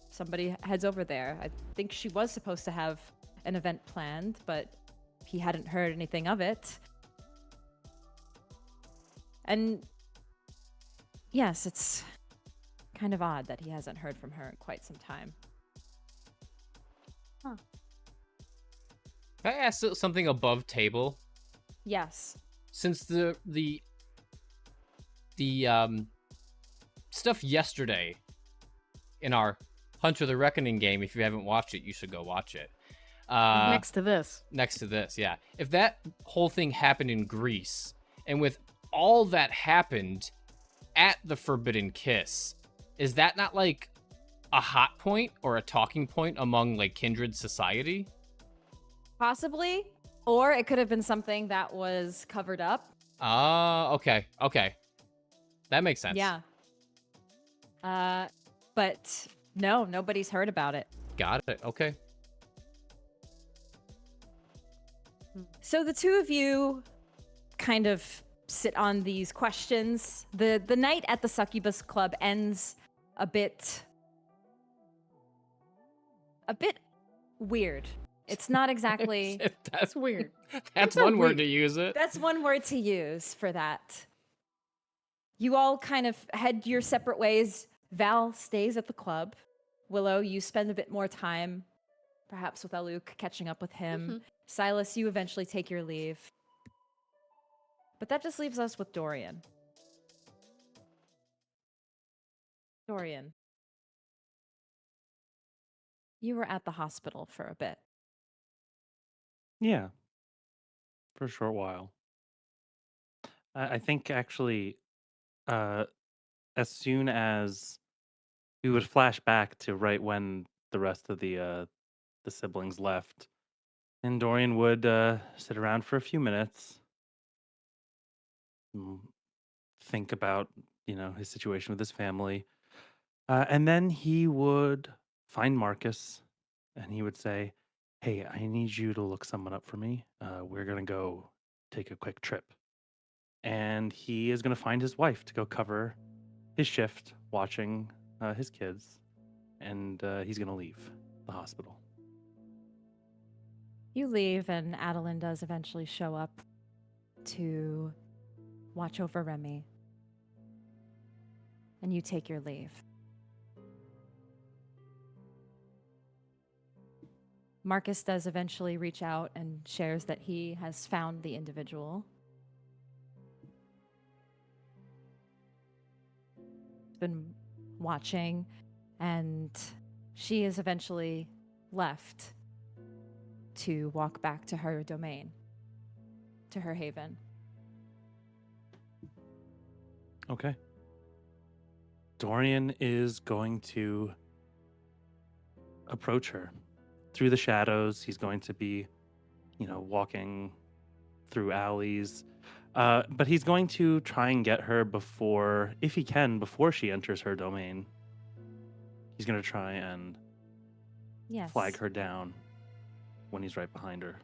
somebody heads over there. I think she was supposed to have an event planned, but he hadn't heard anything of it. And yes, it's kind of odd that he hasn't heard from her in quite some time. Can I ask something above table? Yes. Since the stuff yesterday in our Hunter the Reckoning game, if you haven't watched it, you should go watch it. Next to this. Next to this, yeah. If that whole thing happened in Greece, and with all that happened at the Forbidden Kiss, is that not like a hot point or a talking point among like kindred society? Possibly. Or it could have been something that was covered up. Okay. That makes sense. Yeah. But no, nobody's heard about it. Got it. Okay. So the two of you kind of sit on these questions. The night at the Succubus Club ends a bit weird. It's not exactly That's weird. That's It's a one word weird- to use it. That's one word to use for that. You all kind of head your separate ways. Val stays at the club. Willow, you spend a bit more time, perhaps with Aluk, catching up with him. Silas, you eventually take your leave. But that just leaves us with Dorian. Dorian, you were at the hospital for a bit. Yeah, for a short while. I think actually, as soon as we would flash back to right when the rest of the siblings left, and Dorian would sit around for a few minutes, mm, think about his situation with his family, and then he would find Marcus, and he would say, "Hey, I need you to look someone up for me. We're gonna go take a quick trip." And he is going to find his wife to go cover his shift watching his kids, and he's going to leave the hospital. You leave, and Adeline does eventually show up to watch over Remy. And you take your leave. Marcus does eventually reach out and shares that he has found the individual. Been watching, and she is eventually left to walk back to her domain, to her haven. Okay. Dorian is going to approach her through the shadows. He's going to be, walking through alleys. But he's going to try and get her before, if he can, before she enters her domain. He's going to try and Yes. flag her down when he's right behind her.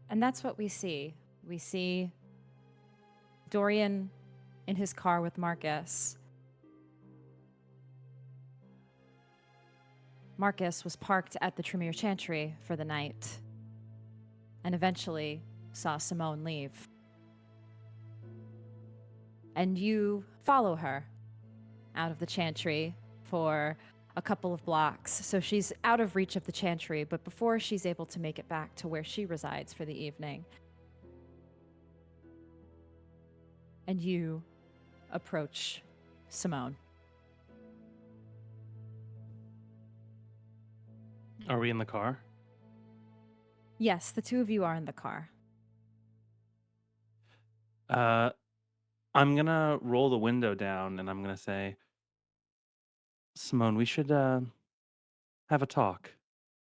And that's what we see. We see Dorian in his car with Marcus. Marcus was parked at the Tremere Chantry for the night and eventually saw Simone leave. And you follow her out of the Chantry for a couple of blocks. So she's out of reach of the Chantry, but before she's able to make it back to where she resides for the evening, and you approach Simone. Are we in the car? Yes, the two of you are in the car. I'm gonna roll the window down and I'm gonna say, Simone, we should have a talk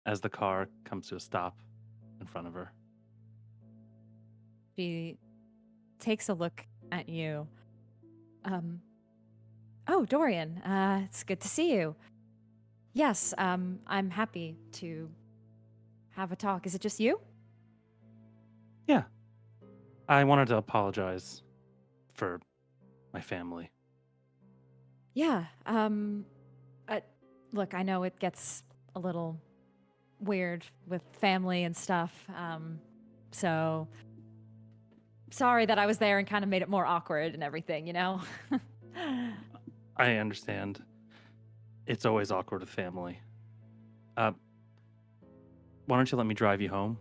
as the car comes to a stop in front of her. She takes a look at you. Oh, Dorian, it's good to see you. Yes, I'm happy to have a talk. Is it just you? Yeah. I wanted to apologize for my family. Yeah. Look, I know it gets a little weird with family and stuff. So sorry that I was there and kind of made it more awkward and everything, you know? I understand. It's always awkward with family. Why don't you let me drive you home?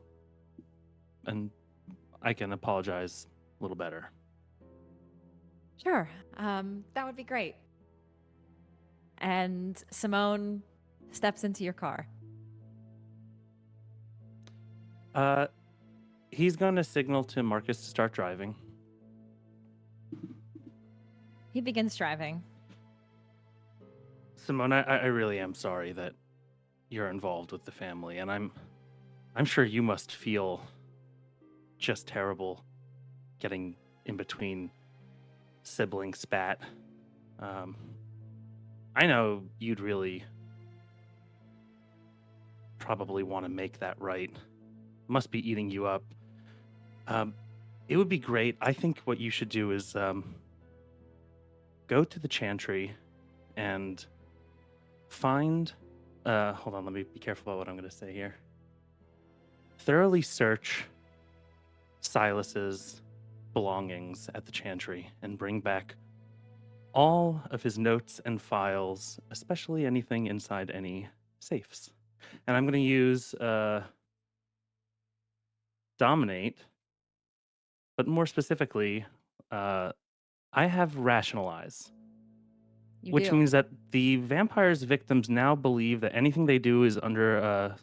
And I can apologize a little better. Sure. That would be great. And Simone steps into your car. He's going to signal to Marcus to start driving. He begins driving. Simone, I really am sorry that you're involved with the family, and I'm sure you must feel just terrible getting in between sibling spat. I know you'd really probably want to make that right. Must be eating you up. It would be great. I think what you should do is go to the Chantry and find. Hold on, let me be careful about what I'm going to say here. Thoroughly search Silas's belongings at the Chantry and bring back all of his notes and files, especially anything inside any safes. And I'm going to use Dominate, but more specifically, I have Rationalize, You which do. means that the vampire's victims now believe that anything they do under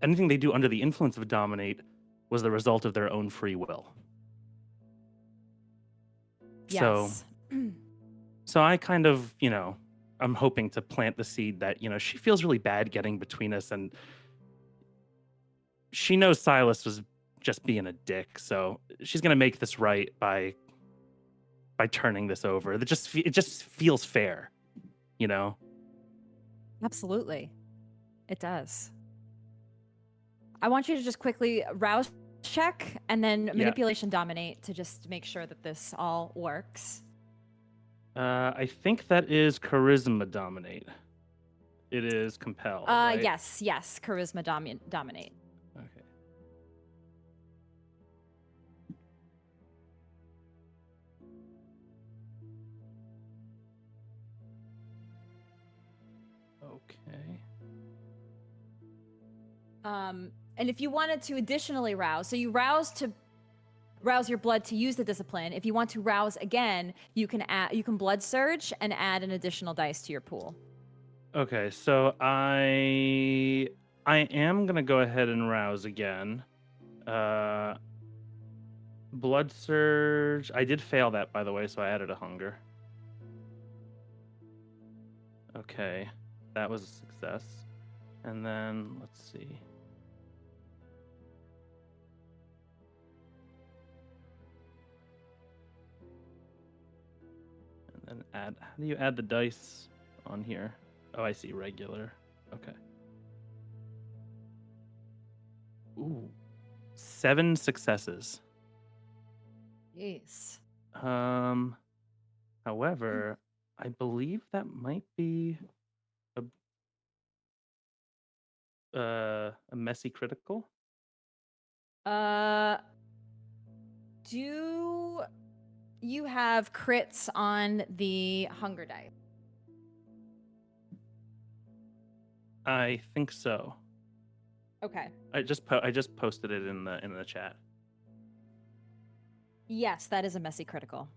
the influence of Dominate was the result of their own free will. Yes. So I kind of, I'm hoping to plant the seed that, she feels really bad getting between us, and she knows Silas was just being a dick. So she's going to make this right by turning this over. It just feels fair, Absolutely. It does. I want you to just quickly rouse check and then Yeah. manipulation dominate to just make sure that this all works. I think that is Charisma Dominate. It is Compel, right? Yes, charisma dominate. Okay. Okay. And if you wanted to additionally rouse, so you rouse to rouse your blood to use the discipline. If you want to rouse again, you can blood surge and add an additional dice to your pool. Okay, so I am gonna go ahead and rouse again. Blood surge. I did fail that, by the way, so I added a hunger. Okay, that was a success. And then let's see. And then add. How do you add the dice on here? Oh, I see. Regular. Okay. Ooh. 7 successes. Yes. However, I believe that might be a messy critical. Do you have crits on the hunger dice? I think so. Okay. I just posted it in the chat. Yes, that is a messy critical.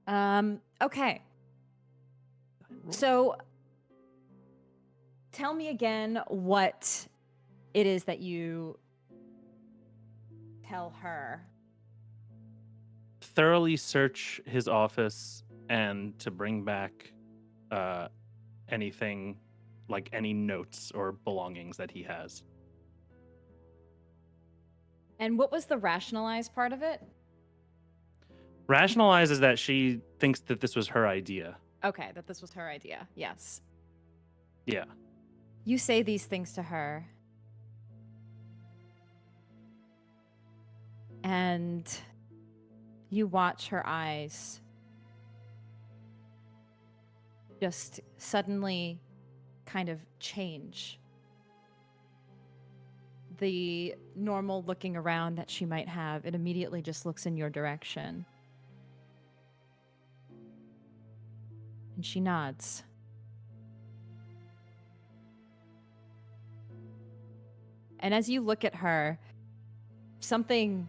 Okay. So tell me again what it is that you tell her. Thoroughly search his office and to bring back anything like any notes or belongings that he has. And what was the rationalized part of it? Rationalizes that she thinks that this was her idea. Okay, that this was her idea. Yes. Yeah. You say these things to her. And you watch her eyes just suddenly kind of change. The normal looking around that she might have, it immediately just looks in your direction. And she nods. And as you look at her, something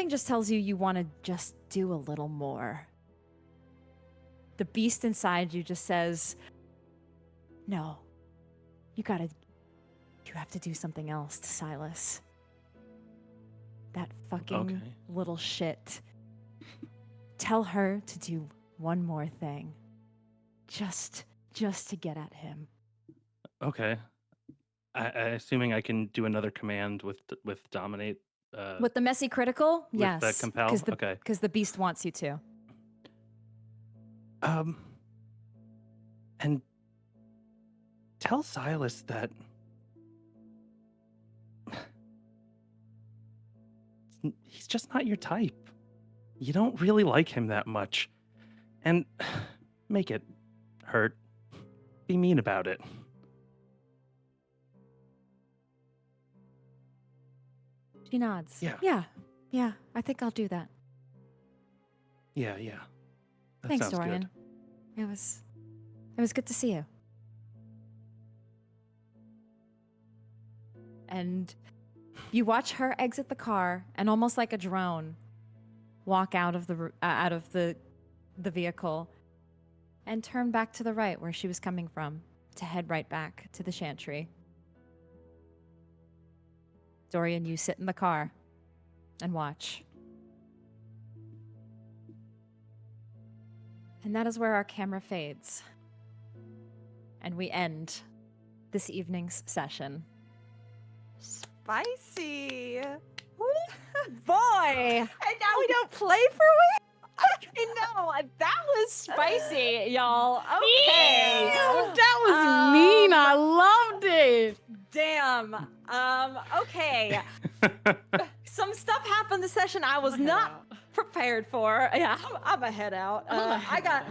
just tells you want to just do a little more. The beast inside you just says, no, you have to do something else to Silas. That fucking little shit. Tell her to do one more thing. Just to get at him. Okay. Assuming I can do another command with dominate. With the messy critical? With Yes. the compel? Okay. Because the beast wants you to. And tell Silas that he's just not your type. You don't really like him that much. And make it hurt. Be mean about it. She nods. Yeah. Yeah, I think I'll do that. Yeah. That Thanks, sounds Dorian. good. It was good to see you. And you watch her exit the car and almost like a drone walk out of the vehicle and turn back to the right where she was coming from to head right back to the chantry. Dorian, you sit in the car and watch. And that is where our camera fades. And we end this evening's session. Spicy. Boy! And now we don't play for weeks? I know, that was spicy, y'all. Okay. That was mean. I loved it. Damn. Okay. Some stuff happened this session I was not prepared for. Yeah, I'm gonna head out. I got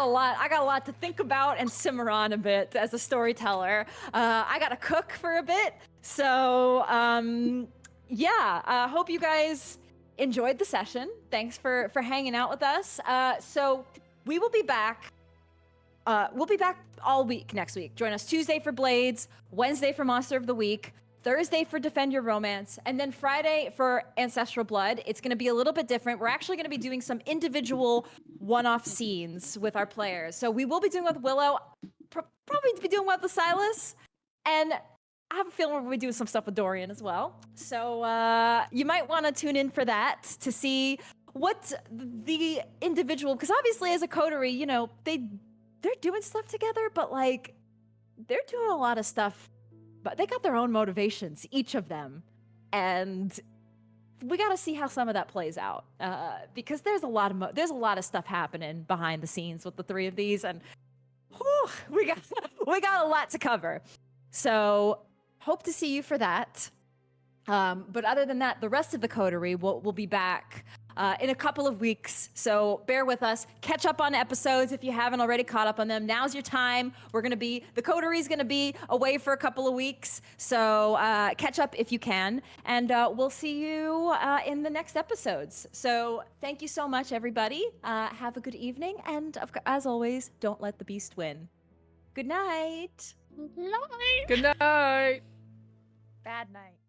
a lot to think about and simmer on a bit as a storyteller. I got to cook for a bit. So, hope you guys enjoyed the session. Thanks for hanging out with us. So we will be back. We'll be back all week next week. Join us Tuesday for Blades, Wednesday for Monster of the Week, Thursday for Defend Your Romance, and then Friday for Ancestral Blood. It's going to be a little bit different. We're actually going to be doing some individual one-off scenes with our players. So we will be doing with Willow, probably be doing with Silas, and I have a feeling we'll be doing some stuff with Dorian as well. So you might want to tune in for that to see what the individual, because obviously as a coterie, you know, they're doing stuff together, but like they're doing a lot of stuff, but they got their own motivations, each of them. And we got to see how some of that plays out because there's a lot of stuff happening behind the scenes with the three of these, and we got a lot to cover. So hope to see you for that. But other than that, the rest of the coterie will be back in a couple of weeks. So bear with us. Catch up on episodes if you haven't already caught up on them. Now's your time. The coterie's going to be away for a couple of weeks. So catch up if you can. And we'll see you in the next episodes. So thank you so much, everybody. Have a good evening. And as always, don't let the beast win. Good night. Night. Good night. Bad night.